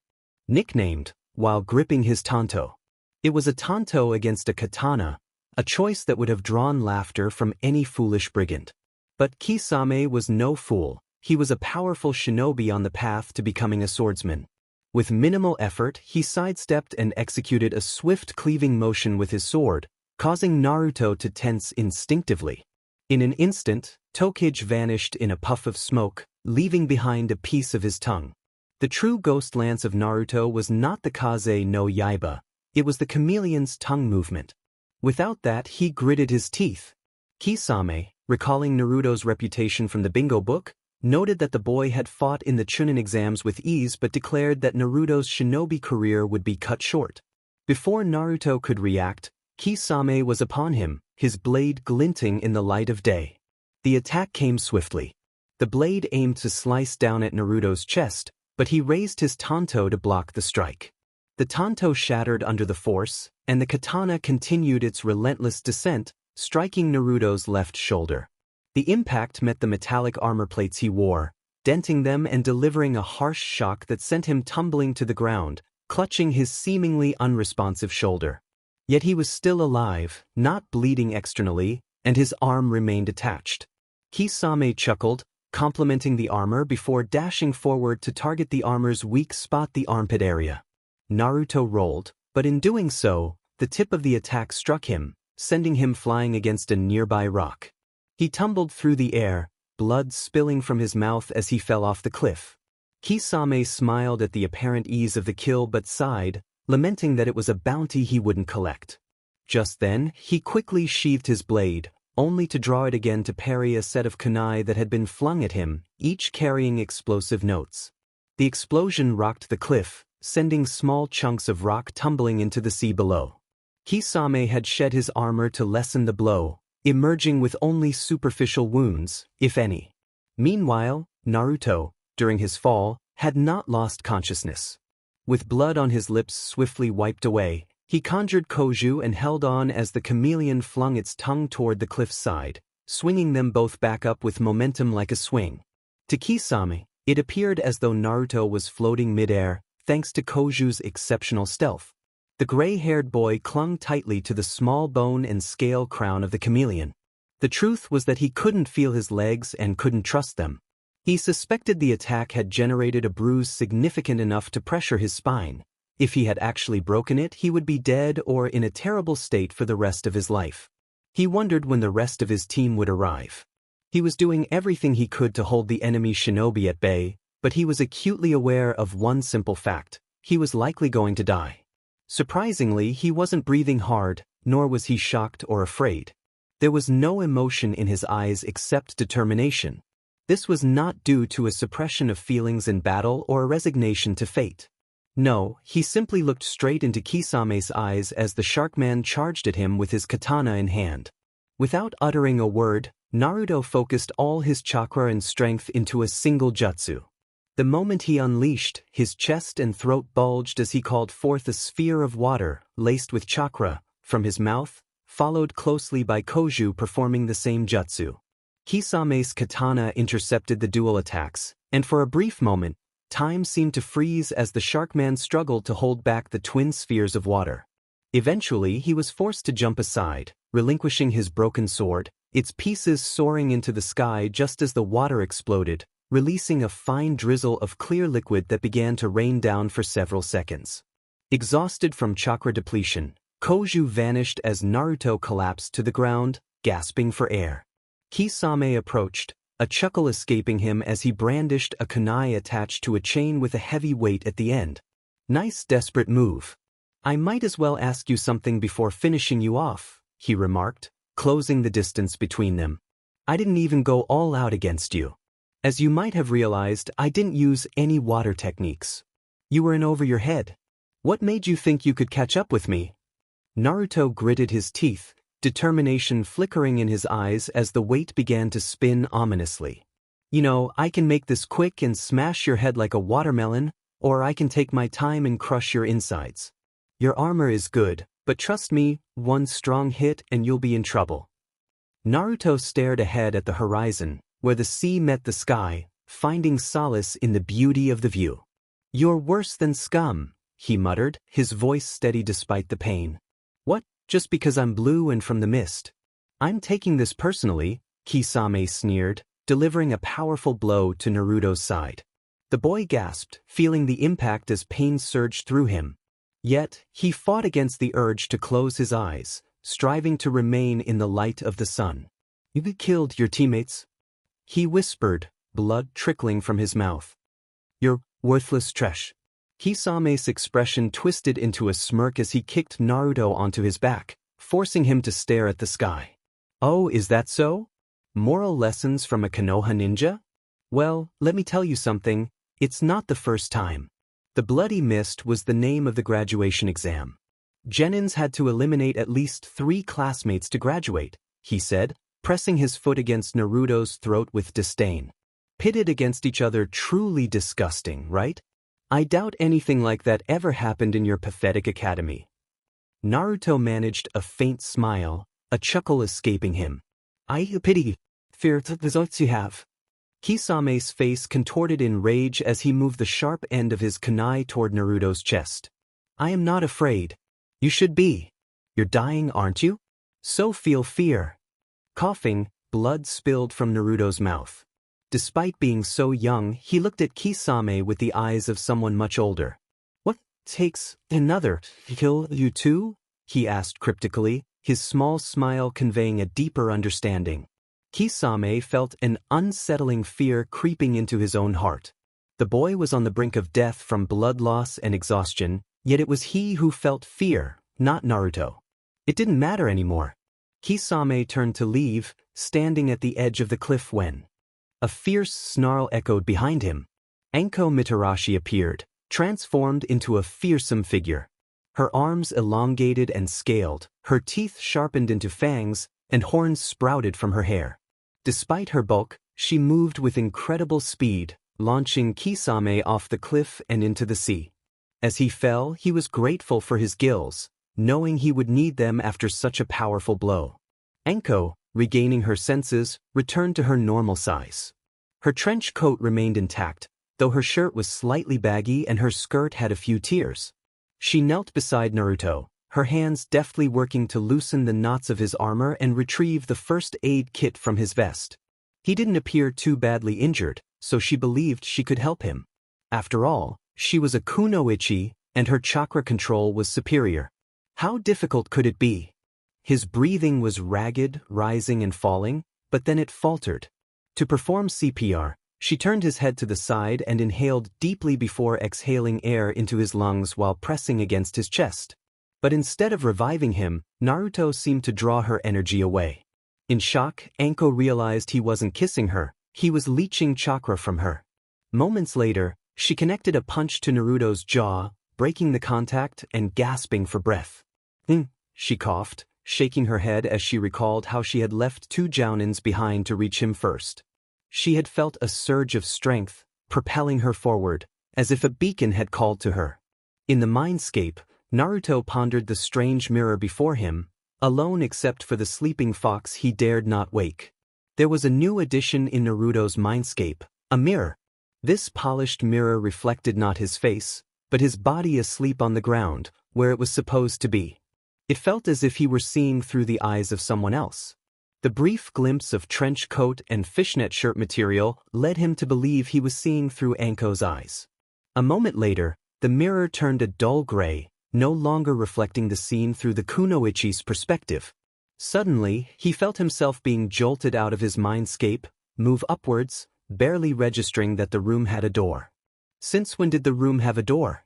Speaker 1: nicknamed, while gripping his tanto. It was a tanto against a katana, a choice that would have drawn laughter from any foolish brigand. But Kisame was no fool. He was a powerful shinobi on the path to becoming a swordsman. With minimal effort, he sidestepped and executed a swift cleaving motion with his sword, causing Naruto to tense instinctively. In an instant, Tokage vanished in a puff of smoke, leaving behind a piece of his tongue. The true ghost lance of Naruto was not the Kaze no Yaiba, it was the chameleon's tongue movement. Without that, he gritted his teeth. Kisame, recalling Naruto's reputation from the bingo book, noted that the boy had fought in the Chunin exams with ease but declared that Naruto's shinobi career would be cut short. Before Naruto could react, Kisame was upon him, his blade glinting in the light of day. The attack came swiftly. The blade aimed to slice down at Naruto's chest, but he raised his tanto to block the strike. The tanto shattered under the force, and the katana continued its relentless descent, striking Naruto's left shoulder. The impact met the metallic armor plates he wore, denting them and delivering a harsh shock that sent him tumbling to the ground, clutching his seemingly unresponsive shoulder. Yet he was still alive, not bleeding externally, and his arm remained attached. Kisame chuckled, complimenting the armor before dashing forward to target the armor's weak spot, the armpit area. Naruto rolled, but in doing so, the tip of the attack struck him, sending him flying against a nearby rock. He tumbled through the air, blood spilling from his mouth as he fell off the cliff. Kisame smiled at the apparent ease of the kill but sighed, lamenting that it was a bounty he wouldn't collect. Just then, he quickly sheathed his blade, only to draw it again to parry a set of kunai that had been flung at him, each carrying explosive notes. The explosion rocked the cliff, sending small chunks of rock tumbling into the sea below. Kisame had shed his armor to lessen the blow, emerging with only superficial wounds, if any. Meanwhile, Naruto, during his fall, had not lost consciousness. With blood on his lips swiftly wiped away, he conjured Koju and held on as the chameleon flung its tongue toward the cliff's side, swinging them both back up with momentum like a swing. To Kisame, it appeared as though Naruto was floating midair, thanks to Koju's exceptional stealth. The gray-haired boy clung tightly to the small bone and scale crown of the chameleon. The truth was that he couldn't feel his legs and couldn't trust them. He suspected the attack had generated a bruise significant enough to pressure his spine. If he had actually broken it, he would be dead or in a terrible state for the rest of his life. He wondered when the rest of his team would arrive. He was doing everything he could to hold the enemy shinobi at bay, but he was acutely aware of one simple fact: he was likely going to die. Surprisingly, he wasn't breathing hard, nor was he shocked or afraid. There was no emotion in his eyes except determination. This was not due to a suppression of feelings in battle or a resignation to fate. No, he simply looked straight into Kisame's eyes as the Sharkman charged at him with his katana in hand. Without uttering a word, Naruto focused all his chakra and strength into a single jutsu. The moment he unleashed, his chest and throat bulged as he called forth a sphere of water, laced with chakra, from his mouth, followed closely by Koju performing the same jutsu. Kisame's katana intercepted the dual attacks, and for a brief moment, time seemed to freeze as the Sharkman struggled to hold back the twin spheres of water. Eventually, he was forced to jump aside, relinquishing his broken sword, its pieces soaring into the sky just as the water exploded, releasing a fine drizzle of clear liquid that began to rain down for several seconds. Exhausted from chakra depletion, Koju vanished as Naruto collapsed to the ground, gasping for air. Kisame approached, a chuckle escaping him as he brandished a kunai attached to a chain with a heavy weight at the end. "Nice desperate move. I might as well ask you something before finishing you off," he remarked, closing the distance between them. "I didn't even go all out against you. As you might have realized, I didn't use any water techniques. You were in over your head. What made you think you could catch up with me?" Naruto gritted his teeth, determination flickering in his eyes as the weight began to spin ominously. You know, I can make this quick and smash your head like a watermelon, or I can take my time and crush your insides. Your armor is good, but trust me, one strong hit and you'll be in trouble. Naruto stared ahead at the horizon, where the sea met the sky, finding solace in the beauty of the view. You're worse than scum, he muttered, his voice steady despite the pain. What, just because I'm blue and from the mist? I'm taking this personally, Kisame sneered, delivering a powerful blow to Naruto's side. The boy gasped, feeling the impact as pain surged through him. Yet, he fought against the urge to close his eyes, striving to remain in the light of the sun. You killed your teammates? He whispered, blood trickling from his mouth. You're worthless trash. Kisame's expression twisted into a smirk as he kicked Naruto onto his back, forcing him to stare at the sky. Oh, is that so? Moral lessons from a Konoha ninja? Well, let me tell you something, it's not the first time. The Bloody Mist was the name of the graduation exam. Genins had to eliminate at least 3 classmates to graduate, he said, pressing his foot against Naruto's throat with disdain. Pitted against each other, truly disgusting, right? I doubt anything like that ever happened in your pathetic academy. Naruto managed a faint smile, a chuckle escaping him. I pity, fear the results you have. Kisame's face contorted in rage as he moved the sharp end of his kunai toward Naruto's chest. I am not afraid. You should be. You're dying, aren't you? So feel fear. Coughing, blood spilled from Naruto's mouth. Despite being so young, he looked at Kisame with the eyes of someone much older. What takes another to kill you too? He asked cryptically, his small smile conveying a deeper understanding. Kisame felt an unsettling fear creeping into his own heart. The boy was on the brink of death from blood loss and exhaustion, yet it was he who felt fear, not Naruto. It didn't matter anymore. Kisame turned to leave, standing at the edge of the cliff when a fierce snarl echoed behind him. Anko Mitarashi appeared, transformed into a fearsome figure. Her arms elongated and scaled, her teeth sharpened into fangs, and horns sprouted from her hair. Despite her bulk, she moved with incredible speed, launching Kisame off the cliff and into the sea. As he fell, he was grateful for his gills, knowing he would need them after such a powerful blow. Anko, regaining her senses, returned to her normal size. Her trench coat remained intact, though her shirt was slightly baggy and her skirt had a few tears. She knelt beside Naruto, her hands deftly working to loosen the knots of his armor and retrieve the first aid kit from his vest. He didn't appear too badly injured, so she believed she could help him. After all, she was a kunoichi, and her chakra control was superior. How difficult could it be? His breathing was ragged, rising and falling, but then it faltered. To perform CPR, she turned his head to the side and inhaled deeply before exhaling air into his lungs while pressing against his chest. But instead of reviving him, Naruto seemed to draw her energy away. In shock, Anko realized he wasn't kissing her, he was leeching chakra from her. Moments later, she connected a punch to Naruto's jaw, breaking the contact and gasping for breath. She coughed, shaking her head as she recalled how she had left 2 jounins behind to reach him first. She had felt a surge of strength, propelling her forward, as if a beacon had called to her. In the mindscape, Naruto pondered the strange mirror before him, alone except for the sleeping fox he dared not wake. There was a new addition in Naruto's mindscape, a mirror. This polished mirror reflected not his face, but his body asleep on the ground, where it was supposed to be. It felt as if he were seeing through the eyes of someone else. The brief glimpse of trench coat and fishnet shirt material led him to believe he was seeing through Anko's eyes. A moment later, the mirror turned a dull gray, no longer reflecting the scene through the kunoichi's perspective. Suddenly, he felt himself being jolted out of his mindscape, move upwards, barely registering that the room had a door. Since when did the room have a door?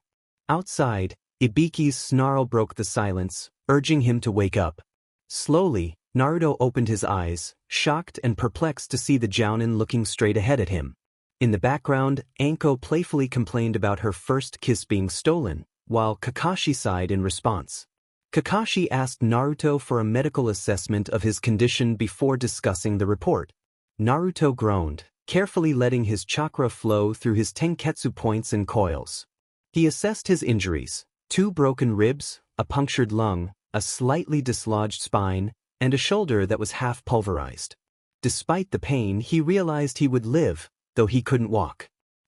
Speaker 1: Outside, Ibiki's snarl broke the silence, urging him to wake up. Slowly, Naruto opened his eyes, shocked and perplexed to see the Jounin looking straight ahead at him. In the background, Anko playfully complained about her first kiss being stolen, while Kakashi sighed in response. Kakashi asked Naruto for a medical assessment of his condition before discussing the report. Naruto groaned, carefully letting his chakra flow through his tenketsu points and coils. He assessed his injuries: 2 broken ribs, a punctured lung, a slightly dislodged spine, and a shoulder that was half pulverized. Despite the pain, he realized he would live, though he couldn't walk.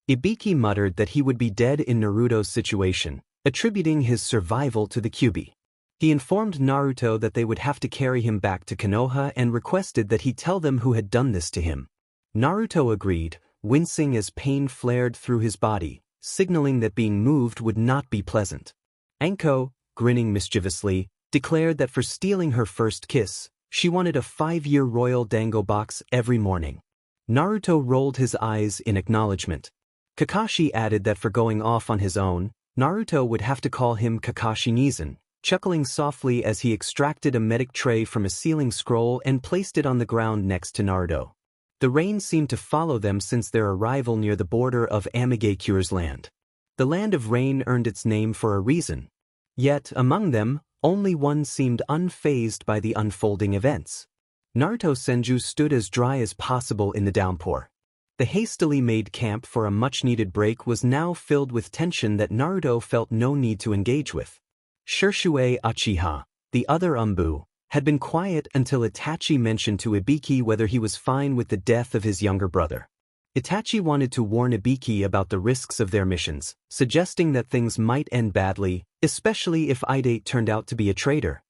Speaker 1: Ibiki muttered that he would be dead in Naruto's situation, attributing his survival to the Kyuubi. He informed Naruto that they would have to carry him back to Konoha and requested that he tell them who had done this to him. Naruto agreed, wincing as pain flared through his body, signaling that being moved would not be pleasant. Anko, grinning mischievously, declared that for stealing her first kiss, she wanted a 5-year royal dango box every morning. Naruto rolled his eyes in acknowledgement. Kakashi added that for going off on his own, Naruto would have to call him Kakashi Nizan, chuckling softly as he extracted a medic tray from a ceiling scroll and placed it on the ground next to Naruto. The rain seemed to follow them since their arrival near the border of Amigekure's land. The land of rain earned its name for a reason. Yet, among them, only one seemed unfazed by the unfolding events. Naruto Senju stood as dry as possible in the downpour. The hastily made camp for a much-needed break was now filled with tension that Naruto felt no need to engage with. Shirshue Uchiha, the other Umbu, had been quiet until Itachi mentioned to Ibiki whether he was fine with the death of his younger brother. Itachi wanted to warn Ibiki about the risks of their missions, suggesting that things might end badly, especially if Idate turned out to be a traitor.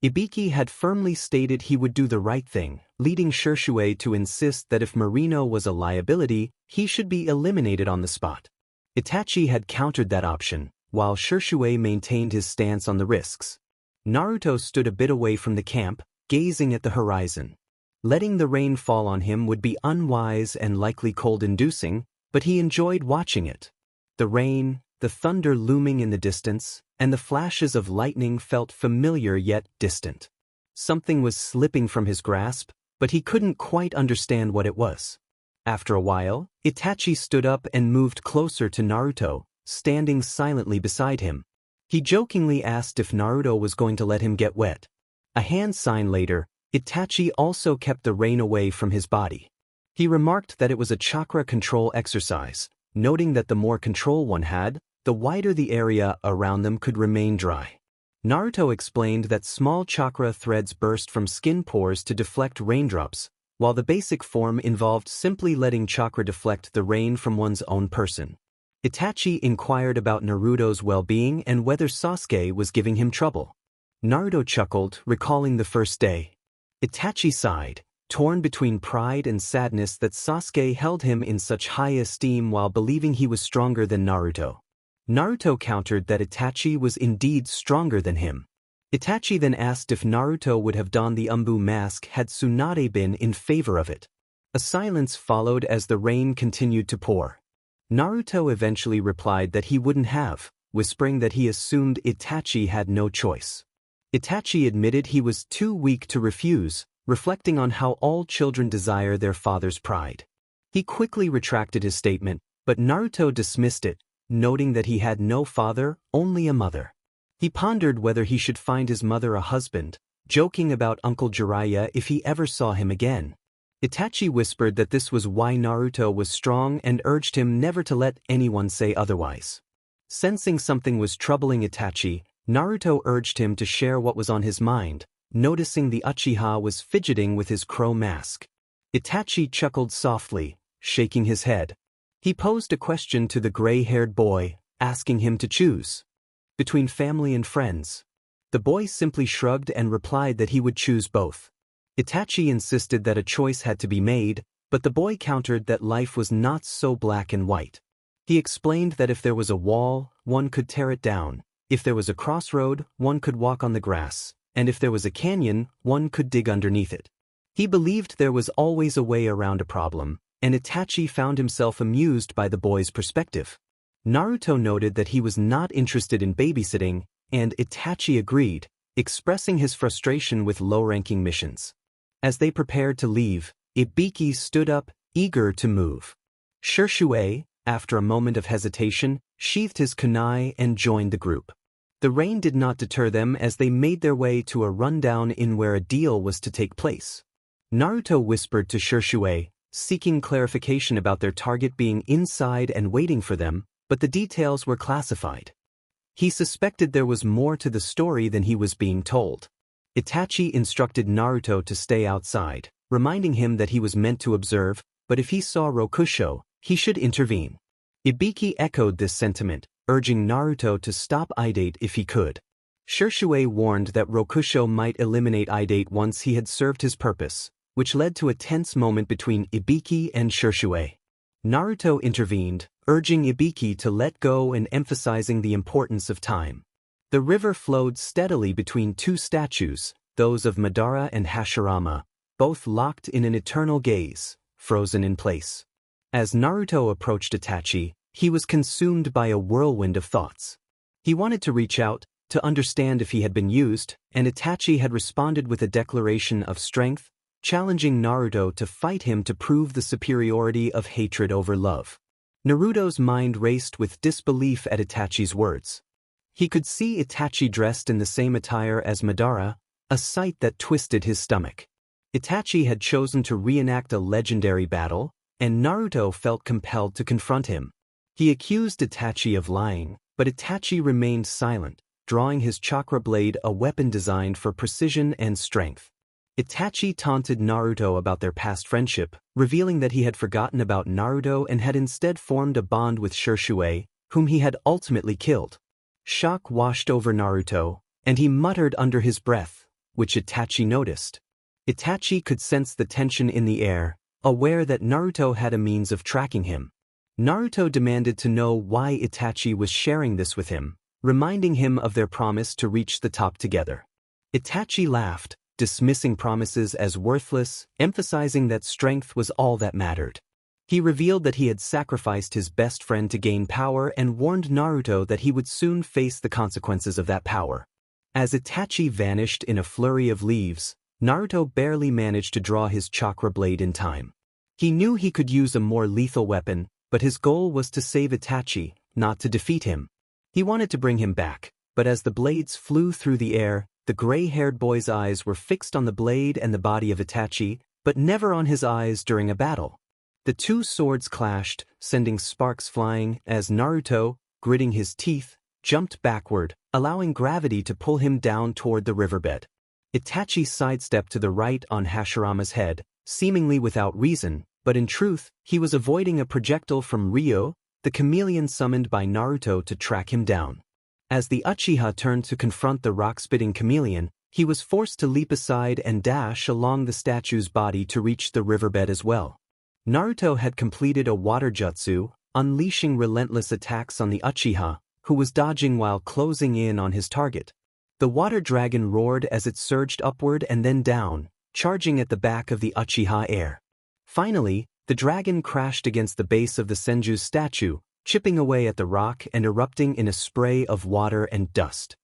Speaker 1: Ibiki had firmly stated he would do the right thing, leading Shirshue to insist that if Marino was a liability, he should be eliminated on the spot. Itachi had countered that option, while Shirshue maintained his stance on the risks. Naruto stood a bit away from the camp, gazing at the horizon. Letting the rain fall on him would be unwise and likely cold-inducing, but he enjoyed watching it. The rain, the thunder looming in the distance, and the flashes of lightning felt familiar yet distant. Something was slipping from his grasp, but he couldn't quite understand what it was. After a while, Itachi stood up and moved closer to Naruto, standing silently beside him. He jokingly asked if Naruto was going to let him get wet. A hand sign later, Itachi also kept the rain away from his body. He remarked that it was a chakra control exercise, noting that the more control one had, the wider the area around them could remain dry. Naruto explained that small chakra threads burst from skin pores to deflect raindrops, while the basic form involved simply letting chakra deflect the rain from one's own person. Itachi inquired about Naruto's well-being and whether Sasuke was giving him trouble. Naruto chuckled, recalling the first day. Itachi sighed, torn between pride and sadness that Sasuke held him in such high esteem while believing he was stronger than Naruto. Naruto countered that Itachi was indeed stronger than him. Itachi then asked if Naruto would have donned the Umbu mask had Tsunade been in favor of it. A silence followed as the rain continued to pour. Naruto eventually replied that he wouldn't have, whispering that he assumed Itachi had no choice. Itachi admitted he was too weak to refuse, reflecting on how all children desire their father's pride. He quickly retracted his statement, but Naruto dismissed it, noting that he had no father, only a mother. He pondered whether he should find his mother a husband, joking about Uncle Jiraiya if he ever saw him again. Itachi whispered that this was why Naruto was strong and urged him never to let anyone say otherwise. Sensing something was troubling Itachi, Naruto urged him to share what was on his mind, noticing the Uchiha was fidgeting with his crow mask. Itachi chuckled softly, shaking his head. He posed a question to the gray-haired boy, asking him to choose between family and friends. The boy simply shrugged and replied that he would choose both. Itachi insisted that a choice had to be made, but the boy countered that life was not so black and white. He explained that if there was a wall, one could tear it down. If there was a crossroad, one could walk on the grass, and if there was a canyon, one could dig underneath it. He believed there was always a way around a problem, and Itachi found himself amused by the boy's perspective. Naruto noted that he was not interested in babysitting, and Itachi agreed, expressing his frustration with low-ranking missions. As they prepared to leave, Ibiki stood up, eager to move. Shirshue, after a moment of hesitation, sheathed his kunai and joined the group. The rain did not deter them as they made their way to a rundown inn where a deal was to take place. Naruto whispered to Shirshue, seeking clarification about their target being inside and waiting for them, but the details were classified. He suspected there was more to the story than he was being told. Itachi instructed Naruto to stay outside, reminding him that he was meant to observe, but if he saw Rokusho, he should intervene. Ibiki echoed this sentiment, urging Naruto to stop Idate if he could. Shirshue warned that Rokusho might eliminate Idate once he had served his purpose, which led to a tense moment between Ibiki and Shirshue. Naruto intervened, urging Ibiki to let go and emphasizing the importance of time. The river flowed steadily between two statues, those of Madara and Hashirama, both locked in an eternal gaze, frozen in place. As Naruto approached Itachi, he was consumed by a whirlwind of thoughts. He wanted to reach out, to understand if he had been used, and Itachi had responded with a declaration of strength, challenging Naruto to fight him to prove the superiority of hatred over love. Naruto's mind raced with disbelief at Itachi's words. He could see Itachi dressed in the same attire as Madara, a sight that twisted his stomach. Itachi had chosen to reenact a legendary battle, and Naruto felt compelled to confront him. He accused Itachi of lying, but Itachi remained silent, drawing his chakra blade, a weapon designed for precision and strength. Itachi taunted Naruto about their past friendship, revealing that he had forgotten about Naruto and had instead formed a bond with Shirshue, whom he had ultimately killed. Shock washed over Naruto, and he muttered under his breath, which Itachi noticed. Itachi could sense the tension in the air, aware that Naruto had a means of tracking him. Naruto demanded to know why Itachi was sharing this with him, reminding him of their promise to reach the top together. Itachi laughed, dismissing promises as worthless, emphasizing that strength was all that mattered. He revealed that he had sacrificed his best friend to gain power and warned Naruto that he would soon face the consequences of that power. As Itachi vanished in a flurry of leaves, Naruto barely managed to draw his chakra blade in time. He knew he could use a more lethal weapon, but his goal was to save Itachi, not to defeat him. He wanted to bring him back, but as the blades flew through the air, the gray-haired boy's eyes were fixed on the blade and the body of Itachi, but never on his eyes during a battle. The two swords clashed, sending sparks flying as Naruto, gritting his teeth, jumped backward, allowing gravity to pull him down toward the riverbed. Itachi sidestepped to the right on Hashirama's head, seemingly without reason, but in truth, he was avoiding a projectile from Ryo, the chameleon summoned by Naruto to track him down. As the Uchiha turned to confront the rock-spitting chameleon, he was forced to leap aside and dash along the statue's body to reach the riverbed as well. Naruto had completed a water jutsu, unleashing relentless attacks on the Uchiha, who was dodging while closing in on his target. The water dragon roared as it surged upward and then down, charging at the back of the Uchiha air. Finally, the dragon crashed against the base of the Senju's statue, chipping away at the rock and erupting in a spray of water and dust.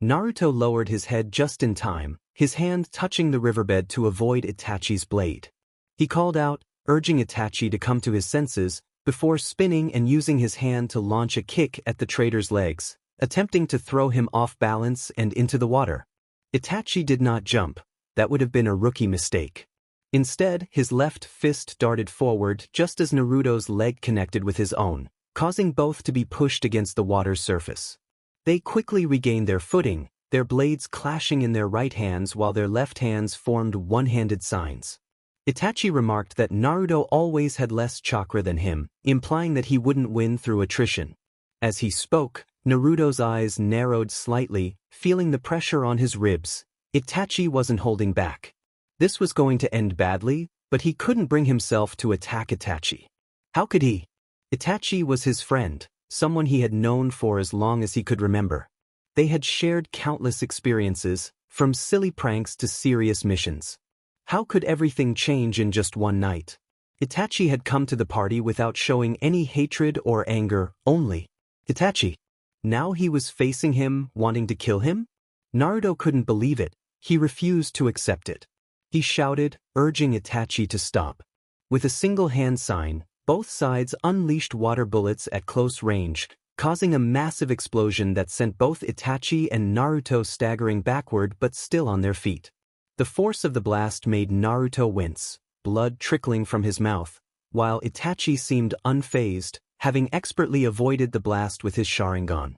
Speaker 1: Naruto lowered his head just in time, his hand touching the riverbed to avoid Itachi's blade. He called out, urging Itachi to come to his senses, before spinning and using his hand to launch a kick at the traitor's legs, attempting to throw him off balance and into the water. Itachi did not jump. That would have been a rookie mistake. Instead, his left fist darted forward just as Naruto's leg connected with his own, causing both to be pushed against the water's surface. They quickly regained their footing, their blades clashing in their right hands while their left hands formed one-handed signs. Itachi remarked that Naruto always had less chakra than him, implying that he wouldn't win through attrition. As he spoke, Naruto's eyes narrowed slightly, feeling the pressure on his ribs. Itachi wasn't holding back. This was going to end badly, but he couldn't bring himself to attack Itachi. How could he? Itachi was his friend, someone he had known for as long as he could remember. They had shared countless experiences, from silly pranks to serious missions. How could everything change in just one night? Itachi had come to the party without showing any hatred or anger, only Itachi. Now he was facing him, wanting to kill him? Naruto couldn't believe it. He refused to accept it. He shouted, urging Itachi to stop. With a single hand sign, both sides unleashed water bullets at close range, causing a massive explosion that sent both Itachi and Naruto staggering backward but still on their feet. The force of the blast made Naruto wince, blood trickling from his mouth, while Itachi seemed unfazed, having expertly avoided the blast with his Sharingan.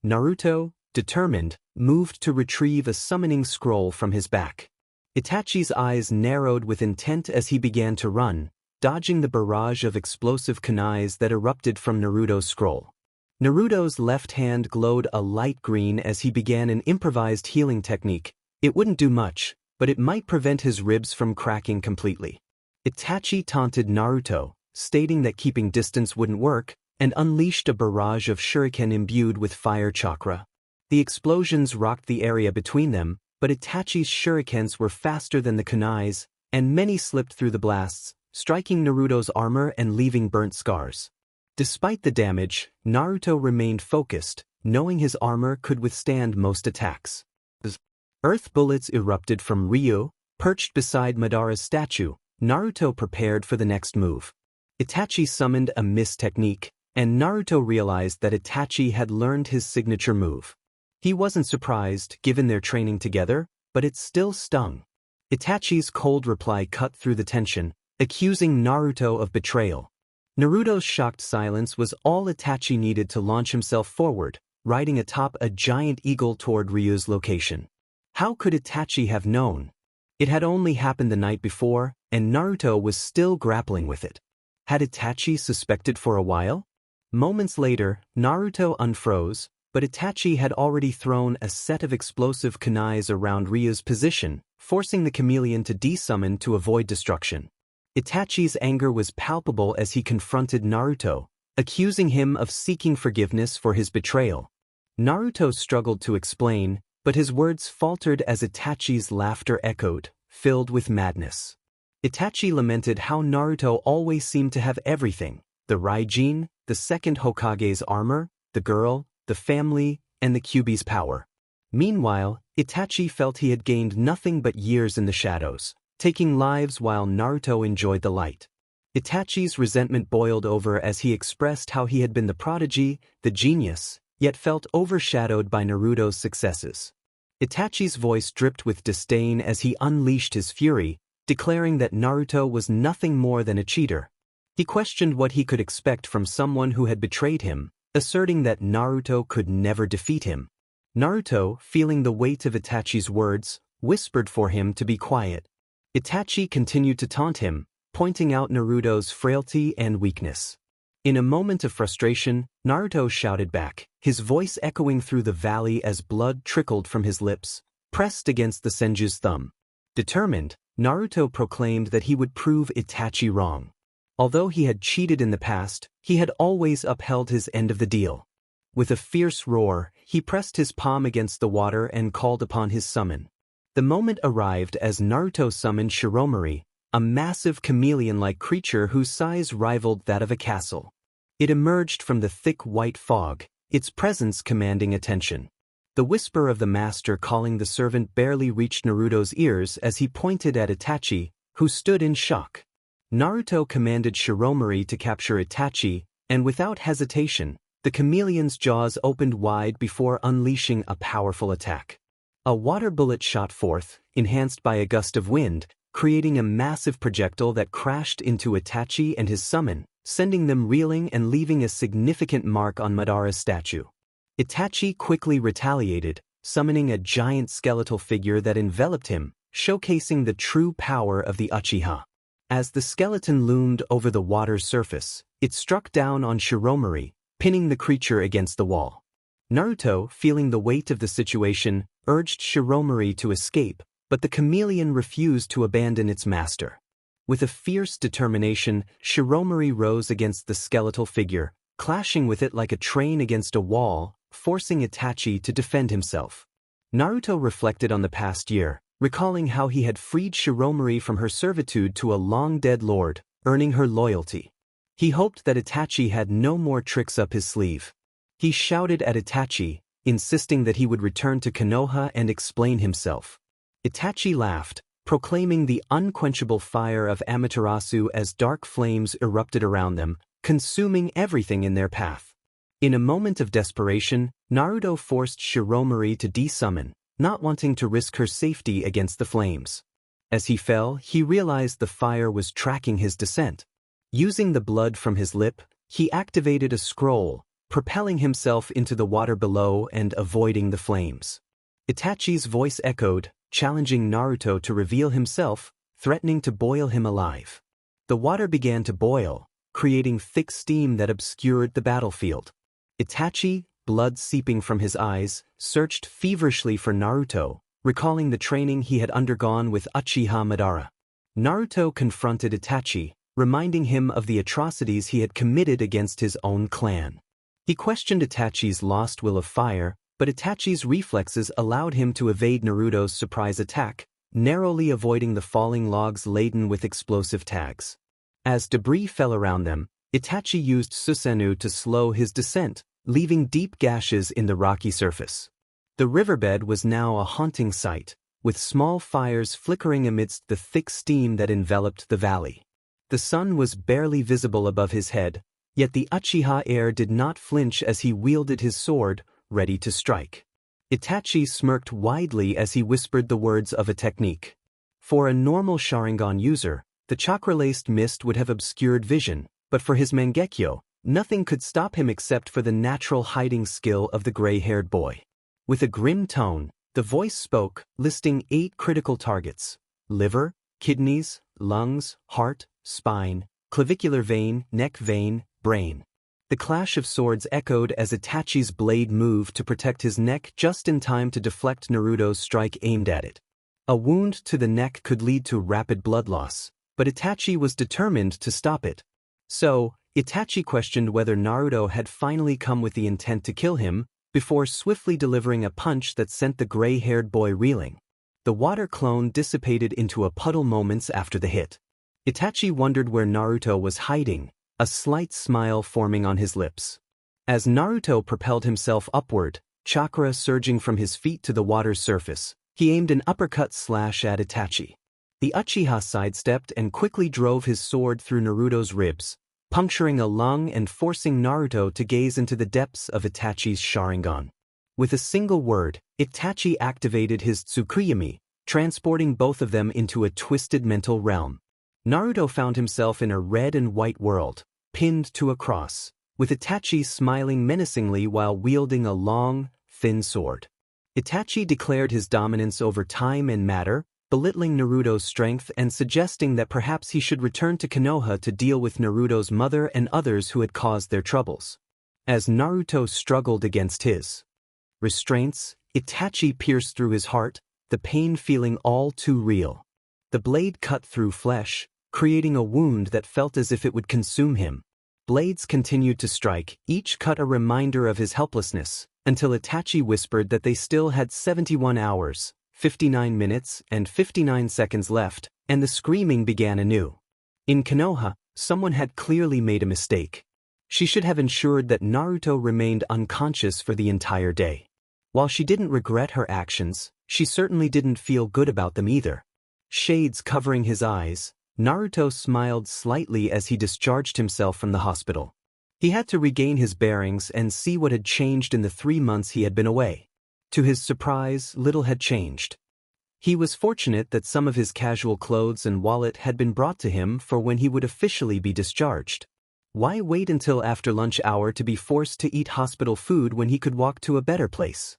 Speaker 1: Naruto, determined, moved to retrieve a summoning scroll from his back. Itachi's eyes narrowed with intent as he began to run, dodging the barrage of explosive kunais that erupted from Naruto's scroll. Naruto's left hand glowed a light green as he began an improvised healing technique. It wouldn't do much, but it might prevent his ribs from cracking completely. Itachi taunted Naruto, stating that keeping distance wouldn't work, and unleashed a barrage of shuriken imbued with fire chakra. The explosions rocked the area between them, but Itachi's shurikens were faster than the kunais, and many slipped through the blasts, striking Naruto's armor and leaving burnt scars. Despite the damage, Naruto remained focused, knowing his armor could withstand most attacks. Earth bullets erupted from Ryu, perched beside Madara's statue. Naruto prepared for the next move. Itachi summoned a mist technique, and Naruto realized that Itachi had learned his signature move. He wasn't surprised, given their training together, but it still stung. Itachi's cold reply cut through the tension, accusing Naruto of betrayal. Naruto's shocked silence was all Itachi needed to launch himself forward, riding atop a giant eagle toward Ryu's location. How could Itachi have known? It had only happened the night before, and Naruto was still grappling with it. Had Itachi suspected for a while? Moments later, Naruto unfroze, but Itachi had already thrown a set of explosive kunais around Ryu's position, forcing the chameleon to desummon to avoid destruction. Itachi's anger was palpable as he confronted Naruto, accusing him of seeking forgiveness for his betrayal. Naruto struggled to explain, but his words faltered as Itachi's laughter echoed, filled with madness. Itachi lamented how Naruto always seemed to have everything: the Raijin, the second Hokage's armor, the girl, the family, and the Kyuubi's power. Meanwhile, Itachi felt he had gained nothing but years in the shadows, taking lives while Naruto enjoyed the light. Itachi's resentment boiled over as he expressed how he had been the prodigy, the genius, yet felt overshadowed by Naruto's successes. Itachi's voice dripped with disdain as he unleashed his fury, declaring that Naruto was nothing more than a cheater. He questioned what he could expect from someone who had betrayed him, asserting that Naruto could never defeat him. Naruto, feeling the weight of Itachi's words, whispered for him to be quiet. Itachi continued to taunt him, pointing out Naruto's frailty and weakness. In a moment of frustration, Naruto shouted back, his voice echoing through the valley as blood trickled from his lips, pressed against the Senju's thumb. Determined, Naruto proclaimed that he would prove Itachi wrong. Although he had cheated in the past, he had always upheld his end of the deal. With a fierce roar, he pressed his palm against the water and called upon his summon. The moment arrived as Naruto summoned Shiromari, a massive chameleon-like creature whose size rivaled that of a castle. It emerged from the thick white fog, its presence commanding attention. The whisper of the master calling the servant barely reached Naruto's ears as he pointed at Itachi, who stood in shock. Naruto commanded Shiromari to capture Itachi, and without hesitation, the chameleon's jaws opened wide before unleashing a powerful attack. A water bullet shot forth, enhanced by a gust of wind, creating a massive projectile that crashed into Itachi and his summon, sending them reeling and leaving a significant mark on Madara's statue. Itachi quickly retaliated, summoning a giant skeletal figure that enveloped him, showcasing the true power of the Uchiha. As the skeleton loomed over the water's surface, it struck down on Shiromari, pinning the creature against the wall. Naruto, feeling the weight of the situation, urged Shiromari to escape, but the chameleon refused to abandon its master. With a fierce determination, Shiromari rose against the skeletal figure, clashing with it like a train against a wall, forcing Itachi to defend himself. Naruto reflected on the past year, recalling how he had freed Shiromari from her servitude to a long-dead lord, earning her loyalty. He hoped that Itachi had no more tricks up his sleeve. He shouted at Itachi, insisting that he would return to Konoha and explain himself. Itachi laughed, proclaiming the unquenchable fire of Amaterasu as dark flames erupted around them, consuming everything in their path. In a moment of desperation, Naruto forced Shiromari to desummon, not wanting to risk her safety against the flames. As he fell, he realized the fire was tracking his descent. Using the blood from his lip, he activated a scroll, propelling himself into the water below and avoiding the flames. Itachi's voice echoed, challenging Naruto to reveal himself, threatening to boil him alive. The water began to boil, creating thick steam that obscured the battlefield. Itachi, blood seeping from his eyes, searched feverishly for Naruto, recalling the training he had undergone with Uchiha Madara. Naruto confronted Itachi, reminding him of the atrocities he had committed against his own clan. He questioned Itachi's lost will of fire, but Itachi's reflexes allowed him to evade Naruto's surprise attack, narrowly avoiding the falling logs laden with explosive tags. As debris fell around them, Itachi used Susanoo to slow his descent, leaving deep gashes in the rocky surface. The riverbed was now a haunting sight, with small fires flickering amidst the thick steam that enveloped the valley. The sun was barely visible above his head, yet the Uchiha heir did not flinch as he wielded his sword, ready to strike. Itachi smirked widely as he whispered the words of a technique. For a normal Sharingan user, the chakra-laced mist would have obscured vision, but for his Mangekyo, nothing could stop him except for the natural hiding skill of the gray-haired boy. With a grim tone, the voice spoke, listing 8 critical targets: liver, kidneys, lungs, heart, spine, clavicular vein, neck vein, brain. The clash of swords echoed as Itachi's blade moved to protect his neck just in time to deflect Naruto's strike aimed at it. A wound to the neck could lead to rapid blood loss, but Itachi was determined to stop it. So, Itachi questioned whether Naruto had finally come with the intent to kill him, before swiftly delivering a punch that sent the gray-haired boy reeling. The water clone dissipated into a puddle moments after the hit. Itachi wondered where Naruto was hiding, a slight smile forming on his lips. As Naruto propelled himself upward, chakra surging from his feet to the water's surface, he aimed an uppercut slash at Itachi. The Uchiha sidestepped and quickly drove his sword through Naruto's ribs, puncturing a lung and forcing Naruto to gaze into the depths of Itachi's Sharingan. With a single word, Itachi activated his Tsukuyomi, transporting both of them into a twisted mental realm. Naruto found himself in a red and white world, pinned to a cross, with Itachi smiling menacingly while wielding a long, thin sword. Itachi declared his dominance over time and matter, belittling Naruto's strength and suggesting that perhaps he should return to Konoha to deal with Naruto's mother and others who had caused their troubles. As Naruto struggled against his restraints, Itachi pierced through his heart, the pain feeling all too real. The blade cut through flesh, creating a wound that felt as if it would consume him. Blades continued to strike, each cut a reminder of his helplessness, until Itachi whispered that they still had 71 hours, 59 minutes, and 59 seconds left, and the screaming began anew. In Konoha, someone had clearly made a mistake. She should have ensured that Naruto remained unconscious for the entire day. While she didn't regret her actions, she certainly didn't feel good about them either. Shades covering his eyes, Naruto smiled slightly as he discharged himself from the hospital. He had to regain his bearings and see what had changed in the 3 months he had been away. To his surprise, little had changed. He was fortunate that some of his casual clothes and wallet had been brought to him for when he would officially be discharged. Why wait until after lunch hour to be forced to eat hospital food when he could walk to a better place?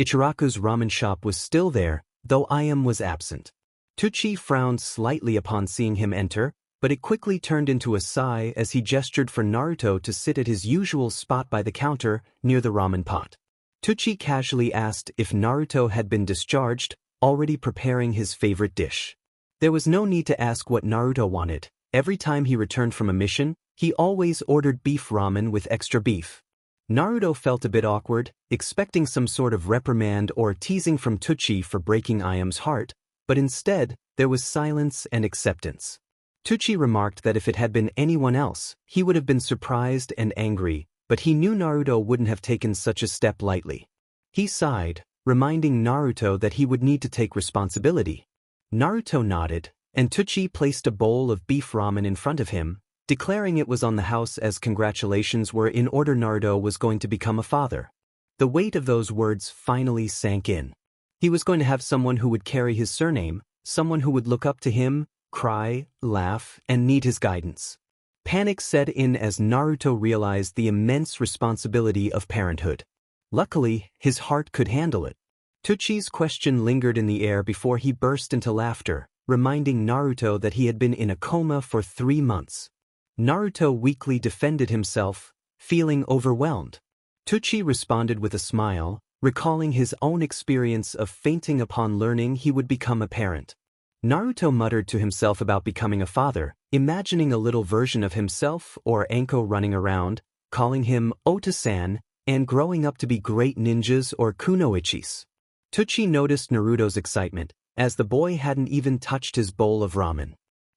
Speaker 1: Ichiraku's ramen shop was still there, though Ayam was absent. Tucci frowned slightly upon seeing him enter, but it quickly turned into a sigh as he gestured for Naruto to sit at his usual spot by the counter, near the ramen pot. Tucci casually asked if Naruto had been discharged, already preparing his favorite dish. There was no need to ask what Naruto wanted. Every time he returned from a mission, he always ordered beef ramen with extra beef. Naruto felt a bit awkward, expecting some sort of reprimand or teasing from Tucci for breaking Ayam's heart, but instead, there was silence and acceptance. Tucci remarked that if it had been anyone else, he would have been surprised and angry, but he knew Naruto wouldn't have taken such a step lightly. He sighed, reminding Naruto that he would need to take responsibility. Naruto nodded, and Tucci placed a bowl of beef ramen in front of him, declaring it was on the house as congratulations were in order. Naruto was going to become a father. The weight of those words finally sank in. He was going to have someone who would carry his surname, someone who would look up to him, cry, laugh, and need his guidance. Panic set in as Naruto realized the immense responsibility of parenthood. Luckily, his heart could handle it. Tuchi's question lingered in the air before he burst into laughter, reminding Naruto that he had been in a coma for 3 months. Naruto weakly defended himself, feeling overwhelmed. Tuchi responded with a smile, recalling his own experience of fainting upon learning he would become a parent. Naruto muttered to himself about becoming a father, imagining a little version of himself or Anko running around, calling him Ota-san, and growing up to be great ninjas or kunoichis. Tuchi noticed Naruto's excitement, as the boy hadn't even touched his bowl of ramen.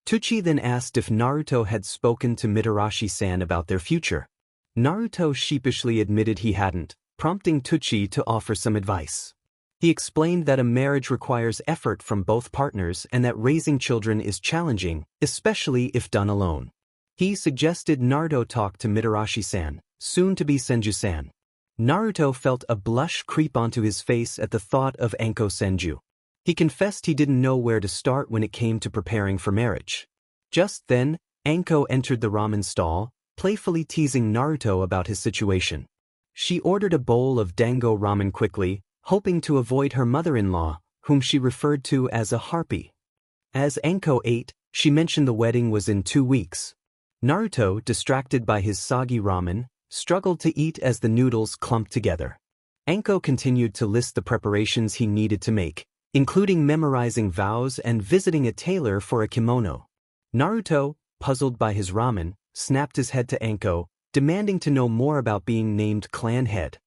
Speaker 1: Tuchi then asked if Naruto had spoken to Mitarashi-san about their future. Naruto sheepishly admitted he hadn't, prompting Tuchi to offer some advice. He explained that a marriage requires effort from both partners and that raising children is challenging, especially if done alone. He suggested Naruto talk to Mitarashi-san, soon to be Senju-san. Naruto felt a blush creep onto his face at the thought of Anko Senju. He confessed he didn't know where to start when it came to preparing for marriage. Just then, Anko entered the ramen stall, playfully teasing Naruto about his situation. She ordered a bowl of dango ramen quickly, hoping to avoid her mother-in-law, whom she referred to as a harpy. As Anko ate, she mentioned the wedding was in 2 weeks. Naruto, distracted by his soggy ramen, struggled to eat as the noodles clumped together. Anko continued to list the preparations he needed to make, including memorizing vows and visiting a tailor for a kimono. Naruto, puzzled by his ramen, snapped his head to Anko, demanding to know more about being named clan head.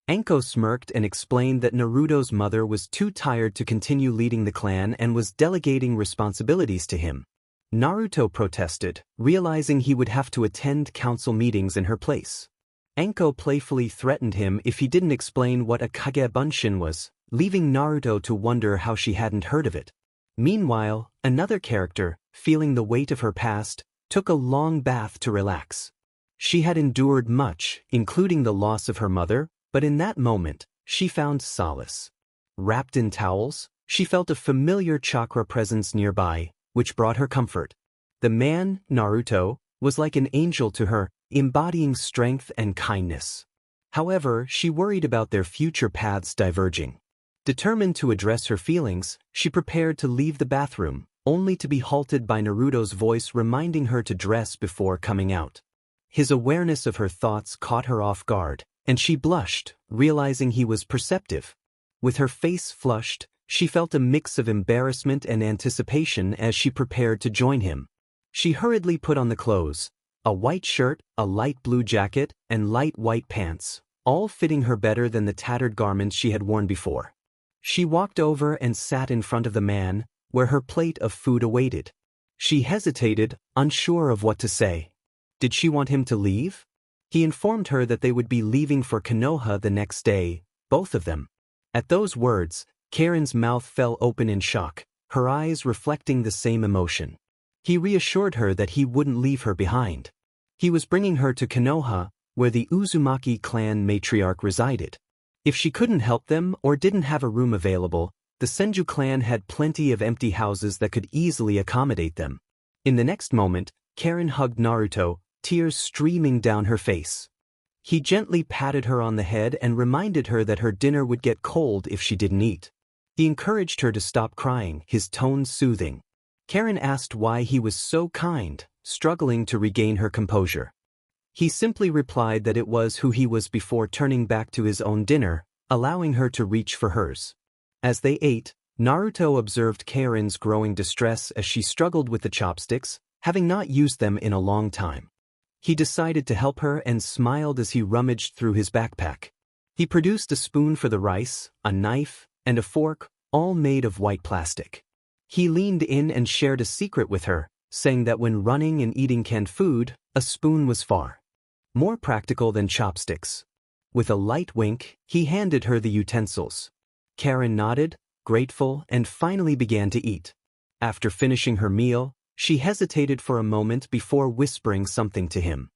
Speaker 1: Anko smirked and explained that Naruto's mother was too tired to continue leading the clan and was delegating responsibilities to him. Naruto protested, realizing he would have to attend council meetings in her place. Anko playfully threatened him if he didn't explain what a kagebunshin was, leaving Naruto to wonder how she hadn't heard of it. Meanwhile, another character, feeling the weight of her past, took a long bath to relax. She had endured much, including the loss of her mother, but in that moment, she found solace. Wrapped in towels, she felt a familiar chakra presence nearby, which brought her comfort. The man, Naruto, was like an angel to her, embodying strength and kindness. However, she worried about their future paths diverging. Determined to address her feelings, she prepared to leave the bathroom, only to be halted by Naruto's voice reminding her to dress before coming out. His awareness of her thoughts caught her off guard, and she blushed, realizing he was perceptive. With her face flushed, she felt a mix of embarrassment and anticipation as she prepared to join him. She hurriedly put on the clothes, a white shirt, a light blue jacket, and light white pants, all fitting her better than the tattered garments she had worn before. She walked over and sat in front of the man, where her plate of food awaited. She hesitated, unsure of what to say. Did she want him to leave? He informed her that they would be leaving for Konoha the next day, both of them. At those words, Karen's mouth fell open in shock, her eyes reflecting the same emotion. He reassured her that he wouldn't leave her behind. He was bringing her to Konoha, where the Uzumaki clan matriarch resided. If she couldn't help them or didn't have a room available, the Senju clan had plenty of empty houses that could easily accommodate them. In the next moment, Karen hugged Naruto, tears streaming down her face. He gently patted her on the head and reminded her that her dinner would get cold if she didn't eat. He encouraged her to stop crying, his tone soothing. Karen asked why he was so kind, struggling to regain her composure. He simply replied that it was who he was before turning back to his own dinner, allowing her to reach for hers. As they ate, Naruto observed Karen's growing distress as she struggled with the chopsticks, having not used them in a long time. He decided to help her and smiled as he rummaged through his backpack. He produced a spoon for the rice, a knife, and a fork, all made of white plastic. He leaned in and shared a secret with her, saying that when running and eating canned food, a spoon was far more practical than chopsticks. With a light wink, he handed her the utensils. Karen nodded, grateful, and finally began to eat. After finishing her meal, she hesitated for a moment before whispering something to him.